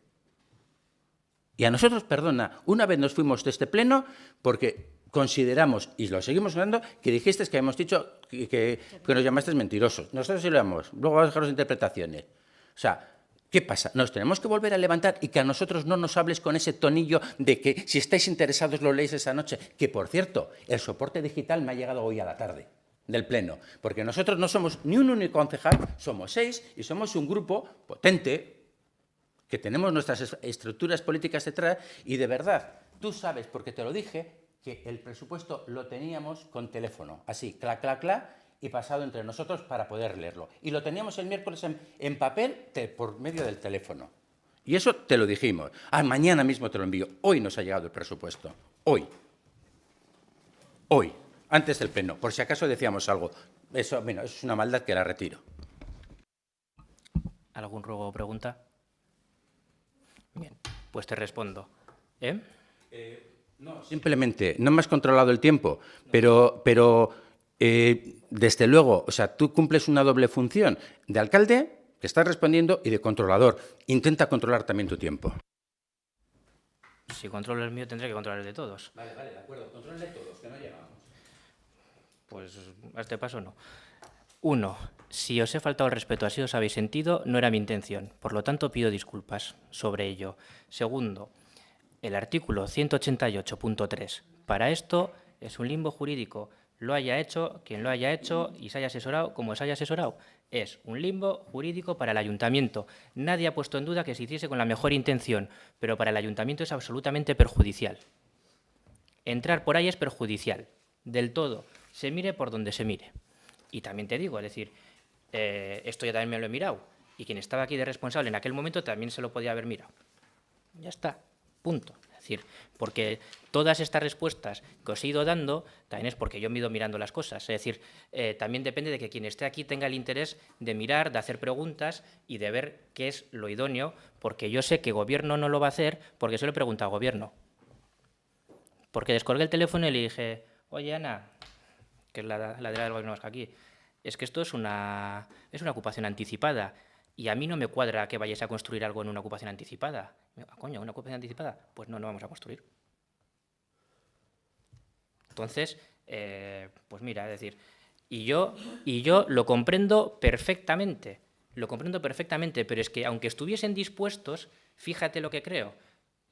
Speaker 6: Y a nosotros, perdona, una vez nos fuimos de este pleno porque consideramos, y lo seguimos hablando, que dijiste que habíamos dicho que nos llamaste mentirosos. Nosotros sí lo llamamos, luego vamos a dejar las interpretaciones. O sea, ¿qué pasa? Nos tenemos que volver a levantar y que a nosotros no nos hables con ese tonillo de que si estáis interesados lo leéis esa noche. Que, por cierto, el soporte digital me ha llegado hoy a la tarde del pleno, porque nosotros no somos ni un único concejal, somos 6 y somos un grupo potente, que tenemos nuestras estructuras políticas detrás y, de verdad, tú sabes, porque te lo dije, que el presupuesto lo teníamos con teléfono, así, clac, clac, clac, y pasado entre nosotros para poder leerlo. Y lo teníamos el miércoles en papel por medio del teléfono. Y eso te lo dijimos. Mañana mismo te lo envío. Hoy nos ha llegado el presupuesto. Hoy. Hoy. Antes del pleno. Por si acaso decíamos algo. Eso, bueno, es una maldad que la retiro.
Speaker 1: ¿Algún ruego o pregunta? Bien, pues te respondo.
Speaker 6: No, simplemente, no me has controlado el tiempo, pero desde luego, o sea, tú cumples una doble función de alcalde, que estás respondiendo, y de controlador. Intenta controlar también tu tiempo.
Speaker 1: Si controlo el mío, tendré que controlar el de todos.
Speaker 6: Vale, de acuerdo. Controla el de todos, que no llegamos.
Speaker 1: Pues a este paso no. 1. Si os he faltado el respeto, así os habéis sentido, no era mi intención. Por lo tanto, pido disculpas sobre ello. 2. El artículo 188.3. Para esto es un limbo jurídico. Lo haya hecho quien lo haya hecho y se haya asesorado como se haya asesorado. Es un limbo jurídico para el ayuntamiento. Nadie ha puesto en duda que se hiciese con la mejor intención, pero para el ayuntamiento es absolutamente perjudicial. Entrar por ahí es perjudicial, del todo, se mire por donde se mire. Y también te digo, es decir, esto ya también me lo he mirado, y quien estaba aquí de responsable en aquel momento también se lo podía haber mirado. Ya está, punto. Es decir, porque todas estas respuestas que os he ido dando también es porque yo me he ido mirando las cosas. Es decir, también depende de que quien esté aquí tenga el interés de mirar, de hacer preguntas y de ver qué es lo idóneo, porque yo sé que Gobierno no lo va a hacer porque se lo he preguntado a Gobierno. Porque descolgué el teléfono y le dije, oye, Ana, que es la del Gobierno vasco aquí, es que esto es una ocupación anticipada y a mí no me cuadra que vayáis a construir algo en una ocupación anticipada. Coño, ¿una ocupación anticipada? Pues no vamos a construir. Entonces, pues mira, es decir, y yo lo comprendo perfectamente, pero es que aunque estuviesen dispuestos, fíjate lo que creo,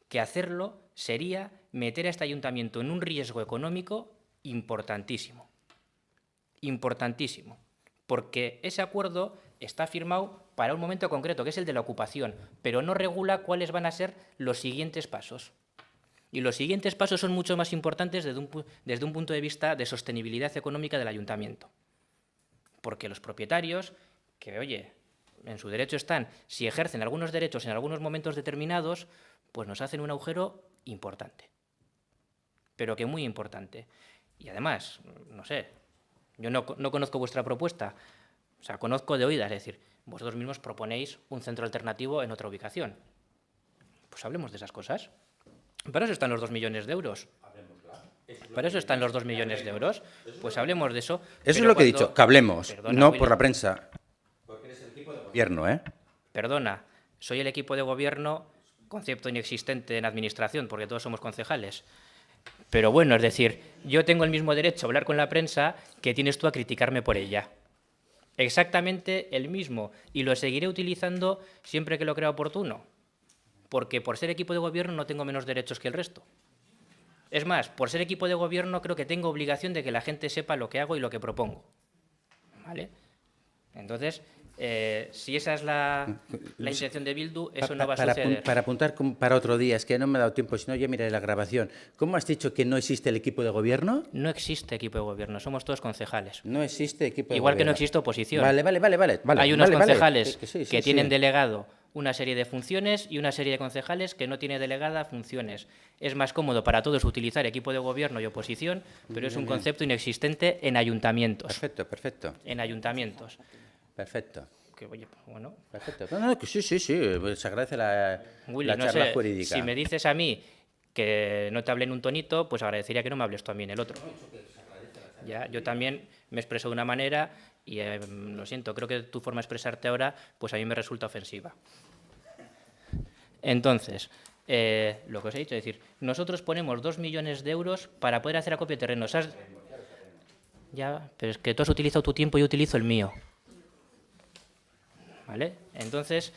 Speaker 1: que hacerlo sería meter a este ayuntamiento en un riesgo económico importantísimo, porque ese acuerdo está firmado para un momento concreto, que es el de la ocupación, pero no regula cuáles van a ser los siguientes pasos. Y los siguientes pasos son mucho más importantes desde un punto de vista de sostenibilidad económica del ayuntamiento. Porque los propietarios, que oye, en su derecho están, si ejercen algunos derechos en algunos momentos determinados, pues nos hacen un agujero importante. Pero que muy importante. Y además, no sé, yo no conozco vuestra propuesta, o sea, conozco de oídas, es decir, vosotros mismos proponéis un centro alternativo en otra ubicación. Pues hablemos de esas cosas. Para eso están los 2 millones de euros. Para eso están los 2 millones de euros. Pues hablemos de eso.
Speaker 6: Eso es lo que he dicho, que hablemos,
Speaker 1: Perdona,
Speaker 6: no
Speaker 1: Willy.
Speaker 6: por la prensa. Porque eres el equipo de gobierno, ¿eh?
Speaker 1: Perdona, soy el equipo de gobierno, concepto inexistente en administración, porque todos somos concejales. Pero bueno, es decir, yo tengo el mismo derecho a hablar con la prensa que tienes tú a criticarme por ella. Exactamente el mismo. Y lo seguiré utilizando siempre que lo crea oportuno. Porque por ser equipo de gobierno no tengo menos derechos que el resto. Es más, por ser equipo de gobierno creo que tengo obligación de que la gente sepa lo que hago y lo que propongo. ¿Vale? Entonces, si esa es la intención de Bildu, eso no va a suceder.
Speaker 6: Para apuntar para otro día, es que no me ha dado tiempo, si no ya miraré la grabación. ¿Cómo has dicho que no existe el equipo de gobierno?
Speaker 1: No existe equipo de gobierno, somos todos concejales.
Speaker 6: No existe equipo de
Speaker 1: Igual
Speaker 6: gobierno.
Speaker 1: que no existe oposición.
Speaker 6: Vale.
Speaker 1: Hay unos concejales
Speaker 6: Sí,
Speaker 1: que tienen delegado una serie de funciones y una serie de concejales que no tienen delegada funciones. Es más cómodo para todos utilizar equipo de gobierno y oposición, pero es un concepto inexistente en ayuntamientos.
Speaker 6: Perfecto.
Speaker 1: En ayuntamientos.
Speaker 6: Perfecto.
Speaker 1: Que, oye, pues, bueno,
Speaker 6: Perfecto. No, que sí, se agradece la
Speaker 1: Willy, no
Speaker 6: charla
Speaker 1: sé,
Speaker 6: jurídica.
Speaker 1: si me dices a mí que no te hable en un tonito, pues agradecería que no me hables tú a mí en el otro. Ya, yo también me expreso de una manera y lo siento, creo que tu forma de expresarte ahora, pues a mí me resulta ofensiva. Entonces, lo que os he dicho, es decir, nosotros ponemos 2 millones de euros para poder hacer acopio de terrenos. Ya, pero es que tú has utilizado tu tiempo y yo utilizo el mío. ¿Vale? Entonces,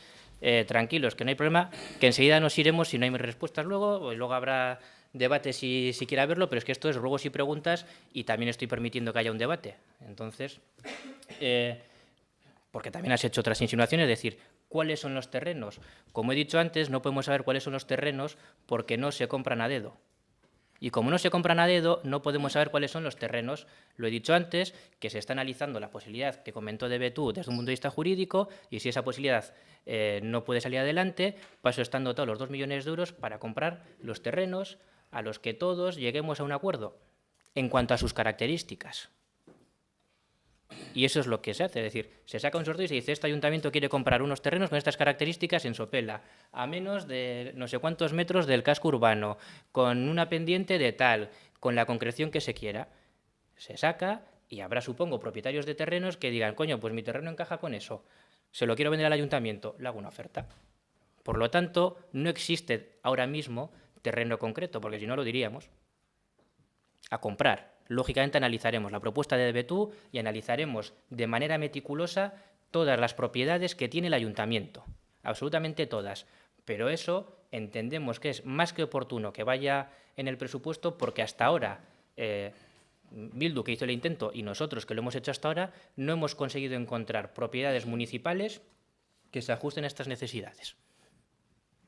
Speaker 1: tranquilos, que no hay problema, que enseguida nos iremos si no hay respuestas luego, y luego habrá debate si quiera verlo, pero es que esto es ruegos y preguntas y también estoy permitiendo que haya un debate. Entonces, porque también has hecho otras insinuaciones, es decir, ¿cuáles son los terrenos? Como he dicho antes, no podemos saber cuáles son los terrenos porque no se compran a dedo. Y como no se compran a dedo, no podemos saber cuáles son los terrenos. Lo he dicho antes, que se está analizando la posibilidad que comentó de Betú desde un punto de vista jurídico, y si esa posibilidad no puede salir adelante, paso están dotados los 2 millones de euros para comprar los terrenos a los que todos lleguemos a un acuerdo en cuanto a sus características. Y eso es lo que se hace, es decir, se saca un sorteo y se dice, este ayuntamiento quiere comprar unos terrenos con estas características en Sopela, a menos de no sé cuántos metros del casco urbano, con una pendiente de tal, con la concreción que se quiera. Se saca y habrá, supongo, propietarios de terrenos que digan, coño, pues mi terreno encaja con eso, se lo quiero vender al ayuntamiento, le hago una oferta. Por lo tanto, no existe ahora mismo terreno concreto, porque si no lo diríamos, a comprar. Lógicamente analizaremos la propuesta de Betú y analizaremos de manera meticulosa todas las propiedades que tiene el ayuntamiento, absolutamente todas. Pero eso entendemos que es más que oportuno que vaya en el presupuesto porque hasta ahora Bildu, que hizo el intento, y nosotros, que lo hemos hecho hasta ahora, no hemos conseguido encontrar propiedades municipales que se ajusten a estas necesidades,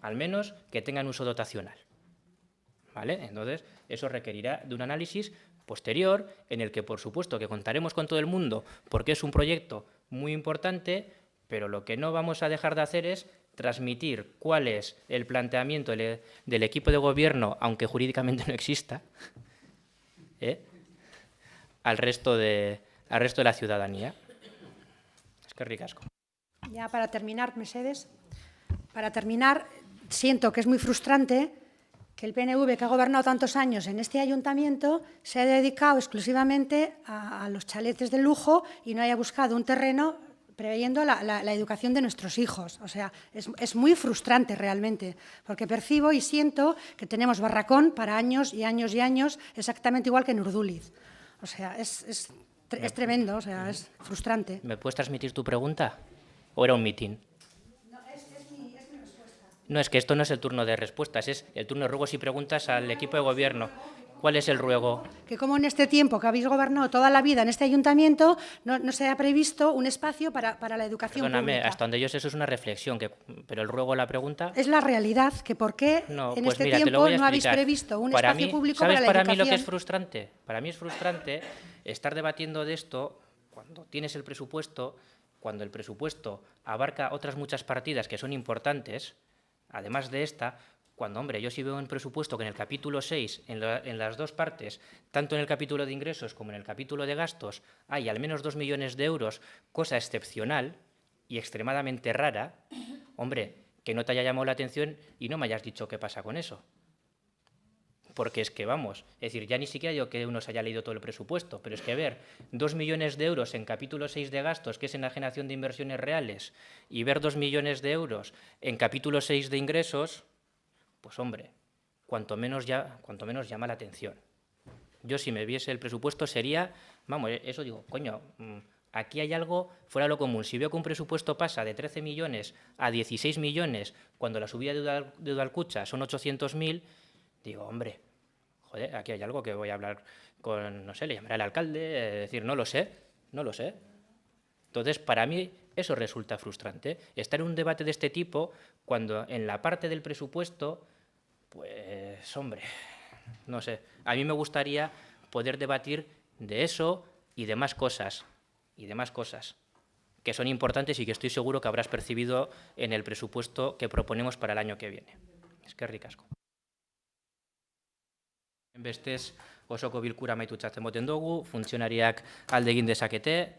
Speaker 1: al menos que tengan uso dotacional. ¿Vale? Entonces, eso requerirá de un análisis posterior en el que, por supuesto, que contaremos con todo el mundo porque es un proyecto muy importante, pero lo que no vamos a dejar de hacer es transmitir cuál es el planteamiento del equipo de gobierno, aunque jurídicamente no exista, al resto de la ciudadanía. Es que ricasco.
Speaker 8: Ya para terminar, Mercedes, siento que es muy frustrante que el PNV, que ha gobernado tantos años en este ayuntamiento, se ha dedicado exclusivamente a los chaletes de lujo y no haya buscado un terreno preveyendo la educación de nuestros hijos. O sea, es muy frustrante realmente, porque percibo y siento que tenemos barracón para años y años y años, exactamente igual que en Urduliz. O sea, es tremendo, o sea, es frustrante.
Speaker 1: ¿Me puedes transmitir tu pregunta? ¿O era un mitin?
Speaker 8: No, es mi respuesta.
Speaker 1: No, es que esto no es el turno de respuestas, es el turno de ruegos y preguntas al equipo de gobierno. ¿Cuál es el ruego?
Speaker 8: Que como en este tiempo que habéis gobernado toda la vida en este ayuntamiento, no se ha previsto un espacio para la educación
Speaker 1: Perdóname,
Speaker 8: pública.
Speaker 1: hasta donde yo sé eso es una reflexión, pero el ruego, la pregunta...
Speaker 8: Es la realidad, que por qué
Speaker 1: No,
Speaker 8: en
Speaker 1: pues
Speaker 8: este
Speaker 1: mira, te lo
Speaker 8: tiempo
Speaker 1: voy a
Speaker 8: no habéis
Speaker 1: explicar.
Speaker 8: previsto un
Speaker 1: Para
Speaker 8: espacio
Speaker 1: mí,
Speaker 8: público
Speaker 1: ¿sabes
Speaker 8: para la
Speaker 1: para
Speaker 8: educación?
Speaker 1: mí lo que es frustrante? Para mí es frustrante estar debatiendo de esto cuando tienes el presupuesto, cuando el presupuesto abarca otras muchas partidas que son importantes, además de esta, cuando, hombre, yo sí veo un presupuesto que en el capítulo 6, en las dos partes, tanto en el capítulo de ingresos como en el capítulo de gastos, hay al menos 2 millones de euros, cosa excepcional y extremadamente rara, hombre, que no te haya llamado la atención y no me hayas dicho qué pasa con eso. Porque es que, vamos, es decir, ya ni siquiera digo que uno se haya leído todo el presupuesto, pero es que ver 2 millones de euros en capítulo 6 de gastos, que es enajenación de inversiones reales, y ver 2 millones de euros en capítulo 6 de ingresos, pues hombre, cuanto menos llama la atención. Yo si me viese el presupuesto sería, vamos, eso digo, coño, aquí hay algo fuera de lo común. Si veo que un presupuesto pasa de 13 millones a 16 millones, cuando la subida de Udalkutxa son 800.000, digo, hombre, joder, aquí hay algo que voy a hablar con, no sé, le llamaré al alcalde, decir, no lo sé. Entonces, para mí, eso resulta frustrante. Estar en un debate de este tipo, cuando en la parte del presupuesto, pues, hombre, no sé. A mí me gustaría poder debatir de eso y de más cosas, que son importantes y que estoy seguro que habrás percibido en el presupuesto que proponemos para el año que viene. Eskerrik asko. Bestez, osoko bilkura amaitutzatzen moten dugu, funtzionariak alde egin dezakete,